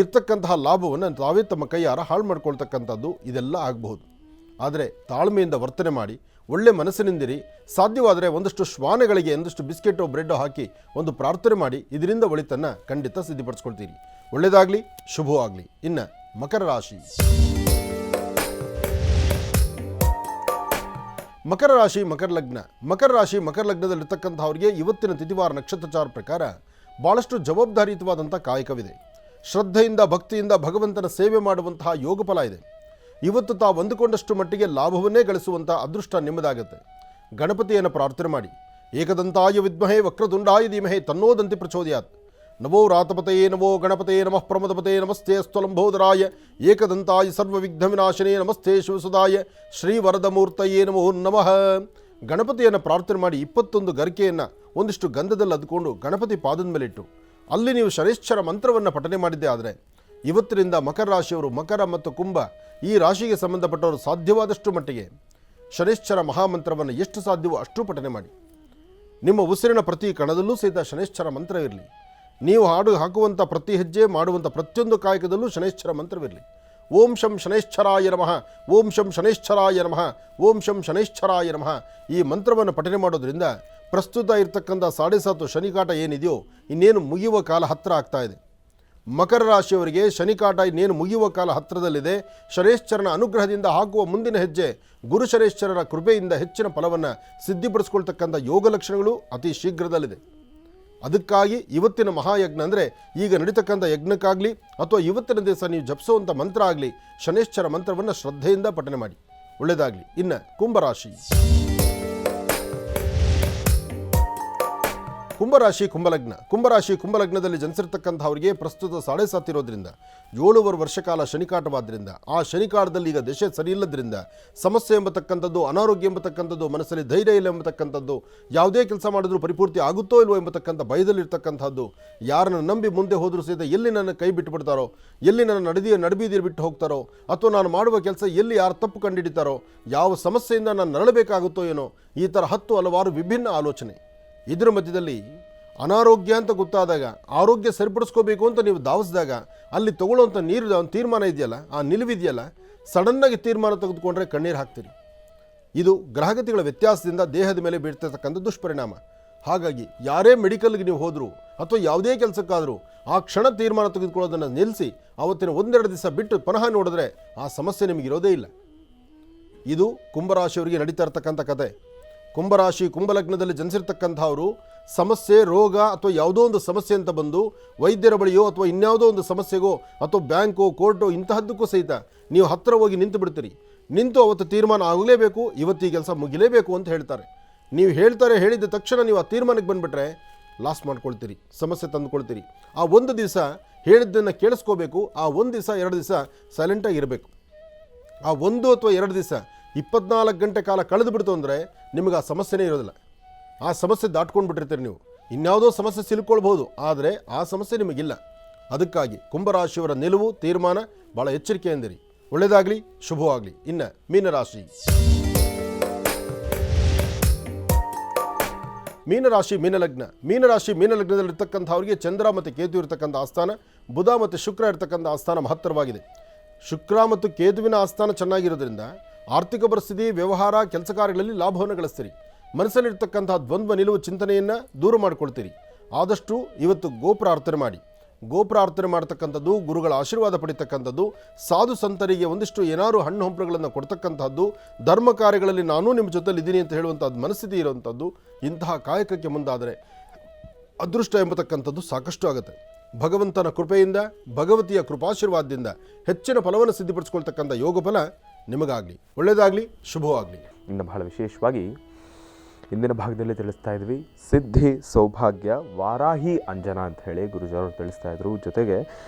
ಇರ್ತಕ್ಕಂತಹ ಲಾಭವನ್ನು ತಾವೇ ತಮ್ಮ ಕೈಯಾರ ಹಾಳು ಮಾಡ್ಕೊಳ್ತಕ್ಕಂಥದ್ದು ಇದೆಲ್ಲ ಆಗಬಹುದು. ಆದರೆ ತಾಳ್ಮೆಯಿಂದ ವರ್ತನೆ ಮಾಡಿ, ಒಳ್ಳೆ ಮನಸ್ಸಿನಿಂದಿರಿ. ಸಾಧ್ಯವಾದರೆ ಒಂದಷ್ಟು ಶ್ವಾನಗಳಿಗೆ ಒಂದಷ್ಟು ಬಿಸ್ಕೆಟೋ ಬ್ರೆಡ್ಡೋ ಹಾಕಿ ಒಂದು ಪ್ರಾರ್ಥನೆ ಮಾಡಿ ಇದರಿಂದ ಒಳಿತನ್ನು ಖಂಡಿತ ಸಿದ್ಧಿಪಡಿಸ್ಕೊಳ್ತೀರಿ. ಒಳ್ಳೆಯದಾಗಲಿ, ಶುಭವಾಗಲಿ. ಇನ್ನು ಮಕರ ರಾಶಿ. ಮಕರ ರಾಶಿ ಮಕರ ಲಗ್ನದಲ್ಲಿರ್ತಕ್ಕಂಥವ್ರಿಗೆ ಇವತ್ತಿನ ತಿಥಿವಾರ ನಕ್ಷತ್ರಚಾರ ಪ್ರಕಾರ ಭಾಳಷ್ಟು ಜವಾಬ್ದಾರಿಯುತವಾದಂಥ ಕಾಯಕವಿದೆ. ಶ್ರದ್ಧೆಯಿಂದ ಭಕ್ತಿಯಿಂದ ಭಗವಂತನ ಸೇವೆ ಮಾಡುವಂತಹ ಯೋಗ ಫಲ ಇದೆ. ಇವತ್ತು ತಾವು ಅಂದುಕೊಂಡಷ್ಟು ಮಟ್ಟಿಗೆ ಲಾಭವನ್ನೇ ಗಳಿಸುವಂಥ ಅದೃಷ್ಟ ನಿಮ್ಮದಾಗುತ್ತೆ. ಗಣಪತಿಯನ್ನು ಪ್ರಾರ್ಥನೆ ಮಾಡಿ. ಏಕದಂತಾಯ ವಿದ್ಮಹೇ ವಕ್ರತುಂಡಾಯ ಧೀಮಹಿ ತನ್ನೋದಂತಿ ಪ್ರಚೋದಯಾತ್. ನಮೋ ರಾತಪತಯೇ ನಮೋ ಗಣಪತಯೇ ನಮಃ ಪ್ರಮದಪತೇ ನಮಸ್ತೆ ಸ್ತುಲಂಬೋದರಾಯ ಏಕದಂತಾಯ ಸರ್ವವಿಘ್ನವಿನಾಶನೇ ನಮಸ್ತೆ ಶಿವಸುದಾಯ ಶ್ರೀವರದಮೂರ್ತಯೇ ನಮೋ ನಮಃ. ಗಣಪತಿಯನ್ನು ಪ್ರಾರ್ಥನೆ ಮಾಡಿ 21 ಗರಿಕೆಯನ್ನು ಒಂದಿಷ್ಟು ಗಂಧದಲ್ಲಿ ಅದ್ಕೊಂಡು ಗಣಪತಿ ಪಾದದ ಮೇಲಿಟ್ಟು ಅಲ್ಲಿ ನೀವು ಶನೈಶ್ಚರ ಮಂತ್ರವನ್ನು ಪಠನೆ ಮಾಡಿದ್ದೇ ಆದರೆ ಇವತ್ತಿನಿಂದ ಮಕರ ರಾಶಿಯವರು, ಮಕರ ಮತ್ತು ಕುಂಭ ಈ ರಾಶಿಗೆ ಸಂಬಂಧಪಟ್ಟವರು ಸಾಧ್ಯವಾದಷ್ಟು ಮಟ್ಟಿಗೆ ಶನೈಶ್ಚರ ಮಹಾಮಂತ್ರವನ್ನು ಎಷ್ಟು ಸಾಧ್ಯವೋ ಅಷ್ಟು ಪಠನೆ ಮಾಡಿ. ನಿಮ್ಮ ಉಸಿರಿನ ಪ್ರತಿ ಕಣದಲ್ಲೂ ಸಹಿತ ಶನೈಶ್ಚರ ಮಂತ್ರ ಇರಲಿ. ನೀವು ಹಾಕುವಂಥ ಪ್ರತಿ ಹೆಜ್ಜೆ, ಮಾಡುವಂಥ ಪ್ರತಿಯೊಂದು ಕಾಯಕದಲ್ಲೂ ಶನೈಶ್ಚರ ಮಂತ್ರವಿರಲಿ. ಓಂ ಶಂ ಶನೈಶ್ಚರಾಯ ನಮಃ, ಓಂ ಶಂ ಶನೈಶ್ಚರಾಯ ನಮಃ, ಓಂ ಶಂ ಶನೈಶ್ಚರಾಯ ನಮಃ. ಈ ಮಂತ್ರವನ್ನು ಪಠನೆ ಮಾಡೋದ್ರಿಂದ ಪ್ರಸ್ತುತ ಇರತಕ್ಕಂಥ 7.5 ಶನಿಕಾಟ ಏನಿದೆಯೋ ಇನ್ನೇನು ಮುಗಿಯುವ ಕಾಲ ಹತ್ತಿರ ಆಗ್ತಾ ಇದೆ. ಮಕರ ರಾಶಿಯವರಿಗೆ ಶನಿಕಾಟ ಇನ್ನೇನು ಮುಗಿಯುವ ಕಾಲ ಹತ್ತಿರದಲ್ಲಿದೆ. ಶನೈಶ್ಚರನ ಅನುಗ್ರಹದಿಂದ ಹಾಕುವ ಮುಂದಿನ ಹೆಜ್ಜೆ ಗುರು ಶನೈಶ್ಚರರ ಕೃಪೆಯಿಂದ ಹೆಚ್ಚಿನ ಫಲವನ್ನು ಸಿದ್ಧಿಪಡಿಸ್ಕೊಳ್ತಕ್ಕಂಥ ಯೋಗ ಲಕ್ಷಣಗಳು ಅತಿ ಶೀಘ್ರದಲ್ಲಿದೆ. ಅದಕ್ಕಾಗಿ ಇವತ್ತಿನ ಮಹಾಯಜ್ಞ ಅಂದರೆ ಈಗ ನಡೀತಕ್ಕಂಥ ಯಜ್ಞಕ್ಕಾಗಲಿ ಅಥವಾ ಇವತ್ತಿನ ದಿವಸ ನೀವು ಜಪಿಸುವಂಥ ಮಂತ್ರ ಆಗಲಿ ಶನೈಶ್ಚರ ಮಂತ್ರವನ್ನು ಶ್ರದ್ಧೆಯಿಂದ ಪಠನೆ ಮಾಡಿ. ಒಳ್ಳೆಯದಾಗಲಿ. ಇನ್ನು ಕುಂಭರಾಶಿ. ಕುಂಭರಾಶಿ ಕುಂಭಲಗ್ನದಲ್ಲಿ ಜನಿಸಿರ್ತಕ್ಕಂಥವರಿಗೆ ಪ್ರಸ್ತುತ 7.5 ಇರೋದ್ರಿಂದ 7 ವರ್ಷ ಕಾಲ ಶನಿಕಾಟವಾದ್ದರಿಂದ ಆ ಶನಿಕಾಟದಲ್ಲಿ ಈಗ ದಶೆ ಸರಿ ಇಲ್ಲದ್ರಿಂದ ಸಮಸ್ಯೆ ಎಂಬತಕ್ಕಂಥದ್ದು, ಅನಾರೋಗ್ಯ ಎಂಬತಕ್ಕಂಥದ್ದು, ಮನಸ್ಸಲ್ಲಿ ಧೈರ್ಯ ಇಲ್ಲ ಎಂಬತಕ್ಕಂಥದ್ದು, ಯಾವುದೇ ಕೆಲಸ ಮಾಡಿದ್ರೂ ಪರಿಪೂರ್ತಿ ಆಗುತ್ತೋ ಇಲ್ವೋ ಎಂಬತಕ್ಕಂಥ ಭಯದಲ್ಲಿರ್ತಕ್ಕಂಥದ್ದು, ಯಾರನ್ನು ನಂಬಿ ಮುಂದೆ ಹೋದರೂ ಸಹಿತ ಎಲ್ಲಿ ನನ್ನ ಕೈ ಬಿಟ್ಟು ಬಿಡ್ತಾರೋ, ಎಲ್ಲಿ ನನ್ನ ನಡಬೀದಿರು ಬಿಟ್ಟು ಹೋಗ್ತಾರೋ, ಅಥವಾ ನಾನು ಮಾಡುವ ಕೆಲಸ ಎಲ್ಲಿ ಯಾರು ತಪ್ಪು ಕಂಡುಹಿಡಿತಾರೋ, ಯಾವ ಸಮಸ್ಯೆಯಿಂದ ನಾನು ನರಳಬೇಕಾಗುತ್ತೋ ಏನೋ, ಈ ಥರ 10 ಹಲವಾರು ವಿಭಿನ್ನ ಆಲೋಚನೆ. ಇದರ ಮಧ್ಯದಲ್ಲಿ ಅನಾರೋಗ್ಯ ಅಂತ ಗೊತ್ತಾದಾಗ, ಆರೋಗ್ಯ ಸರಿಪಡಿಸ್ಕೋಬೇಕು ಅಂತ ನೀವು ಧಾವಿಸಿದಾಗ ಅಲ್ಲಿ ತಗೊಳ್ಳೋಂಥ ತೀರ್ಮಾನ ಇದೆಯಲ್ಲ, ಆ ನಿಲುವಿದೆಯಲ್ಲ, ಸಡನ್ನಾಗಿ ತೀರ್ಮಾನ ತೆಗೆದುಕೊಂಡ್ರೆ ಕಣ್ಣೀರು ಹಾಕ್ತೀರಿ. ಇದು ಗ್ರಹಗತಿಗಳ ವ್ಯತ್ಯಾಸದಿಂದ ದೇಹದ ಮೇಲೆ ಬೀಳ್ತಿರ್ತಕ್ಕಂಥ ದುಷ್ಪರಿಣಾಮ. ಹಾಗಾಗಿ ಯಾರೇ ಮೆಡಿಕಲ್ಗೆ ನೀವು ಹೋದರೂ ಅಥವಾ ಯಾವುದೇ ಕೆಲಸಕ್ಕಾದರೂ ಆ ಕ್ಷಣ ತೀರ್ಮಾನ ತೆಗೆದುಕೊಳ್ಳೋದನ್ನು ನಿಲ್ಲಿಸಿ ಆವತ್ತಿನ 1-2 ದಿವಸ ಬಿಟ್ಟು ಪುನಃ ನೋಡಿದ್ರೆ ಆ ಸಮಸ್ಯೆ ನಿಮಗಿರೋದೇ ಇಲ್ಲ. ಇದು ಕುಂಭರಾಶಿಯವರಿಗೆ ನಡೀತಾ ಇರ್ತಕ್ಕಂಥ ಕತೆ. ಕುಂಭರಾಶಿ ಕುಂಭಲಗ್ನದಲ್ಲಿ ಜನಿಸಿರ್ತಕ್ಕಂಥವರು ಸಮಸ್ಯೆ, ರೋಗ ಅಥವಾ ಯಾವುದೋ ಒಂದು ಸಮಸ್ಯೆ ಅಂತ ಬಂದು ವೈದ್ಯರ ಬಳಿಯೋ ಅಥವಾ ಇನ್ಯಾವುದೋ ಒಂದು ಸಮಸ್ಯೆಗೋ ಅಥವಾ ಬ್ಯಾಂಕೋ ಕೋರ್ಟೋ ಇಂತಹದ್ದಕ್ಕೂ ಸಹಿತ ನೀವು ಹತ್ತಿರ ಹೋಗಿ ನಿಂತು ಬಿಡ್ತೀರಿ. ನಿಂತು ಅವತ್ತು ತೀರ್ಮಾನ ಆಗಲೇಬೇಕು, ಇವತ್ತು ಈ ಕೆಲಸ ಮುಗಿಲೇಬೇಕು ಅಂತ ಹೇಳ್ತಾರೆ. ನೀವು ಹೇಳಿದ ತಕ್ಷಣ ನೀವು ಆ ತೀರ್ಮಾನಕ್ಕೆ ಬಂದುಬಿಟ್ರೆ ಲಾಸ್ ಮಾಡ್ಕೊಳ್ತೀರಿ, ಸಮಸ್ಯೆ ತಂದುಕೊಳ್ತೀರಿ. ಆ ಒಂದು ದಿವಸ ಹೇಳಿದ್ದನ್ನು ಕೇಳಿಸ್ಕೋಬೇಕು. ಆ 1 ದಿವಸ 2 ದಿವಸ ಸೈಲೆಂಟಾಗಿ ಇರಬೇಕು. ಆ 1 ಅಥವಾ 2 ದಿವಸ 24 ಗಂಟೆ ಕಾಲ ಕಳೆದು ಬಿಡ್ತು ಅಂದರೆ ನಿಮಗೆ ಆ ಸಮಸ್ಯೆನೇ ಇರೋದಿಲ್ಲ. ಆ ಸಮಸ್ಯೆ ದಾಟ್ಕೊಂಡು ಬಿಟ್ಟಿರ್ತೀರಿ. ನೀವು ಇನ್ಯಾವುದೋ ಸಮಸ್ಯೆ ಸಿಲ್ಕೊಳ್ಬೋದು, ಆದರೆ ಆ ಸಮಸ್ಯೆ ನಿಮಗಿಲ್ಲ. ಅದಕ್ಕಾಗಿ ಕುಂಭರಾಶಿಯವರ ನಿಲುವು, ತೀರ್ಮಾನ ಭಾಳ ಎಚ್ಚರಿಕೆಯಿಂದಿರಿ. ಒಳ್ಳೆಯದಾಗಲಿ, ಶುಭವಾಗಲಿ. ಇನ್ನು ಮೀನರಾಶಿ. ಮೀನಲಗ್ನದಲ್ಲಿರ್ತಕ್ಕಂಥವ್ರಿಗೆ ಚಂದ್ರ ಮತ್ತು ಕೇತು ಇರತಕ್ಕಂಥ ಆಸ್ಥಾನ, ಬುಧ ಮತ್ತು ಶುಕ್ರ ಇರತಕ್ಕಂಥ ಆಸ್ಥಾನ ಮಹತ್ತರವಾಗಿದೆ. ಶುಕ್ರ ಮತ್ತು ಕೇತುವಿನ ಆಸ್ಥಾನ ಚೆನ್ನಾಗಿರೋದ್ರಿಂದ ಆರ್ಥಿಕ ಪರಿಸ್ಥಿತಿ, ವ್ಯವಹಾರ, ಕೆಲಸ ಕಾರ್ಯಗಳಲ್ಲಿ ಲಾಭವನ್ನು ಗಳಿಸ್ತೀರಿ. ಮನಸ್ಸಲ್ಲಿರ್ತಕ್ಕಂಥ ದ್ವಂದ್ವ ನಿಲುವು ಚಿಂತನೆಯನ್ನು ದೂರ ಮಾಡಿಕೊಳ್ತೀರಿ. ಆದಷ್ಟು ಇವತ್ತು ಗೋಪ್ರಾರ್ಥನೆ ಮಾಡಿ. ಗೋಪ್ರಾರ್ಥನೆ ಮಾಡ್ತಕ್ಕಂಥದ್ದು, ಗುರುಗಳ ಆಶೀರ್ವಾದ ಪಡಿತಕ್ಕಂಥದ್ದು, ಸಾಧು ಸಂತರಿಗೆ ಒಂದಿಷ್ಟು ಏನಾರು ಹಣ್ಣು ಹಂಪಲುಗಳನ್ನು ಕೊಡ್ತಕ್ಕಂಥದ್ದು, ಧರ್ಮ ಕಾರ್ಯಗಳಲ್ಲಿ ನಾನು ನಿಮ್ಮ ಜೊತೆಲಿ ಇದ್ದೀನಿ ಅಂತ ಹೇಳುವಂಥದ್ದು ಮನಸ್ಥಿತಿ ಇರುವಂಥದ್ದು, ಇಂತಹ ಕಾಯಕಕ್ಕೆ ಮುಂದಾದರೆ ಅದೃಷ್ಟ ಎಂಬತಕ್ಕಂಥದ್ದು ಸಾಕಷ್ಟು ಆಗುತ್ತೆ. ಭಗವಂತನ ಕೃಪೆಯಿಂದ, ಭಗವತಿಯ ಕೃಪಾಶೀರ್ವಾದದಿಂದ ಹೆಚ್ಚಿನ ಫಲವನ್ನು ಸಿದ್ಧಿಪಡಿಸ್ಕೊಳ್ತಕ್ಕಂಥ ಯೋಗ ಫಲ ನಿಮಗಾಗಲಿ. ಒಳ್ಳೆಯದಾಗಲಿ, ಶುಭವಾಗಲಿ. ಇನ್ನು ಬಹಳ ವಿಶೇಷವಾಗಿ ಇಂದಿನ ಭಾಗದಲ್ಲಿ ತಿಳಿಸ್ತಾ ಇದ್ವಿ, ಸಿದ್ಧಿ, ಸೌಭಾಗ್ಯ, ವಾರಾಹಿ ಅಂಜನಾ ಅಂತ ಹೇಳಿ ಗುರುಜವರು ತಿಳಿಸ್ತಾ ಇದ್ರು. ಜೊತೆಗೆ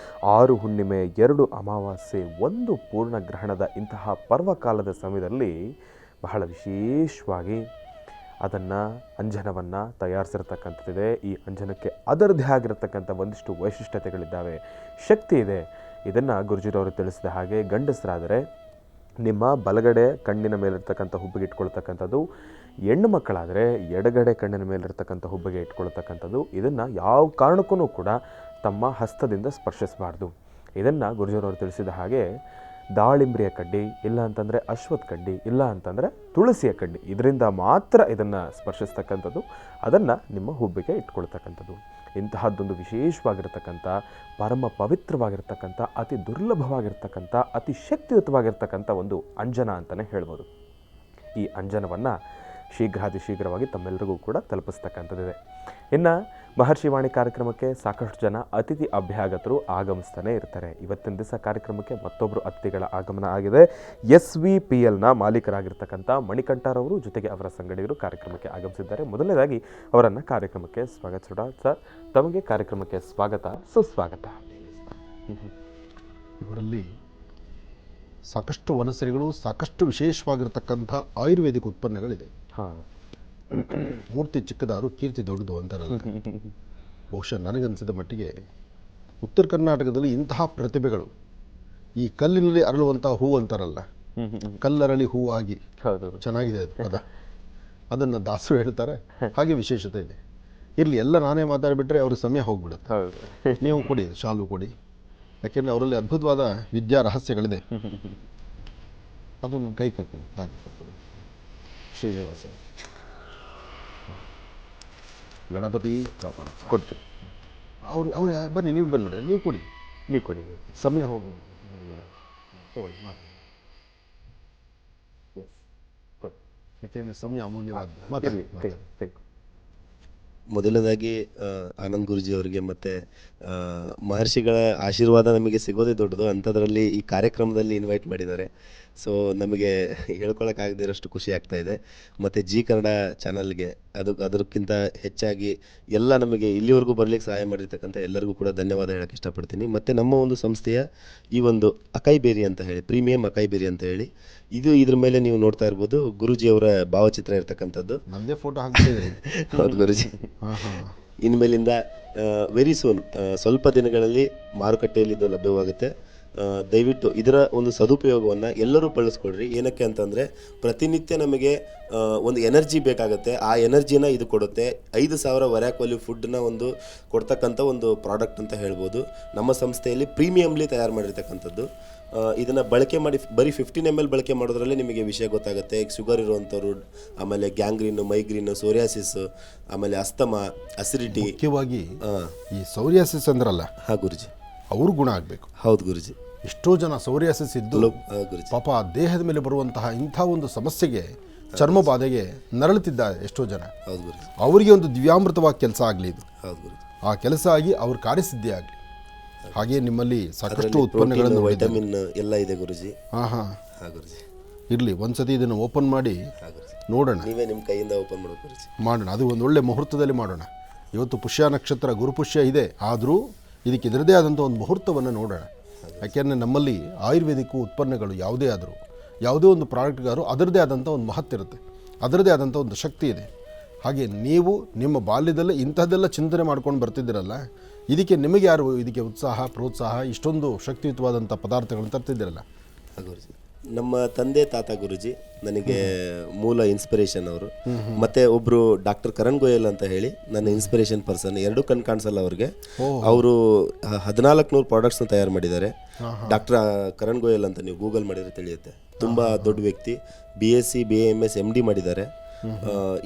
6 ಹುಣ್ಣಿಮೆ, 2 ಅಮಾವಾಸ್ಯೆ, 1 ಪೂರ್ಣ ಗ್ರಹಣದ ಇಂತಹ ಪರ್ವಕಾಲದ ಸಮಯದಲ್ಲಿ ಬಹಳ ವಿಶೇಷವಾಗಿ ಅಂಜನವನ್ನು ತಯಾರಿಸಿರ್ತಕ್ಕಂಥದ್ದಿದೆ. ಈ ಅಂಜನಕ್ಕೆ ಅದರದ್ದೇ ಆಗಿರತಕ್ಕಂಥ ಒಂದಿಷ್ಟು ವೈಶಿಷ್ಟ್ಯತೆಗಳಿದ್ದಾವೆ, ಶಕ್ತಿ ಇದೆ. ಇದನ್ನು ಗುರುಜಿರವರು ತಿಳಿಸಿದ ಹಾಗೆ ಗಂಡಸರಾದರೆ ನಿಮ್ಮ ಬಲಗಡೆ ಕಣ್ಣಿನ ಮೇಲಿರ್ತಕ್ಕಂಥ ಹುಬ್ಬಿಗೆ ಇಟ್ಕೊಳ್ತಕ್ಕಂಥದ್ದು, ಹೆಣ್ಣು ಮಕ್ಕಳಾದರೆ ಎಡಗಡೆ ಕಣ್ಣಿನ ಮೇಲಿರ್ತಕ್ಕಂಥ ಹುಬ್ಬಿಗೆ ಇಟ್ಕೊಳ್ತಕ್ಕಂಥದ್ದು. ಇದನ್ನು ಯಾವ ಕಾರಣಕ್ಕೂ ಕೂಡ ತಮ್ಮ ಹಸ್ತದಿಂದ ಸ್ಪರ್ಶಿಸಬಾರ್ದು. ಇದನ್ನು ಗುರುಜಿರವರು ತಿಳಿಸಿದ ಹಾಗೆ ದಾಳಿಂಬ್ರಿಯ ಕಡ್ಡಿ, ಇಲ್ಲ ಅಂತಂದರೆ ಅಶ್ವತ್ಥ ಕಡ್ಡಿ, ಇಲ್ಲ ಅಂತಂದರೆ ತುಳಸಿಯ ಕಡ್ಡಿ, ಇದರಿಂದ ಮಾತ್ರ ಇದನ್ನು ಸ್ಪರ್ಶಿಸ್ತಕ್ಕಂಥದ್ದು, ಅದನ್ನು ನಿಮ್ಮ ಹುಬ್ಬಿಗೆ ಇಟ್ಕೊಳ್ತಕ್ಕಂಥದ್ದು. ಇಂತಹದ್ದೊಂದು ವಿಶೇಷವಾಗಿರ್ತಕ್ಕಂಥ, ಪರಮ ಪವಿತ್ರವಾಗಿರ್ತಕ್ಕಂಥ, ಅತಿ ದುರ್ಲಭವಾಗಿರ್ತಕ್ಕಂಥ, ಅತಿ ಶಕ್ತಿಯುತವಾಗಿರ್ತಕ್ಕಂಥ ಒಂದು ಅಂಜನ ಅಂತಲೇ ಹೇಳ್ಬೋದು. ಈ ಅಂಜನವನ್ನು ಶೀಘ್ರವಾಗಿ ತಮ್ಮೆಲ್ಲರಿಗೂ ಕೂಡ ತಲುಪಿಸ್ತಕ್ಕಂಥದ್ದಿದೆ. ಇನ್ನು ಮಹರ್ಷಿ ವಾಣಿ ಕಾರ್ಯಕ್ರಮಕ್ಕೆ ಸಾಕಷ್ಟು ಜನ ಅತಿಥಿ ಅಭ್ಯಾಗತರು ಆಗಮಿಸ್ತಾನೆ ಇರ್ತಾರೆ. ಇವತ್ತಿನ ದಿವಸ ಕಾರ್ಯಕ್ರಮಕ್ಕೆ ಮತ್ತೊಬ್ಬರು ಅತಿಥಿಗಳ ಆಗಮನ ಆಗಿದೆ. SVPLನ ಮಾಲೀಕರಾಗಿರ್ತಕ್ಕಂಥ ಮಣಿಕಂಠರವರು ಜೊತೆಗೆ ಅವರ ಸಂಗಡಿಗರು ಕಾರ್ಯಕ್ರಮಕ್ಕೆ ಆಗಮಿಸಿದ್ದಾರೆ. ಮೊದಲನೇದಾಗಿ ಅವರನ್ನು ಕಾರ್ಯಕ್ರಮಕ್ಕೆ ಸ್ವಾಗತಿಸೋಣ. ಸರ್, ತಮಗೆ ಕಾರ್ಯಕ್ರಮಕ್ಕೆ ಸ್ವಾಗತ, ಸುಸ್ವಾಗತ. ಇವರಲ್ಲಿ ಸಾಕಷ್ಟು ವನಸರಿಗಳು, ಸಾಕಷ್ಟು ವಿಶೇಷವಾಗಿರ್ತಕ್ಕಂಥ ಆಯುರ್ವೇದಿಕ್ ಉತ್ಪನ್ನಗಳಿದೆ. ಹಾಂ, ಮೂರ್ತಿ ಚಿಕ್ಕದಾರು ಕೀರ್ತಿ ದೊಡ್ಡದು ಅಂತಾರಲ್ಲ. ಬಹುಶಃ ನನಗನ್ಸಿದ ಮಟ್ಟಿಗೆ ಉತ್ತರ ಕರ್ನಾಟಕದಲ್ಲಿ ಇಂತಹ ಪ್ರತಿಭೆಗಳು, ಈ ಕಲ್ಲಿನಲ್ಲಿ ಅರಳುವಂತಹ ಹೂ ಅಂತಾರಲ್ಲ, ಕಲ್ಲರಳಿ ಹೂವಾಗಿ ಚೆನ್ನಾಗಿದೆ ಅದು ಪದ, ಅದನ್ನು ದಾಸರು ಹೇಳ್ತಾರೆ. ಹಾಗೆ ವಿಶೇಷತೆ ಇದೆ. ಇರಲಿ, ಎಲ್ಲ ನಾನೇ ಮಾತಾಡಿಬಿಟ್ರೆ ಅವ್ರಿಗೆ ಸಮಯ ಹೋಗ್ಬಿಡುತ್ತೆ. ನೀವು ಕೊಡಿ, ಶಾಲು ಕೊಡಿ, ಯಾಕೆಂದರೆ ಅವರಲ್ಲಿ ಅದ್ಭುತವಾದ ವಿದ್ಯಾ ರಹಸ್ಯಗಳಿದೆ. ಅದನ್ನು ಕೈ ಕಟ್ಟಿ ಶ್ರೀನಿವಾಸ ಗಣಪತಿ ಕೊಡ್ತೀವಿ. ಅವ್ರು ಬನ್ನಿ, ನೀವು ಬನ್ನಿ, ನೀವು ಕೊಡಿ, ನೀವು ಕೊಡಿ, ಸಮಯ ಹೋಗಿ ಸಮಯ ಅಮೂಲ್ಯವಾದ. ಮೊದಲನೇದಾಗಿ ಆನಂದ್ ಗುರುಜಿ ಅವರಿಗೆ ಮತ್ತು ಮಹರ್ಷಿಗಳ ಆಶೀರ್ವಾದ ನಮಗೆ ಸಿಗೋದೇ ದೊಡ್ಡದು. ಅಂಥದ್ರಲ್ಲಿ ಈ ಕಾರ್ಯಕ್ರಮದಲ್ಲಿ ಇನ್ವೈಟ್ ಮಾಡಿದ್ದಾರೆ. ಸೊ ನಮಗೆ ಹೇಳ್ಕೊಳಕ್ಕಾಗದಿರೋಷ್ಟು ಖುಷಿ ಆಗ್ತಾ ಇದೆ. ಮತ್ತು ಜಿ ಕನ್ನಡ ಚಾನಲ್ಗೆ ಅದಕ್ಕಿಂತ ಹೆಚ್ಚಾಗಿ ಎಲ್ಲ ನಮಗೆ ಇಲ್ಲಿವರೆಗೂ ಬರಲಿಕ್ಕೆ ಸಹಾಯ ಮಾಡಿರ್ತಕ್ಕಂಥ ಎಲ್ಲರಿಗೂ ಕೂಡ ಧನ್ಯವಾದ ಹೇಳೋಕ್ಕೆ ಇಷ್ಟಪಡ್ತೀನಿ. ಮತ್ತು ನಮ್ಮ ಒಂದು ಸಂಸ್ಥೆಯ ಈ ಒಂದು ಅಕೈಬೇರಿ ಅಂತ ಹೇಳಿ, ಪ್ರೀಮಿಯಂ ಅಕೈಬೇರಿ ಅಂತ ಹೇಳಿ, ಇದ್ರ ಮೇಲೆ ನೀವು ನೋಡ್ತಾ ಇರ್ಬೋದು ಗುರುಜಿಯವರ ಭಾವಚಿತ್ರ ಇರ್ತಕ್ಕಂಥದ್ದು. ನಮ್ಮದೇ ಫೋಟೋ ಹಾಕ್ತಿದೆ. ಹೌದು ಗುರುಜಿ. ಇನ್ಮೇಲಿಂದ ವೆರಿ ಸೂನ್, ಸ್ವಲ್ಪ ದಿನಗಳಲ್ಲಿ ಮಾರುಕಟ್ಟೆಯಲ್ಲಿ ಇದು ಲಭ್ಯವಾಗುತ್ತೆ. ದಯವಿಟ್ಟು ಇದರ ಒಂದು ಸದುಪಯೋಗವನ್ನು ಎಲ್ಲರೂ ಬಳಸ್ಕೊಡ್ರಿ. ಏನಕ್ಕೆ ಅಂತಂದರೆ ಪ್ರತಿನಿತ್ಯ ನಮಗೆ ಒಂದು ಎನರ್ಜಿ ಬೇಕಾಗುತ್ತೆ. ಆ ಎನರ್ಜಿನ ಇದು ಕೊಡುತ್ತೆ. 5,000 ವರ್ಯಾಕ್ ವ್ಯಾಲ್ಯೂ ಫುಡ್ನ ಒಂದು ಕೊಡ್ತಕ್ಕಂಥ ಒಂದು ಪ್ರಾಡಕ್ಟ್ ಅಂತ ಹೇಳ್ಬೋದು. ನಮ್ಮ ಸಂಸ್ಥೆಯಲ್ಲಿ ಪ್ರೀಮಿಯಮ್ಲಿ ತಯಾರು ಮಾಡಿರ್ತಕ್ಕಂಥದ್ದು. ಇದನ್ನು ಬಳಕೆ ಮಾಡಿ ಬರೀ 15 ml ಬಳಕೆ ಮಾಡೋದ್ರಲ್ಲಿ ನಿಮಗೆ ವಿಷಯ ಗೊತ್ತಾಗುತ್ತೆ. ಈಗ ಶುಗರ್ ಇರುವಂಥವ್ರು, ಆಮೇಲೆ ಗ್ಯಾಂಗ್ರೀನು, ಮೈಗ್ರೀನು, ಸೋರಿಯಾಸಿಸ್, ಆಮೇಲೆ ಅಸ್ತಮ, ಅಸಿಡಿಟಿ, ಮುಖ್ಯವಾಗಿ ಈ ಸೋರಿಯಾಸಿಸ್ ಅಂದ್ರಲ್ಲ, ಹಾಂ ಗುರುಜಿ, ಅವ್ರ ಗುಣ ಆಗಬೇಕು. ಹೌದು ಗುರುಜಿ. ಎಷ್ಟೋ ಜನ ಸೋರಿಯಾಸಿಸ್ ಇದ್ದು ಗುರುಜಿ ಪಾಪ ದೇಹದ ಮೇಲೆ ಬರುವಂತಹ ಇಂಥ ಒಂದು ಸಮಸ್ಯೆಗೆ, ಚರ್ಮ ಬಾಧೆಗೆ ನರಳುತ್ತಿದ್ದಾರೆ ಎಷ್ಟೋ ಜನ. ಹೌದು ಗುರುಜಿ. ಅವರಿಗೆ ಒಂದು ದಿವ್ಯಾಮೃತವಾಗಿ ಕೆಲಸ ಆಗಲಿ ಇದು. ಹೌದು ಗುರುಜಿ. ಆ ಕೆಲಸ ಆಗಿ ಅವ್ರ ಕಾರ್ಯಸಿದ್ಧಿ ಆಗಲಿ. ಹಾಗೆ ನಿಮ್ಮಲ್ಲಿ ಸಾಕಷ್ಟು ಉತ್ಪನ್ನಗಳನ್ನು, ವೈಟಮಿನ್ ಎಲ್ಲ ಇದೆ ಗುರುಜಿ. ಹಾಂ ಹಾಂ ಹಾಂ ಗುರುಜಿ. ಇರಲಿ, ಒಂದ್ಸತಿ ಇದನ್ನು ಓಪನ್ ಮಾಡಿ ನೋಡೋಣ. ನೀವೇ ನಿಮ್ಮ ಕೈಯಿಂದ ಓಪನ್ ಮಾಡೋದು ಗುರುಜಿ. ಮಾಡೋಣ, ಅದು ಒಂದು ಒಳ್ಳೆ ಮುಹೂರ್ತದಲ್ಲಿ ಮಾಡೋಣ. ಇವತ್ತು ಪುಷ್ಯ ನಕ್ಷತ್ರ, ಗುರುಪುಷ್ಯ ಇದೆ, ಆದರೂ ಇದಕ್ಕೆ ಇದರದೇ ಆದಂಥ ಒಂದು ಮುಹೂರ್ತವನ್ನು ನೋಡೋಣ. ಯಾಕೆಂದರೆ ನಮ್ಮಲ್ಲಿ ಆಯುರ್ವೇದಿಕ್ ಉತ್ಪನ್ನಗಳು ಯಾವುದೇ ಆದರೂ, ಯಾವುದೇ ಒಂದು ಪ್ರಾಡಕ್ಟ್ಗಾರು ಅದರದೇ ಆದಂಥ ಒಂದು ಮಹತ್ತಿರುತ್ತೆ, ಅದರದೇ ಆದಂಥ ಒಂದು ಶಕ್ತಿ ಇದೆ. ಹಾಗೆ ನೀವು ನಿಮ್ಮ ಬಾಲ್ಯದಲ್ಲೇ ಇಂಥದ್ದೆಲ್ಲ ಚಿಂತನೆ ಮಾಡ್ಕೊಂಡು ಬರ್ತಿದ್ದೀರಲ್ಲ, ಇದಕ್ಕೆ ನಿಮಗೆ ಯಾರು ಇದಕ್ಕೆ ಉತ್ಸಾಹ, ಪ್ರೋತ್ಸಾಹ, ಇಷ್ಟೊಂದು ಶಕ್ತಿಯುತವಾದಂಥ ಪದಾರ್ಥಗಳನ್ನು ತರ್ತಿದ್ದೀರಲ್ಲ? ಗುರುಜಿ, ನಮ್ಮ ತಂದೆ ತಾತ ಗುರುಜಿ ನನಗೆ ಮೂಲ ಇನ್ಸ್ಪಿರೇಷನ್ ಅವರು. ಮತ್ತೆ ಒಬ್ರು ಡಾಕ್ಟರ್ ಕರಣ್ ಗೋಯಲ್ ಅಂತ ಹೇಳಿ ನನ್ನ ಇನ್ಸ್ಪಿರೇಷನ್ ಪರ್ಸನ್. 2 ಕಣ್ ಕಾಣಿಸಲ್ಲ ಅವ್ರಿಗೆ. ಅವರು 1400 ಪ್ರಾಡಕ್ಟ್ಸ್ನ ತಯಾರು ಮಾಡಿದ್ದಾರೆ. ಡಾಕ್ಟರ್ ಕರಣ್ ಗೋಯಲ್ ಅಂತ ನೀವು ಗೂಗಲ್ ಮಾಡಿದ್ರೆ ತಿಳಿಯುತ್ತೆ. ತುಂಬ ದೊಡ್ಡ ವ್ಯಕ್ತಿ. BSc BAMS MD ಮಾಡಿದ್ದಾರೆ.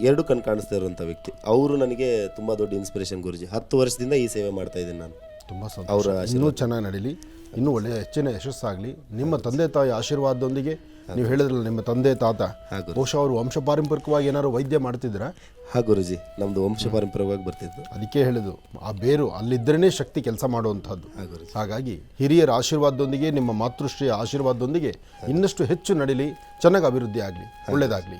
2 ಕಣ್ ಕಾಣಿಸ್ತಾ ಇರುವಂಥ ವ್ಯಕ್ತಿ. ಅವರು ನನಗೆ ತುಂಬ ದೊಡ್ಡ ಇನ್ಸ್ಪಿರೇಷನ್ ಗುರುಜಿ. 10 ವರ್ಷದಿಂದ ಈ ಸೇವೆ ಮಾಡ್ತಾ ಇದ್ದೀನಿ ನಾನು. ತುಂಬ ಸಂತೋಷ. ಇನ್ನೂ ಚೆನ್ನಾಗಿ ನಡೀಲಿ, ಇನ್ನೂ ಒಳ್ಳೆಯ ಹೆಚ್ಚಿನ ಯಶಸ್ಸಾಗಲಿ. ನಿಮ್ಮ ತಂದೆ ತಾಯಿ ಆಶೀರ್ವಾದದೊಂದಿಗೆ, ನೀವು ಹೇಳಿದ್ರಲ್ಲ ನಿಮ್ಮ ತಂದೆ ತಾತ, ಬಹುಶಃ ಅವರು ವಂಶ ಪಾರಂಪರಿಕವಾಗಿ ಏನಾದ್ರು ವೈದ್ಯ ಮಾಡ್ತಿದ್ದೀರಾ? ಹಾಂ ಗುರುಜಿ, ನಮ್ಮದು ವಂಶ ಪಾರಂಪರ್ಯವಾಗಿ ಬರ್ತಿದ್ದು. ಅದಕ್ಕೆ ಹೇಳಿದ್ದು, ಆ ಬೇರು ಅಲ್ಲಿದ್ದರೇ ಶಕ್ತಿ ಕೆಲಸ ಮಾಡುವಂಥದ್ದು. ಹಾಗಾಗಿ ಹಿರಿಯರ ಆಶೀರ್ವಾದದೊಂದಿಗೆ, ನಿಮ್ಮ ಮಾತೃಶ್ರೀಯ ಆಶೀರ್ವಾದದೊಂದಿಗೆ ಇನ್ನಷ್ಟು ಹೆಚ್ಚು ನಡೀಲಿ, ಚೆನ್ನಾಗಿ ಅಭಿವೃದ್ಧಿ ಆಗಲಿ, ಒಳ್ಳೆಯದಾಗಲಿ.